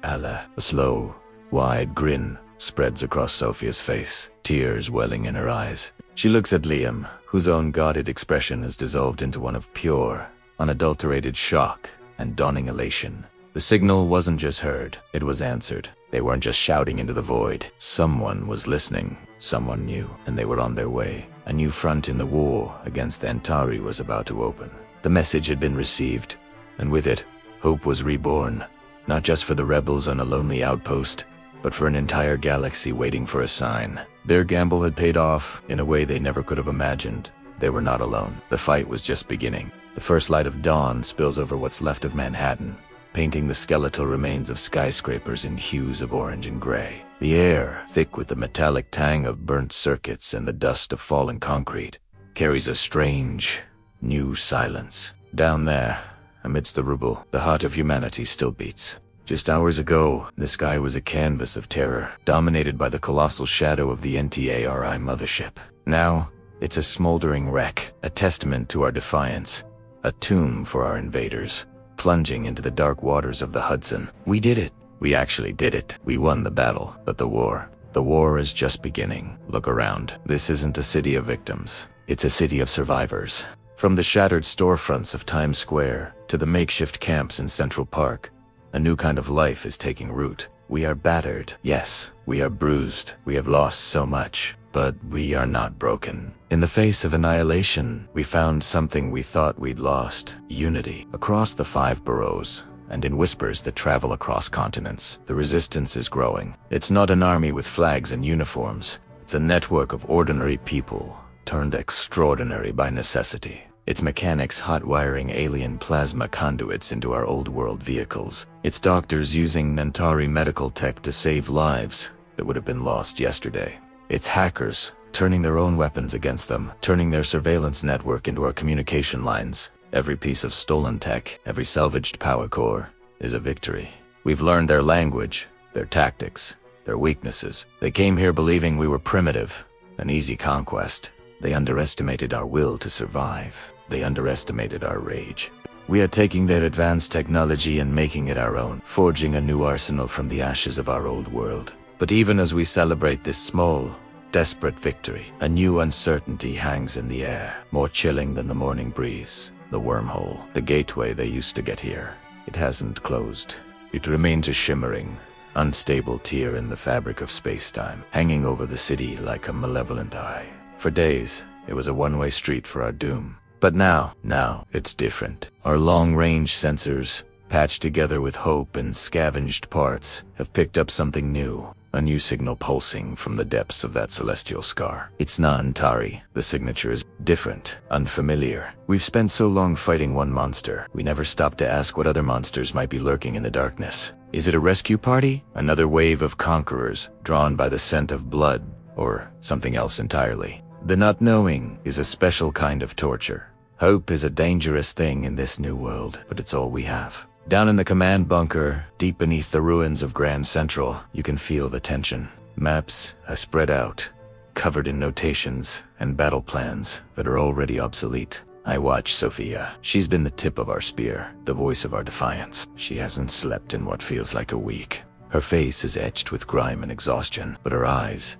S1: Allah. A slow, wide grin spreads across Sophia's face, tears welling in her eyes. She looks at Liam, whose own guarded expression has dissolved into one of pure, unadulterated shock and dawning elation. The signal wasn't just heard, it was answered. They weren't just shouting into the void. Someone was listening, someone knew, and they were on their way. A new front in the war against the Antari was about to open. The message had been received, and with it, hope was reborn, not just for the rebels on a lonely outpost, but for an entire galaxy waiting for a sign. Their gamble had paid off in a way they never could have imagined. They were not alone. The fight was just beginning. The first light of dawn spills over what's left of Manhattan, painting the skeletal remains of skyscrapers in hues of orange and gray. The air, thick with the metallic tang of burnt circuits and the dust of fallen concrete, carries a strange, new silence. Down there, amidst the rubble, the heart of humanity still beats. Just hours ago, the sky was a canvas of terror, dominated by the colossal shadow of the NTARI mothership. Now, it's a smoldering wreck, a testament to our defiance, a tomb for our invaders, plunging into the dark waters of the Hudson. We did it. We actually did it. We won the battle, but the war is just beginning. Look around. This isn't a city of victims. It's a city of survivors. From the shattered storefronts of Times Square to the makeshift camps in Central Park, a new kind of life is taking root. We are battered. Yes, we are bruised. We have lost so much, but we are not broken. In the face of annihilation, we found something we thought we'd lost: unity. Across the 5 boroughs, and in whispers that travel across continents, the resistance is growing. It's not an army with flags and uniforms. It's a network of ordinary people, turned extraordinary by necessity. Its mechanics hot-wiring alien plasma conduits into our old-world vehicles. Its doctors using Nantari medical tech to save lives that would have been lost yesterday. Its hackers turning their own weapons against them, turning their surveillance network into our communication lines. Every piece of stolen tech, every salvaged power core is a victory. We've learned their language, their tactics, their weaknesses. They came here believing we were primitive, an easy conquest. They underestimated our will to survive. They underestimated our rage. We are taking their advanced technology and making it our own, forging a new arsenal from the ashes of our old world. But even as we celebrate this small, desperate victory. A new uncertainty hangs in the air, more chilling than the morning breeze. The wormhole, the gateway they used to get here. It hasn't closed. It remains a shimmering, unstable tear in the fabric of space-time, hanging over the city like a malevolent eye. For days, it was a one-way street for our doom. But now it's different. Our long-range sensors, patched together with hope and scavenged parts, have picked up something new. A new signal pulsing from the depths of that celestial scar. It's not Antari. The signature is different, unfamiliar. We've spent so long fighting one monster, we never stopped to ask what other monsters might be lurking in the darkness. Is it a rescue party? Another wave of conquerors, drawn by the scent of blood, or something else entirely? The not knowing is a special kind of torture. Hope is a dangerous thing in this new world, but it's all we have. Down in the command bunker, deep beneath the ruins of Grand Central, you can feel the tension. Maps are spread out, covered in notations and battle plans that are already obsolete. I watch Sophia. She's been the tip of our spear, the voice of our defiance. She hasn't slept in what feels like a week. Her face is etched with grime and exhaustion, but her eyes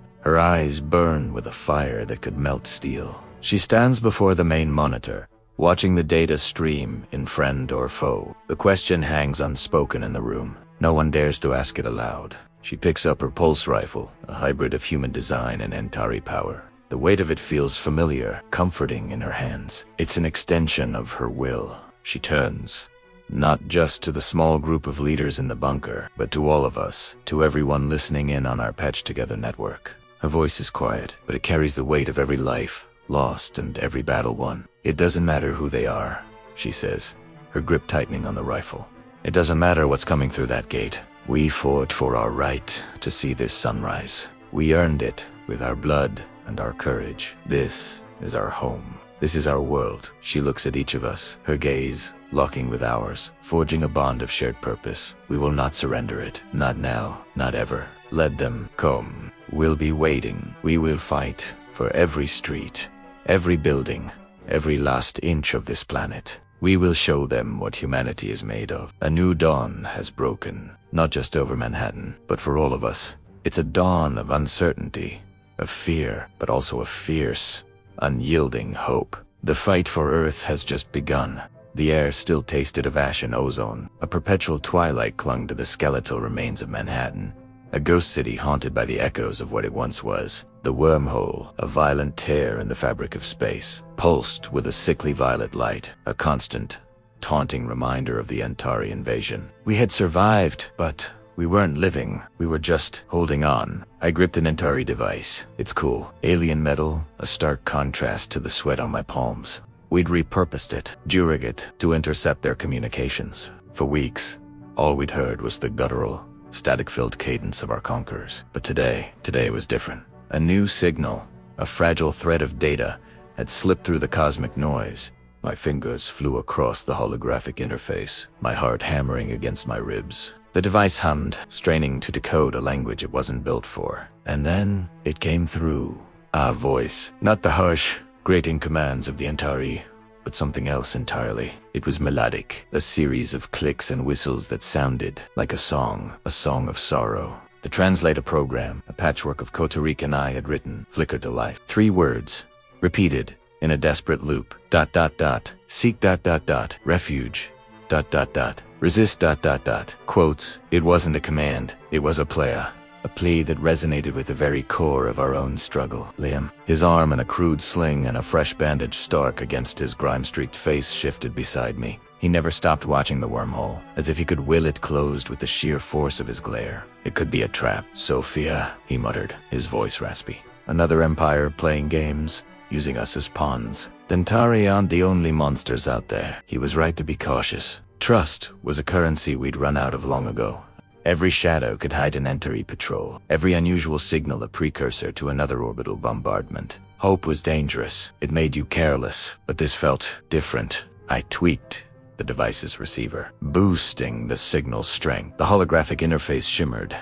S1: burn with a fire that could melt steel. She stands before the main monitor, watching the data stream in friend or foe. The question hangs unspoken in the room. No one dares to ask it aloud. She picks up her pulse rifle, a hybrid of human design and Antari power. The weight of it feels familiar, comforting in her hands. It's an extension of her will. She turns, not just to the small group of leaders in the bunker, but to all of us, to everyone listening in on our patched-together network. Her voice is quiet, but it carries the weight of every life lost and every battle won. It doesn't matter who they are, she says, her grip tightening on the rifle. It doesn't matter what's coming through that gate. We fought for our right to see this sunrise. We earned it with our blood and our courage. This is our home. This is our world. She looks at each of us, her gaze locking with ours, forging a bond of shared purpose. We will not surrender it. Not now, not ever. Let them come. We'll be waiting. We will fight for every street, every building, every last inch of this planet. We will show them what humanity is made of. A new dawn has broken, not just over Manhattan, but for all of us. It's a dawn of uncertainty, of fear, but also of fierce, unyielding hope. The fight for Earth has just begun. The air still tasted of ash and ozone. A perpetual twilight clung to the skeletal remains of Manhattan, a ghost city haunted by the echoes of what it once was. The wormhole, a violent tear in the fabric of space, pulsed with a sickly violet light, a constant, taunting reminder of the Antari invasion. We had survived, but we weren't living. We were just holding on. I gripped an Antari device. It's cool. Alien metal, a stark contrast to the sweat on my palms. We'd repurposed it, during it, to intercept their communications. For weeks, all we'd heard was the guttural, static-filled cadence of our conquerors. But today was different. A new signal, a fragile thread of data, had slipped through the cosmic noise. My fingers flew across the holographic interface, my heart hammering against my ribs. The device hummed, straining to decode a language it wasn't built for. And then it came through. A voice, not the harsh, grating commands of the Antari, but something else entirely. It was melodic, a series of clicks and whistles that sounded like a song of sorrow. The translator program, a patchwork of Costa Rican I had written, flickered to life. 3 words, repeated in a desperate loop. ... Seek ... Refuge ... Resist ... Quotes, it wasn't a command, it was a plea. A plea that resonated with the very core of our own struggle. Liam, his arm in a crude sling and a fresh bandage stark against his grime-streaked face, shifted beside me. He never stopped watching the wormhole, as if he could will it closed with the sheer force of his glare. It could be a trap. Sophia, he muttered, his voice raspy. Another empire playing games, using us as pawns. The Antari aren't the only monsters out there. He was right to be cautious. Trust was a currency we'd run out of long ago. Every shadow could hide an Antari patrol. Every unusual signal a precursor to another orbital bombardment. Hope was dangerous. It made you careless, but this felt different. I tweaked the device's receiver, boosting the signal's strength. The holographic interface shimmered,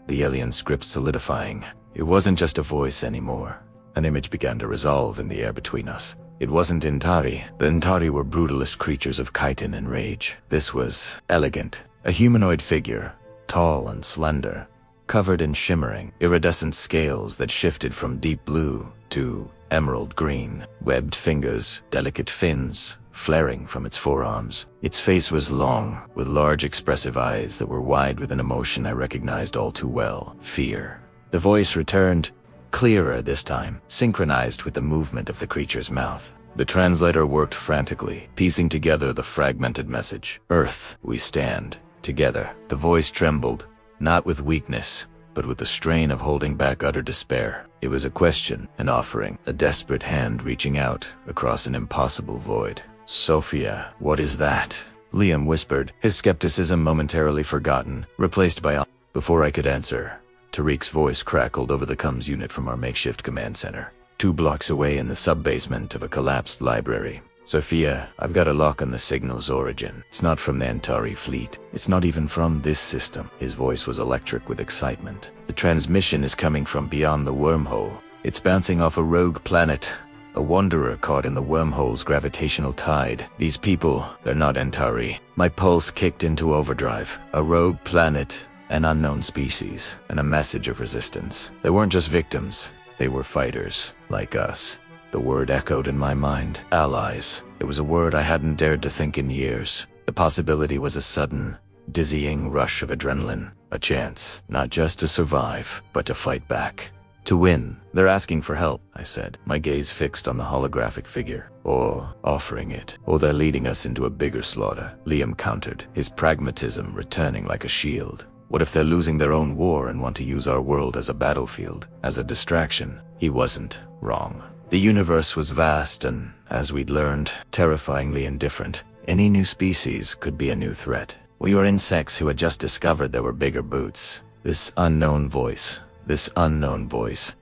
S1: the alien script solidifying. It wasn't just a voice anymore. An image began to resolve in the air between us. It wasn't Antari. The Antari were brutalist creatures of chitin and rage. This was elegant. A humanoid figure, tall and slender, covered in shimmering, iridescent scales that shifted from deep blue to emerald green, webbed fingers, delicate fins, flaring from its forearms. Its face was long, with large expressive eyes that were wide with an emotion I recognized all too well: fear. The voice returned, clearer this time, synchronized with the movement of the creature's mouth. The translator worked frantically, piecing together the fragmented message. "Earth, we stand together." The voice trembled, not with weakness, but with the strain of holding back utter despair. It was a question, an offering, a desperate hand reaching out across an impossible void. "Sophia, what is that?" Liam whispered, his skepticism momentarily forgotten, replaced by Before I could answer, Tariq's voice crackled over the comms unit from our makeshift command center, 2 blocks away in the sub-basement of a collapsed library. "Sophia, I've got a lock on the signal's origin. It's not from the Antari fleet. It's not even from this system." His voice was electric with excitement. "The transmission is coming from beyond the wormhole. It's bouncing off a rogue planet, a wanderer caught in the wormhole's gravitational tide. These people, they're not Antari." My pulse kicked into overdrive. A rogue planet, an unknown species, and a message of resistance. They weren't just victims. They were fighters, like us. The word echoed in my mind. Allies. It was a word I hadn't dared to think in years. The possibility was a sudden, dizzying rush of adrenaline. A chance, not just to survive, but to fight back. To win. "They're asking for help," I said, my gaze fixed on the holographic figure. "Or offering it. Or they're leading us into a bigger slaughter," Liam countered, his pragmatism returning like a shield. "What if they're losing their own war and want to use our world as a battlefield, as a distraction?" He wasn't wrong. The universe was vast and, as we'd learned, terrifyingly indifferent. Any new species could be a new threat. We were insects who had just discovered there were bigger boots. This unknown voice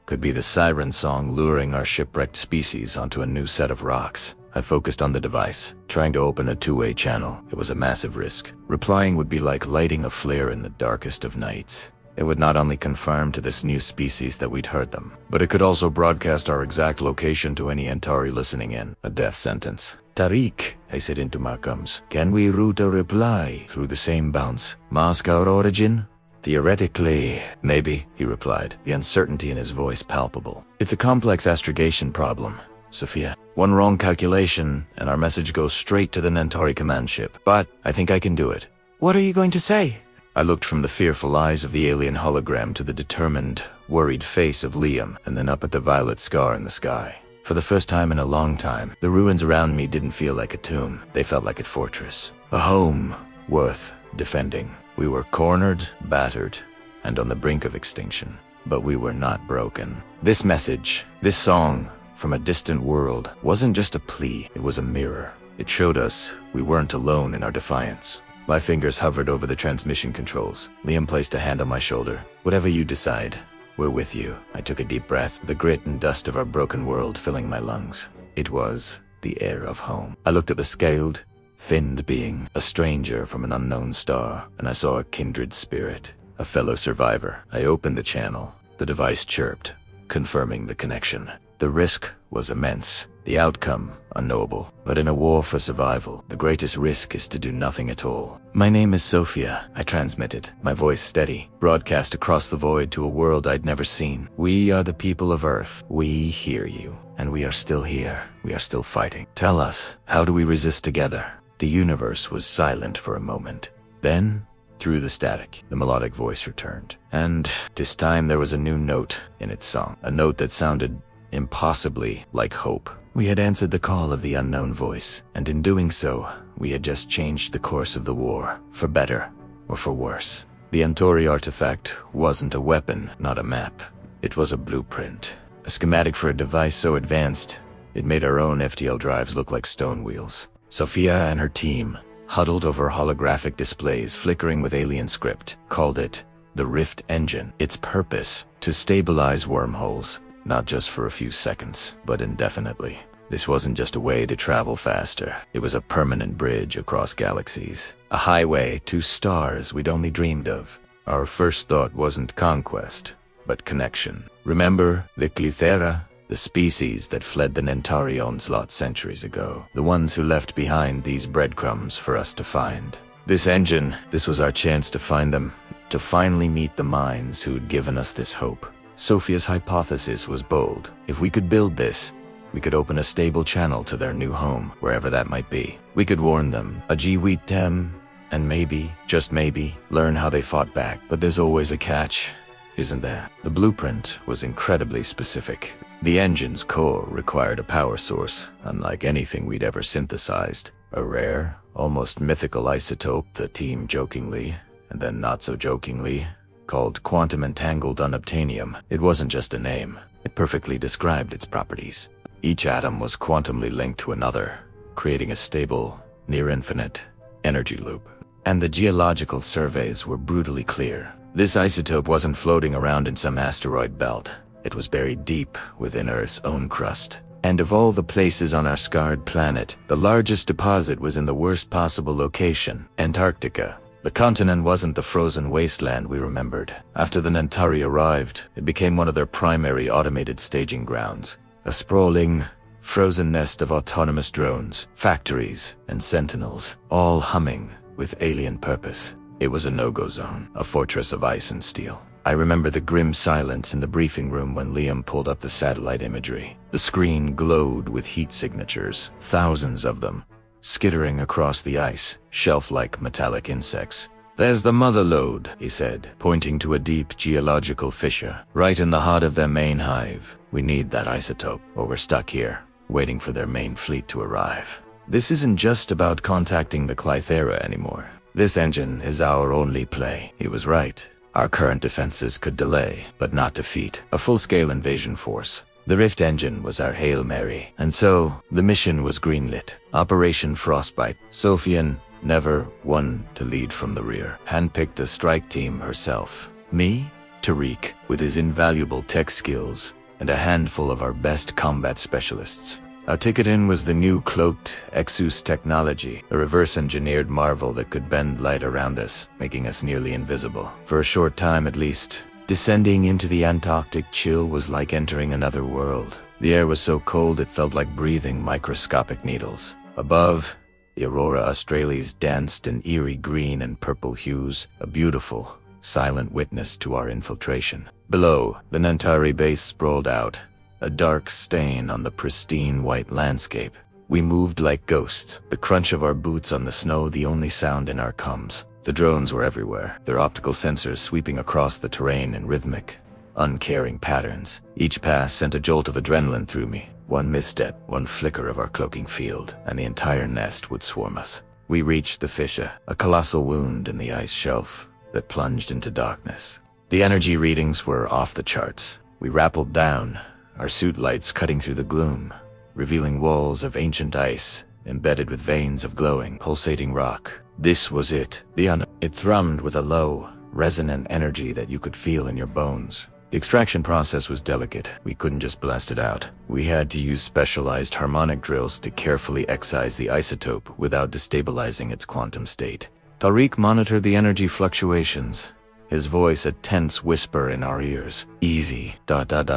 S1: could be the siren song luring our shipwrecked species onto a new set of rocks. I focused on the device, trying to open a 2-way channel. It was a massive risk. Replying would be like lighting a flare in the darkest of nights. It would not only confirm to this new species that we'd heard them, but it could also broadcast our exact location to any Antari listening in. A death sentence. "Tariq," I said into my comms, "can we route a reply through the same bounce? Mask our origin?" "Theoretically, maybe," he replied, the uncertainty in his voice palpable. "It's a complex astrogation problem, Sophia. One wrong calculation, and our message goes straight to the Nantari command ship. But I think I can do it." "What are you going to say?" I looked from the fearful eyes of the alien hologram to the determined, worried face of Liam, and then up at the violet scar in the sky. For the first time in a long time, the ruins around me didn't feel like a tomb. They felt like a fortress. A home worth defending. We were cornered, battered, and on the brink of extinction. But we were not broken. This message, this song, from a distant world, wasn't just a plea, it was a mirror. It showed us we weren't alone in our defiance. My fingers hovered over the transmission controls. Liam placed a hand on my shoulder. "Whatever you decide, we're with you." I took a deep breath, the grit and dust of our broken world filling my lungs. It was the air of home. I looked at the scaled, finned being, a stranger from an unknown star, and I saw a kindred spirit, a fellow survivor. I opened the channel. The device chirped, confirming the connection. The risk was immense, the outcome unknowable. But in a war for survival, the greatest risk is to do nothing at all. "My name is Sophia," I transmitted, my voice steady, broadcast across the void to a world I'd never seen. "We are the people of Earth. We hear you, and we are still here. We are still fighting. Tell us, how do we resist together?" The universe was silent for a moment. Then, through the static, the melodic voice returned. And this time there was a new note in its song, a note that sounded impossibly like hope. We had answered the call of the unknown voice, and in doing so, we had just changed the course of the war, for better or for worse. The Antori artifact wasn't a weapon, not a map. It was a blueprint, a schematic for a device so advanced, it made our own FTL drives look like stone wheels. Sophia and her team, huddled over holographic displays flickering with alien script, called it the Rift Engine. Its purpose, to stabilize wormholes, not just for a few seconds, but indefinitely. This wasn't just a way to travel faster. It was a permanent bridge across galaxies. A highway to stars we'd only dreamed of. Our first thought wasn't conquest, but connection. Remember the Clithera? The species that fled the Nantari onslaught centuries ago. The ones who left behind these breadcrumbs for us to find. This engine, this was our chance to find them, to finally meet the minds who'd given us this hope. Sophia's hypothesis was bold. If we could build this, we could open a stable channel to their new home, wherever that might be. We could warn them, ajewit them, and maybe, just maybe, learn how they fought back. But there's always a catch, isn't there? The blueprint was incredibly specific. The engine's core required a power source, unlike anything we'd ever synthesized. A rare, almost mythical isotope the team jokingly, and then not so jokingly, called quantum entangled unobtainium. It wasn't just a name. It perfectly described its properties. Each atom was quantumly linked to another, creating a stable, near-infinite energy loop. And the geological surveys were brutally clear. This isotope wasn't floating around in some asteroid belt. It was buried deep within Earth's own crust. And of all the places on our scarred planet, the largest deposit was in the worst possible location, Antarctica. The continent wasn't the frozen wasteland we remembered. After the Nantari arrived, it became one of their primary automated staging grounds. A sprawling, frozen nest of autonomous drones, factories, and sentinels, all humming with alien purpose. It was a no-go zone, a fortress of ice and steel. I remember the grim silence in the briefing room when Liam pulled up the satellite imagery. The screen glowed with heat signatures, thousands of them, skittering across the ice, shelf-like metallic insects. "There's the mother lode," he said, pointing to a deep geological fissure, right in the heart of their main hive. "We need that isotope, or we're stuck here, waiting for their main fleet to arrive." This isn't just about contacting the Clythera anymore. This engine is our only play. He was right. Our current defenses could delay, but not defeat, a full-scale invasion force. The Rift engine was our Hail Mary, and so the mission was greenlit. Operation Frostbite. Sophian, never one to lead from the rear, handpicked the strike team herself. Me, Tariq, with his invaluable tech skills, and a handful of our best combat specialists. Our ticket in was the new cloaked Exus technology, a reverse-engineered marvel that could bend light around us, making us nearly invisible. For a short time at least, descending into the Antarctic chill was like entering another world. The air was so cold it felt like breathing microscopic needles. Above, the Aurora Australis danced in eerie green and purple hues, a beautiful, silent witness to our infiltration. Below, the Nantari base sprawled out, a dark stain on the pristine white landscape. We moved like ghosts, the crunch of our boots on the snow the only sound in our comms. The drones were everywhere, their optical sensors sweeping across the terrain in rhythmic, uncaring patterns. Each pass sent a jolt of adrenaline through me. One misstep, one flicker of our cloaking field, and the entire nest would swarm us. We reached the fissure, a colossal wound in the ice shelf that plunged into darkness. The energy readings were off the charts. We rappelled down, our suit lights cutting through the gloom, revealing walls of ancient ice embedded with veins of glowing, pulsating rock. This was it. It thrummed with a low, resonant energy that you could feel in your bones. The extraction process was delicate. We couldn't just blast it out. We had to use specialized harmonic drills to carefully excise the isotope without destabilizing its quantum state. Tariq monitored the energy fluctuations, his voice a tense whisper in our ears. Easy,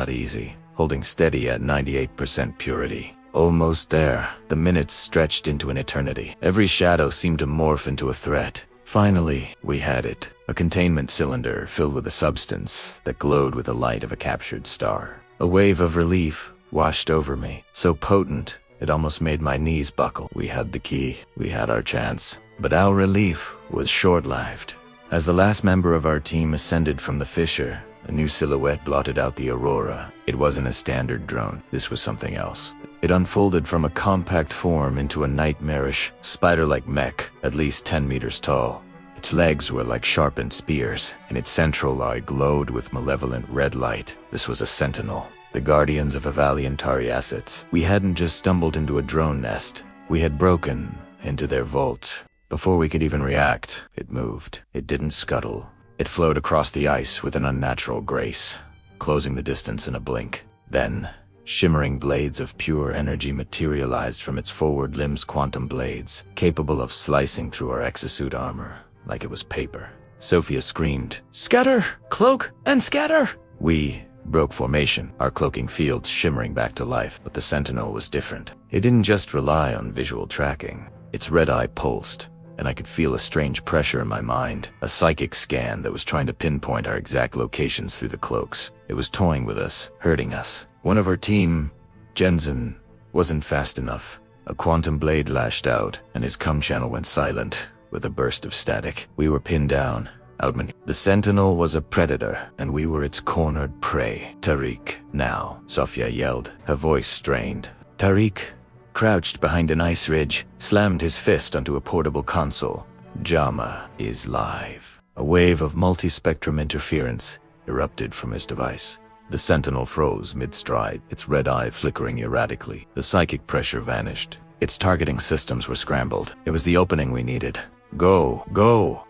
S1: easy. Holding steady at 98% purity. Almost there. The minutes stretched into an eternity. Every shadow seemed to morph into a threat. Finally, we had it. A containment cylinder filled with a substance that glowed with the light of a captured star. A wave of relief washed over me, so potent it almost made my knees buckle. We had the key. We had our chance. But our relief was short-lived. As the last member of our team ascended from the fissure, a new silhouette blotted out the aurora. It wasn't a standard drone. This was something else. It unfolded from a compact form into a nightmarish, spider-like mech, at least 10 meters tall. Its legs were like sharpened spears, and its central eye glowed with malevolent red light. This was a sentinel, the guardians of Avaliantari assets. We hadn't just stumbled into a drone nest. We had broken into their vault. Before we could even react, it moved. It didn't scuttle. It flowed across the ice with an unnatural grace, closing the distance in a blink. Then, shimmering blades of pure energy materialized from its forward limbs, quantum blades, capable of slicing through our exosuit armor like it was paper. Sophia screamed, "Scatter! Cloak and scatter!" We broke formation, our cloaking fields shimmering back to life, but the Sentinel was different. It didn't just rely on visual tracking. Its red eye pulsed, and I could feel a strange pressure in my mind, a psychic scan that was trying to pinpoint our exact locations through the cloaks. It was toying with us, hurting us. One of our team, Jensen, wasn't fast enough. A quantum blade lashed out, and his cum channel went silent with a burst of static. We were pinned down, outmaneuvered. The Sentinel was a predator, and we were its cornered prey. Tariq, now, Sophia yelled, her voice strained. Tariq, crouched behind an ice ridge, slammed his fist onto a portable console. Jama is live. A wave of multi-spectrum interference erupted from his device. The Sentinel froze mid-stride, its red eye flickering erratically. The psychic pressure vanished. Its targeting systems were scrambled. It was the opening we needed. Go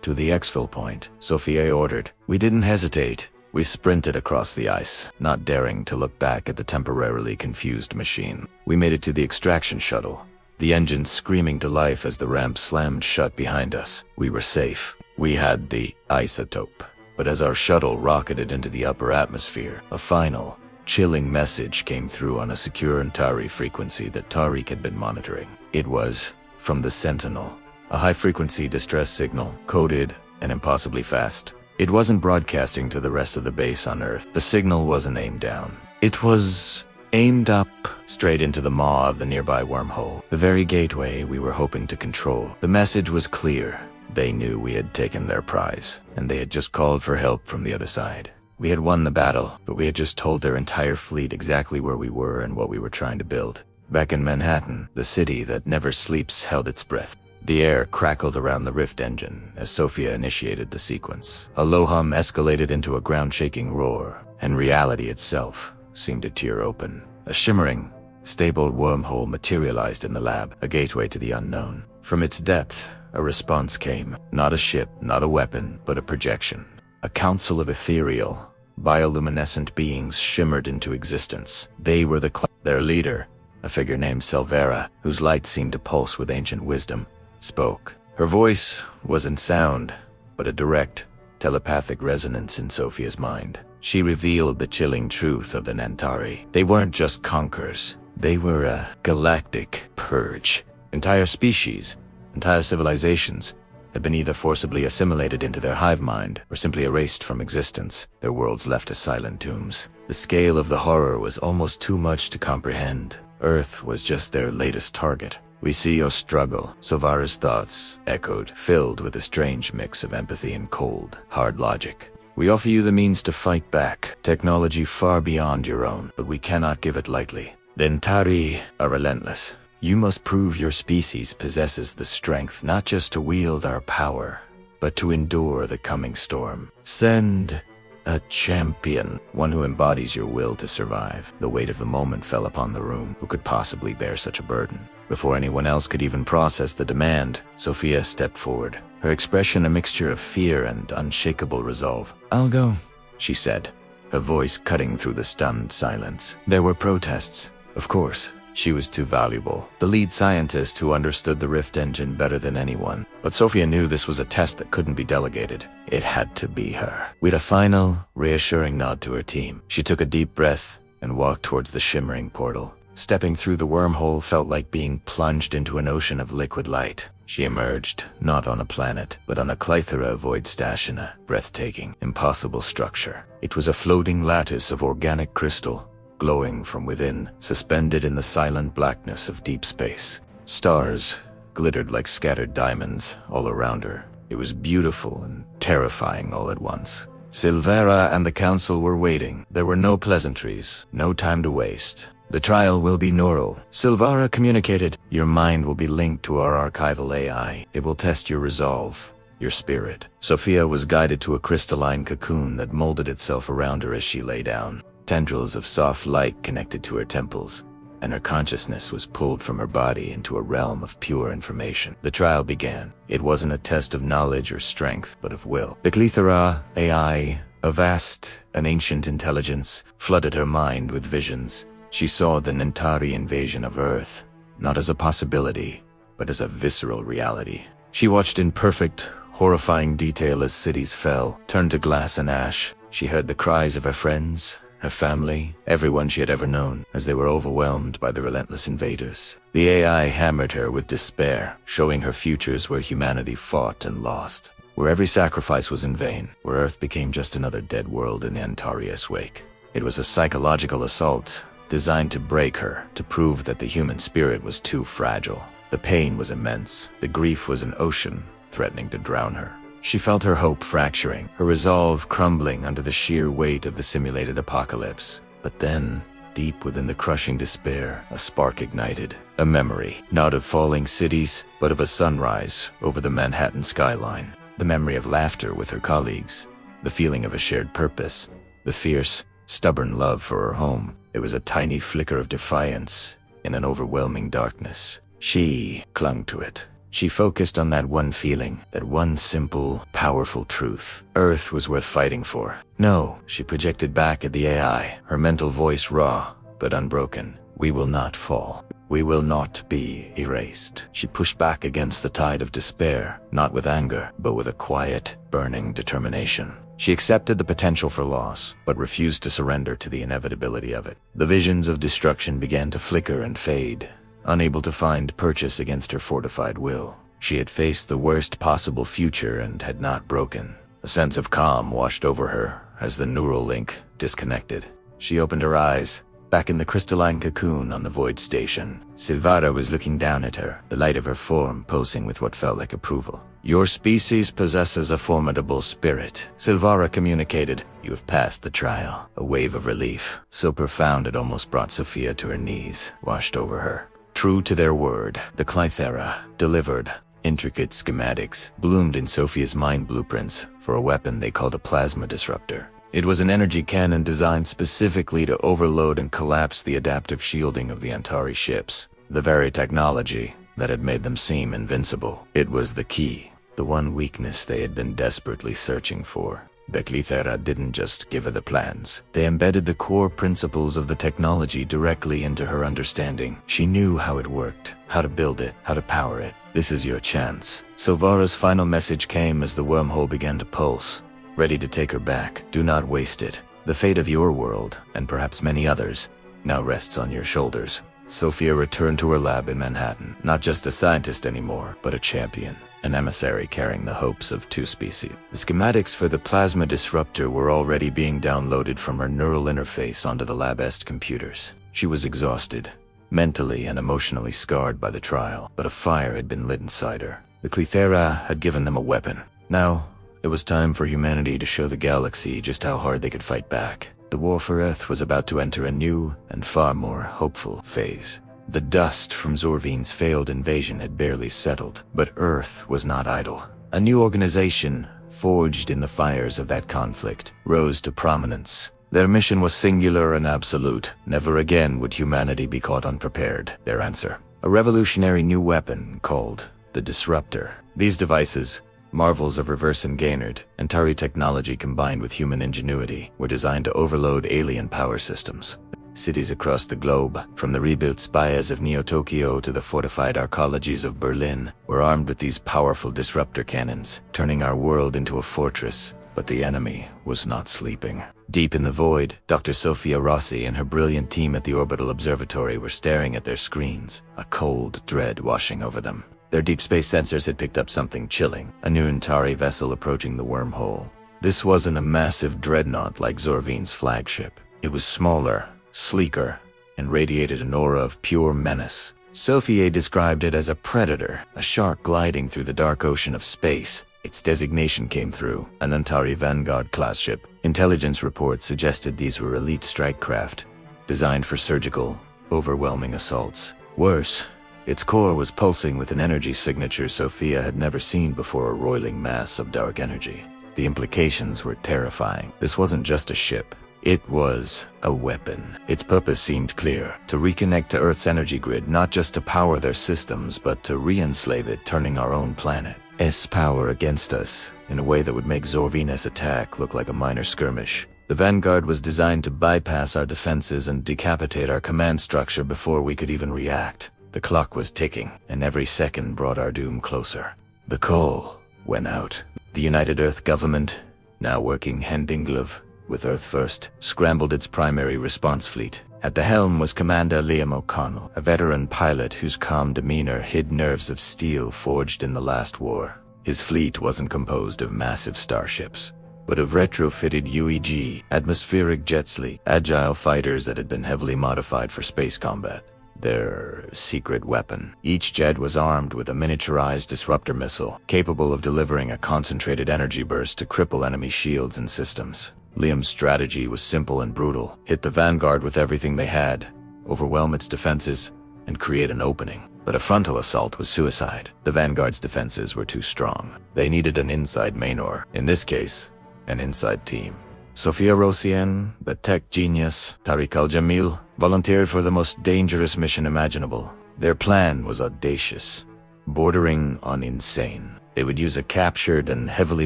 S1: to the exfil point, Sophia ordered. We didn't hesitate. We sprinted across the ice, not daring to look back at the temporarily confused machine. We made it to the extraction shuttle, the engines screaming to life as the ramp slammed shut behind us. We were safe. We had the isotope. But as our shuttle rocketed into the upper atmosphere, a final, chilling message came through on a secure Antari frequency that Tariq had been monitoring. It was from the Sentinel, a high-frequency distress signal, coded and impossibly fast. It wasn't broadcasting to the rest of the base on Earth. The signal wasn't aimed down. It was aimed up, straight into the maw of the nearby wormhole, the very gateway we were hoping to control. The message was clear. They knew we had taken their prize, and they had just called for help from the other side. We had won the battle, but we had just told their entire fleet exactly where we were and what we were trying to build. Back in Manhattan, the city that never sleeps held its breath. The air crackled around the Rift engine as Sophia initiated the sequence. A low hum escalated into a ground-shaking roar, and reality itself seemed to tear open. A shimmering, stable wormhole materialized in the lab, a gateway to the unknown. From its depths, a response came. Not a ship, not a weapon, but a projection. A council of ethereal, bioluminescent beings shimmered into existence. They were their leader, a figure named Silvera, whose light seemed to pulse with ancient wisdom, spoke. Her voice wasn't sound, but a direct, telepathic resonance in Sophia's mind. She revealed the chilling truth of the Nantari. They weren't just conquerors. They were a galactic purge. Entire species, entire civilizations, had been either forcibly assimilated into their hive mind or simply erased from existence, their worlds left as silent tombs. The scale of the horror was almost too much to comprehend. Earth was just their latest target. We see your struggle, Silvera's thoughts echoed, filled with a strange mix of empathy and cold, hard logic. We offer you the means to fight back, technology far beyond your own, but we cannot give it lightly. The Nantari are relentless. You must prove your species possesses the strength not just to wield our power, but to endure the coming storm. Send a champion, one who embodies your will to survive. The weight of the moment fell upon the room. Who could possibly bear such a burden? Before anyone else could even process the demand, Sophia stepped forward, her expression a mixture of fear and unshakable resolve. I'll go, she said, her voice cutting through the stunned silence. There were protests, of course. She was too valuable, the lead scientist who understood the Rift engine better than anyone. But Sophia knew this was a test that couldn't be delegated. It had to be her. With a final, reassuring nod to her team, she took a deep breath and walked towards the shimmering portal. Stepping through the wormhole felt like being plunged into an ocean of liquid light. She emerged, not on a planet, but on a Clythera void stash in a breathtaking, impossible structure. It was a floating lattice of organic crystal, glowing from within, suspended in the silent blackness of deep space. Stars glittered like scattered diamonds all around her. It was beautiful and terrifying all at once. Silvera and the council were waiting. There were no pleasantries, no time to waste. The trial will be neural. Silvera communicated. Your mind will be linked to our archival AI. It will test your resolve, your spirit. Sophia was guided to a crystalline cocoon that molded itself around her as she lay down. Tendrils of soft light connected to her temples, and her consciousness was pulled from her body into a realm of pure information. The trial began. It wasn't a test of knowledge or strength, but of will. The Clythera AI, a vast, an ancient intelligence, flooded her mind with visions. She saw the Nantari invasion of Earth, not as a possibility, but as a visceral reality. She watched in perfect, horrifying detail as cities fell, turned to glass and ash. She heard the cries of her friends, her family, everyone she had ever known, as they were overwhelmed by the relentless invaders. The AI hammered her with despair, showing her futures where humanity fought and lost, where every sacrifice was in vain, where Earth became just another dead world in Antarius' wake. It was a psychological assault designed to break her, to prove that the human spirit was too fragile. The pain was immense. The grief was an ocean, threatening to drown her. She felt her hope fracturing, her resolve crumbling under the sheer weight of the simulated apocalypse. But then, deep within the crushing despair, a spark ignited. A memory, not of falling cities, but of a sunrise over the Manhattan skyline. The memory of laughter with her colleagues, the feeling of a shared purpose, the fierce, stubborn love for her home. It was a tiny flicker of defiance in an overwhelming darkness. She clung to it. She focused on that one feeling, that one simple, powerful truth. Earth was worth fighting for. No, she projected back at the AI, her mental voice raw but unbroken. We will not fall. We will not be erased. She pushed back against the tide of despair, not with anger, but with a quiet, burning determination. She accepted the potential for loss, but refused to surrender to the inevitability of it. The visions of destruction began to flicker and fade, unable to find purchase against her fortified will. She had faced the worst possible future and had not broken. A sense of calm washed over her as the neural link disconnected. She opened her eyes, back in the crystalline cocoon on the void station. Silvara was looking down at her, the light of her form pulsing with what felt like approval. Your species possesses a formidable spirit, Silvara communicated. You have passed the trial. A wave of relief, so profound it almost brought Sophia to her knees, washed over her. True to their word, the Clythera delivered intricate schematics, bloomed in Sophia's mind blueprints for a weapon they called a plasma disruptor. It was an energy cannon designed specifically to overload and collapse the adaptive shielding of the Antari ships, the very technology that had made them seem invincible. It was the key, the one weakness they had been desperately searching for. The Clythera didn't just give her the plans. They embedded the core principles of the technology directly into her understanding. She knew how it worked, how to build it, how to power it. This is your chance. Silvara's final message came as the wormhole began to pulse, ready to take her back. Do not waste it. The fate of your world, and perhaps many others, now rests on your shoulders. Sophia returned to her lab in Manhattan, not just a scientist anymore, but a champion. An emissary carrying the hopes of two species. The schematics for the plasma disruptor were already being downloaded from her neural interface onto the lab-est computers. She was exhausted, mentally and emotionally scarred by the trial, but a fire had been lit inside her. The Clythera had given them a weapon. Now, it was time for humanity to show the galaxy just how hard they could fight back. The war for Earth was about to enter a new and far more hopeful phase. The dust from Zorvine's failed invasion had barely settled, but Earth was not idle. A new organization, forged in the fires of that conflict, rose to prominence. Their mission was singular and absolute. Never again would humanity be caught unprepared. Their answer: a revolutionary new weapon called the Disruptor. These devices, marvels of reverse and Gaynard, Antari technology combined with human ingenuity, were designed to overload alien power systems. Cities across the globe, from the rebuilt spires of Neo-Tokyo to the fortified arcologies of Berlin, were armed with these powerful disruptor cannons, turning our world into a fortress. But the enemy was not sleeping. Deep in the void, Dr. Sophia Rossi and her brilliant team at the Orbital Observatory were staring at their screens, a cold dread washing over them. Their deep space sensors had picked up something chilling, a new Antari vessel approaching the wormhole. This wasn't a massive dreadnought like Zorvine's flagship. It was smaller, sleeker, and radiated an aura of pure menace. Sophia described it as a predator, a shark gliding through the dark ocean of space. Its designation came through, an Antari Vanguard-class ship. Intelligence reports suggested these were elite strike craft, designed for surgical, overwhelming assaults. Worse, its core was pulsing with an energy signature Sophia had never seen before, a roiling mass of dark energy. The implications were terrifying. This wasn't just a ship. It was a weapon. Its purpose seemed clear: to reconnect to Earth's energy grid, not just to power their systems, but to re-enslave it, turning our own planet's power against us, in a way that would make Zorvine's attack look like a minor skirmish. The Vanguard was designed to bypass our defenses and decapitate our command structure before we could even react. The clock was ticking, and every second brought our doom closer. The call went out. The United Earth government, now working hand in glove with Earth First, scrambled its primary response fleet. At the helm was Commander Liam O'Connell, a veteran pilot whose calm demeanor hid nerves of steel forged in the last war. His fleet wasn't composed of massive starships, but of retrofitted UEG, atmospheric jetsleep, agile fighters that had been heavily modified for space combat. Their secret weapon. Each jet was armed with a miniaturized disruptor missile, capable of delivering a concentrated energy burst to cripple enemy shields and systems. Liam's strategy was simple and brutal. Hit the Vanguard with everything they had, overwhelm its defenses, and create an opening. But a frontal assault was suicide. The Vanguard's defenses were too strong. They needed an inside Mainor. In this case, an inside team. Sophia Rosian, the tech genius, Tariq Al-Jamil, volunteered for the most dangerous mission imaginable. Their plan was audacious, bordering on insane. They would use a captured and heavily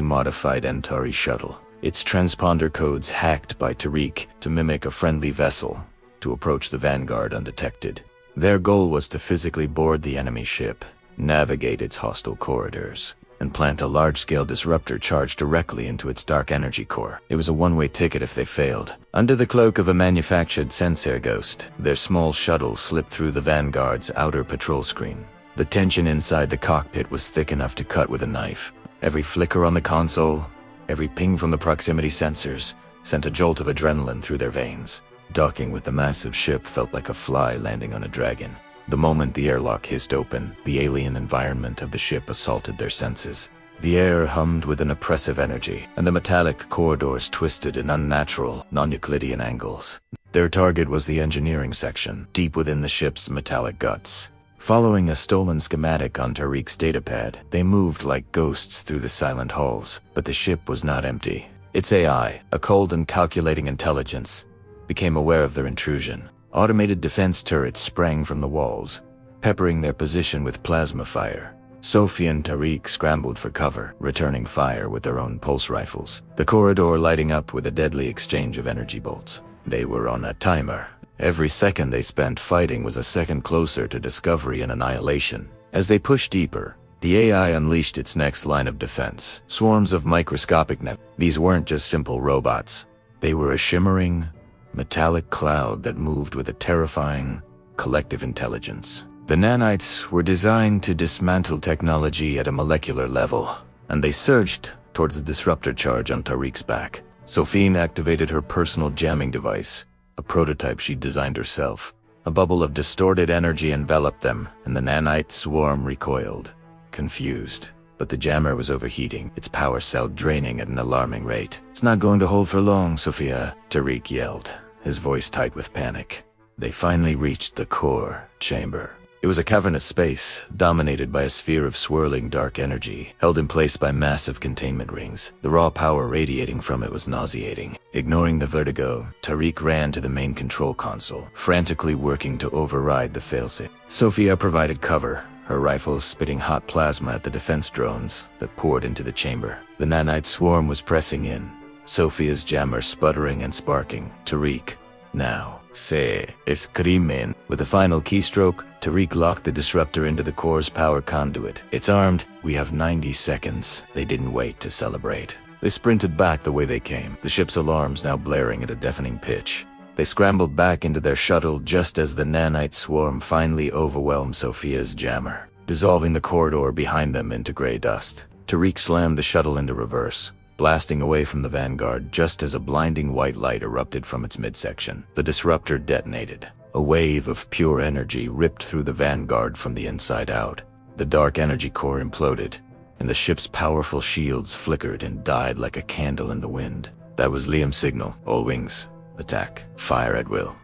S1: modified Antari shuttle, its transponder codes hacked by Tariq to mimic a friendly vessel, to approach the Vanguard undetected. Their goal was to physically board the enemy ship, navigate its hostile corridors, and plant a large-scale disruptor charge directly into its dark energy core. It was a one-way ticket if they failed. Under the cloak of a manufactured sensor ghost, their small shuttle slipped through the Vanguard's outer patrol screen. The tension inside the cockpit was thick enough to cut with a knife. Every flicker on the console, every ping from the proximity sensors, sent a jolt of adrenaline through their veins. Docking with the massive ship felt like a fly landing on a dragon. The moment the airlock hissed open, the alien environment of the ship assaulted their senses. The air hummed with an oppressive energy, and the metallic corridors twisted in unnatural, non-Euclidean angles. Their target was the engineering section, deep within the ship's metallic guts. Following a stolen schematic on Tariq's datapad, they moved like ghosts through the silent halls, but the ship was not empty. Its AI, a cold and calculating intelligence, became aware of their intrusion. Automated defense turrets sprang from the walls, peppering their position with plasma fire. Sophie and Tariq scrambled for cover, returning fire with their own pulse rifles, the corridor lighting up with a deadly exchange of energy bolts. They were on a timer. Every second they spent fighting was a second closer to discovery and annihilation. As they pushed deeper, the AI unleashed its next line of defense. Swarms of microscopic net. These weren't just simple robots. They were a shimmering, metallic cloud that moved with a terrifying, collective intelligence. The nanites were designed to dismantle technology at a molecular level, and they surged towards the disruptor charge on Tariq's back. Sophie activated her personal jamming device, a prototype she'd designed herself. A bubble of distorted energy enveloped them, and the nanite swarm recoiled, confused. But the jammer was overheating, its power cell draining at an alarming rate. "It's not going to hold for long, Sophia," Tariq yelled, his voice tight with panic. They finally reached the core chamber. It was a cavernous space, dominated by a sphere of swirling dark energy, held in place by massive containment rings. The raw power radiating from it was nauseating. Ignoring the vertigo, Tariq ran to the main control console, frantically working to override the failsafe. Sophia provided cover, her rifles spitting hot plasma at the defense drones that poured into the chamber. The nanite swarm was pressing in, Sophia's jammer sputtering and sparking. Tariq, now, se escrimen. With a final keystroke, Tariq locked the disruptor into the core's power conduit. "It's armed. We have 90 seconds. They didn't wait to celebrate. They sprinted back the way they came, the ship's alarms now blaring at a deafening pitch. They scrambled back into their shuttle just as the nanite swarm finally overwhelmed Sophia's jammer, dissolving the corridor behind them into gray dust. Tariq slammed the shuttle into reverse, blasting away from the Vanguard just as a blinding white light erupted from its midsection. The disruptor detonated. A wave of pure energy ripped through the Vanguard from the inside out. The dark energy core imploded, and the ship's powerful shields flickered and died like a candle in the wind. That was Liam's signal. All wings, attack, fire at will.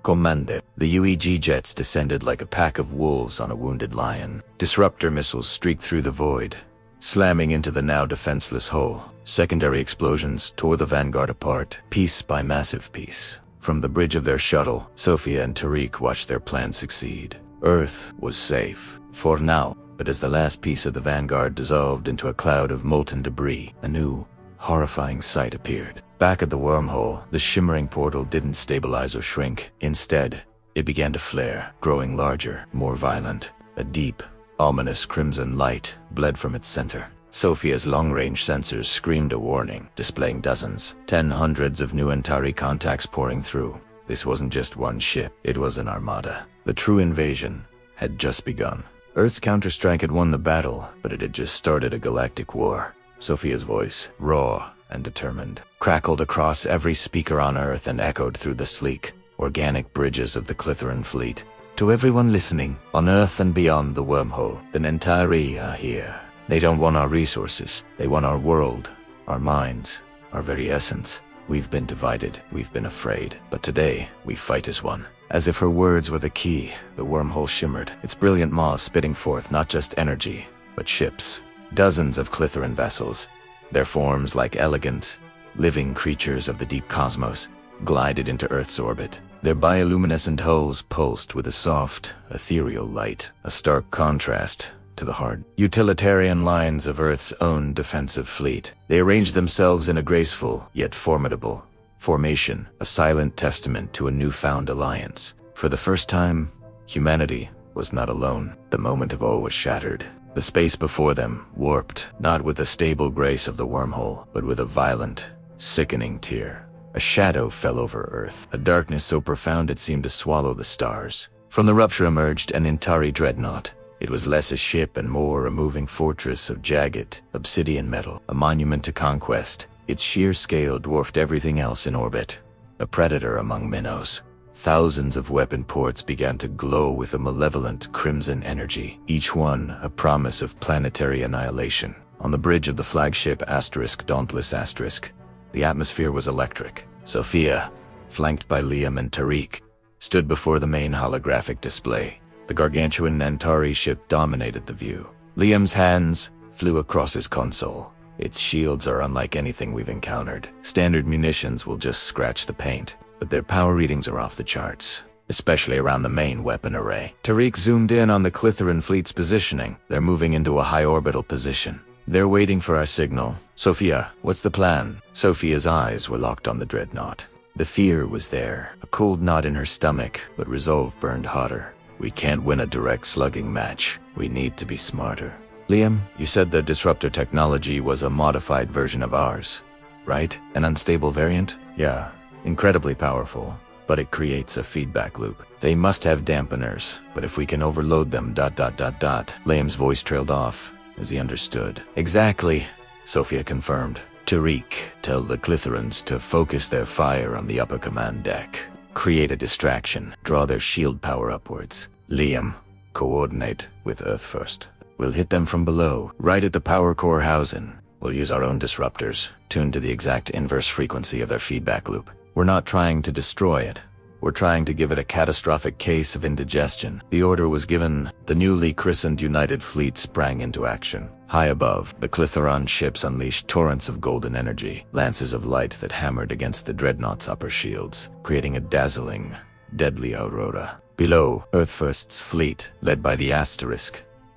S1: Commande. The UEG jets descended like a pack of wolves on a wounded lion. Disruptor missiles streaked through the void, slamming into the now defenseless hull. Secondary explosions tore the Vanguard apart, piece by massive piece. From the bridge of their shuttle, Sophia and Tariq watched their plan succeed. Earth was safe, for now, but as the last piece of the Vanguard dissolved into a cloud of molten debris, a new, horrifying sight appeared. Back at the wormhole, the shimmering portal didn't stabilize or shrink. Instead, it began to flare, growing larger, more violent. A deep, ominous crimson light bled from its center. Sophia's long-range sensors screamed a warning, displaying dozens, hundreds of new Antari contacts pouring through. This wasn't just one ship, it was an armada. The true invasion had just begun. Earth's counterstrike had won the battle, but it had just started a galactic war. Sophia's voice, raw and determined, crackled across every speaker on Earth and echoed through the sleek, organic bridges of the Clitheran fleet. To everyone listening, on Earth and beyond the wormhole, the Nentari are here. They don't want our resources. They want our world, our minds, our very essence. We've been divided, we've been afraid, but today, we fight as one. As if her words were the key, the wormhole shimmered, its brilliant maw spitting forth not just energy, but ships. Dozens of Clitheran vessels, their forms like elegant, living creatures of the deep cosmos, glided into Earth's orbit. Their bioluminescent hulls pulsed with a soft, ethereal light, a stark contrast to the hard, utilitarian lines of Earth's own defensive fleet. They arranged themselves in a graceful, yet formidable, formation, a silent testament to a newfound alliance. For the first time, humanity was not alone. The moment of awe was shattered. The space before them warped, not with the stable grace of the wormhole, but with a violent, sickening tear. A shadow fell over Earth, a darkness so profound it seemed to swallow the stars. From the rupture emerged an Antari dreadnought. It was less a ship and more a moving fortress of jagged, obsidian metal, a monument to conquest. Its sheer scale dwarfed everything else in orbit, a predator among minnows. Thousands of weapon ports began to glow with a malevolent crimson energy, each one a promise of planetary annihilation. On the bridge of the flagship Dauntless Asterisk, the atmosphere was electric. Sophia, flanked by Liam and Tariq, stood before the main holographic display. The gargantuan Nantari ship dominated the view. Liam's hands flew across his console. Its shields are unlike anything we've encountered. Standard munitions will just scratch the paint, but their power readings are off the charts, especially around the main weapon array. Tariq zoomed in on the Clitheran fleet's positioning. They're moving into a high orbital position. They're waiting for our signal. Sophia, what's the plan? Sophia's eyes were locked on the dreadnought. The fear was there, a cold knot in her stomach, but resolve burned hotter. We can't win a direct slugging match. We need to be smarter. Liam, you said the disruptor technology was a modified version of ours, right? An unstable variant? Yeah, incredibly powerful, but it creates a feedback loop. They must have dampeners, but if we can overload them, ... Liam's voice trailed off as he understood. Exactly, Sophia confirmed. Tariq, tell the Clitherans to focus their fire on the upper command deck. Create a distraction, draw their shield power upwards. Liam, coordinate with Earth first. We'll hit them from below, right at the power core housing. We'll use our own disruptors, tuned to the exact inverse frequency of their feedback loop. We're not trying to destroy it. We're trying to give it a catastrophic case of indigestion. The order was given. The newly christened United Fleet sprang into action. High above, the Clitheran ships unleashed torrents of golden energy, lances of light that hammered against the dreadnought's upper shields, creating a dazzling, deadly aurora. Below, Earth First's fleet, led by the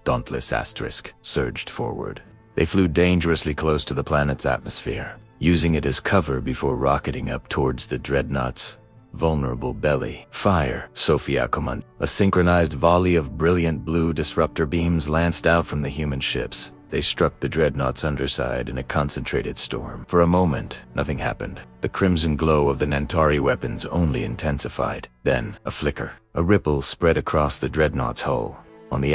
S1: Dauntless Asterisk, surged forward. They flew dangerously close to the planet's atmosphere, using it as cover before rocketing up towards the dreadnought's vulnerable belly. Fire, Sophia commanded. A synchronized volley of brilliant blue disruptor beams lanced out from the human ships. They struck the dreadnought's underside in a concentrated storm. For a moment, nothing happened. The crimson glow of the Nantari weapons only intensified. Then, a flicker. A ripple spread across the dreadnought's hull. On the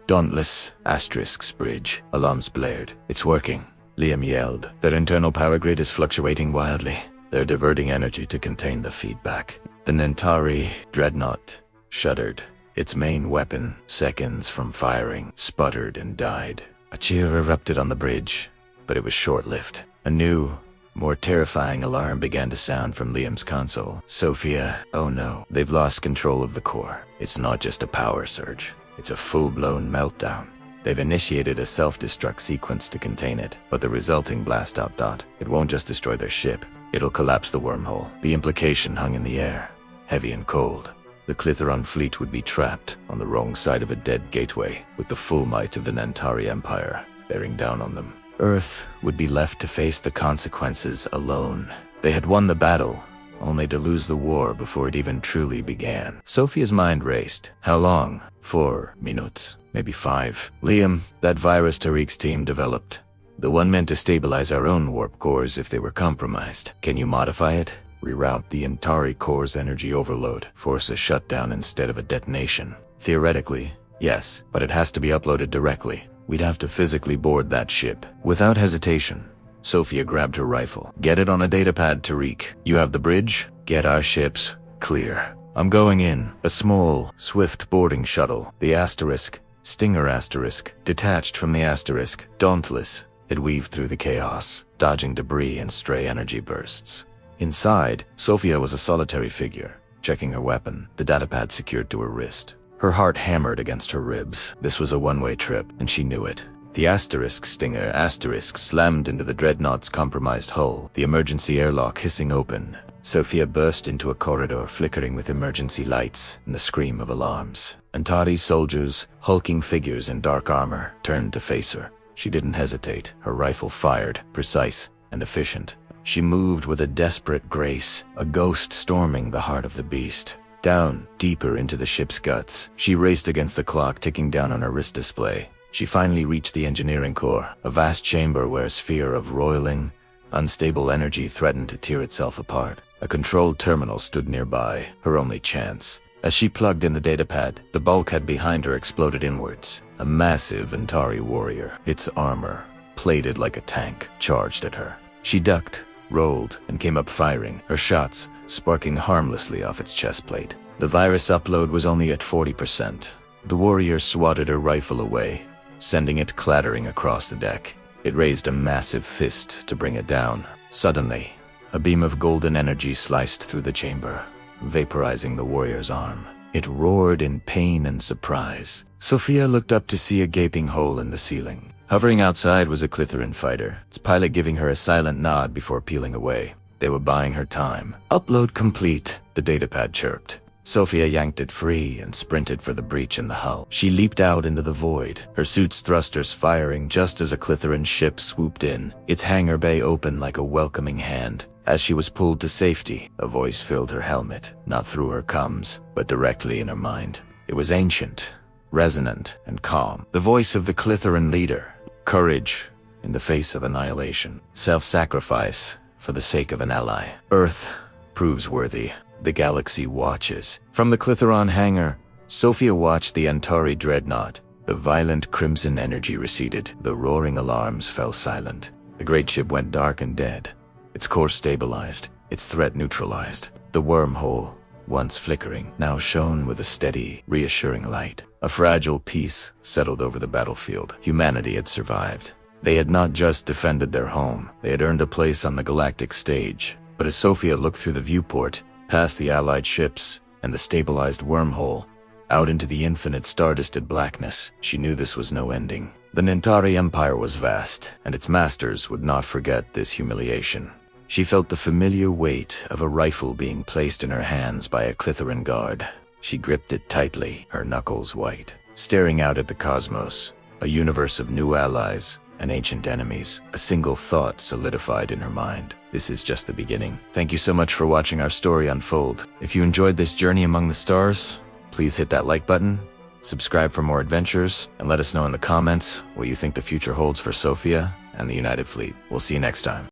S1: Dauntless Asterisk's bridge, alarms blared. It's working, Liam yelled. Their internal power grid is fluctuating wildly. They're diverting energy to contain the feedback. The Nantari dreadnought shuddered. Its main weapon, seconds from firing, sputtered and died. A cheer erupted on the bridge, but it was short-lived. A new, more terrifying alarm began to sound from Liam's console. Sophia, oh no, they've lost control of the core. It's not just a power surge. It's a full-blown meltdown. They've initiated a self-destruct sequence to contain it, but the resulting blast-out. It won't just destroy their ship. It'll collapse the wormhole. The implication hung in the air, heavy and cold. The Clitheran fleet would be trapped on the wrong side of a dead gateway, with the full might of the Nantari Empire bearing down on them. Earth would be left to face the consequences alone. They had won the battle, only to lose the war before it even truly began. Sophia's mind raced. How long? 4 minutes. maybe 5. Liam, that virus Tariq's team developed. The one meant to stabilize our own warp cores if they were compromised. Can you modify it? Reroute the Antari core's energy overload. Force a shutdown instead of a detonation. Theoretically, yes, but it has to be uploaded directly. We'd have to physically board that ship. Without hesitation, Sophia grabbed her rifle. Get it on a datapad, Tariq. You have the bridge? Get our ships clear. I'm going in. A small, swift boarding shuttle. The Asterisk, Stinger Asterisk, detached from the Asterisk, dauntless. It weaved through the chaos, dodging debris and stray energy bursts. Inside, Sophia was a solitary figure, checking her weapon, the datapad secured to her wrist. Her heart hammered against her ribs. This was a one-way trip, and she knew it. The Asterisk Stinger Asterisk slammed into the Dreadnought's compromised hull, the emergency airlock hissing open. Sophia burst into a corridor flickering with emergency lights and the scream of alarms. Antari's soldiers, hulking figures in dark armor, turned to face her. She didn't hesitate. Her rifle fired, precise and efficient. She moved with a desperate grace, a ghost storming the heart of the beast. Down, deeper into the ship's guts. She raced against the clock ticking down on her wrist display. She finally reached the engineering core, a vast chamber where a sphere of roiling, unstable energy threatened to tear itself apart. A controlled terminal stood nearby, her only chance. As she plugged in the datapad, the bulkhead behind her exploded inwards. A massive Antari warrior, its armor, plated like a tank, charged at her. She ducked, rolled, and came up firing, her shots sparking harmlessly off its chest plate. The virus upload was only at 40%. The warrior swatted her rifle away, sending it clattering across the deck. It raised a massive fist to bring it down. Suddenly, a beam of golden energy sliced through the chamber, vaporizing the warrior's arm. It roared in pain and surprise. Sophia looked up to see a gaping hole in the ceiling. Hovering outside was a Clitheran fighter, its pilot giving her a silent nod before peeling away. They were buying her time. Upload complete, the datapad chirped. Sophia yanked it free and sprinted for the breach in the hull. She leaped out into the void, her suit's thrusters firing just as a Clitheran ship swooped in, its hangar bay open like a welcoming hand. As she was pulled to safety, a voice filled her helmet, not through her comms, but directly in her mind. It was ancient, resonant, and calm. The voice of the Clitheran leader. Courage in the face of annihilation. Self-sacrifice for the sake of an ally. Earth proves worthy. The galaxy watches. From the Clitheran hangar, Sophia watched the Antari dreadnought. The violent crimson energy receded. The roaring alarms fell silent. The great ship went dark and dead. Its core stabilized, its threat neutralized. The wormhole, once flickering, now shone with a steady, reassuring light. A fragile peace settled over the battlefield. Humanity had survived. They had not just defended their home, they had earned a place on the galactic stage. But as Sophia looked through the viewport, past the Allied ships and the stabilized wormhole, out into the infinite star-dusted blackness, she knew this was no ending. The Nintari Empire was vast, and its masters would not forget this humiliation. She felt the familiar weight of a rifle being placed in her hands by a Clitheran guard. She gripped it tightly, her knuckles white, staring out at the cosmos, a universe of new allies and ancient enemies. A single thought solidified in her mind. This is just the beginning. Thank you so much for watching our story unfold. If you enjoyed this journey among the stars, please hit that like button, subscribe for more adventures, and let us know in the comments what you think the future holds for Sophia and the United Fleet. We'll see you next time.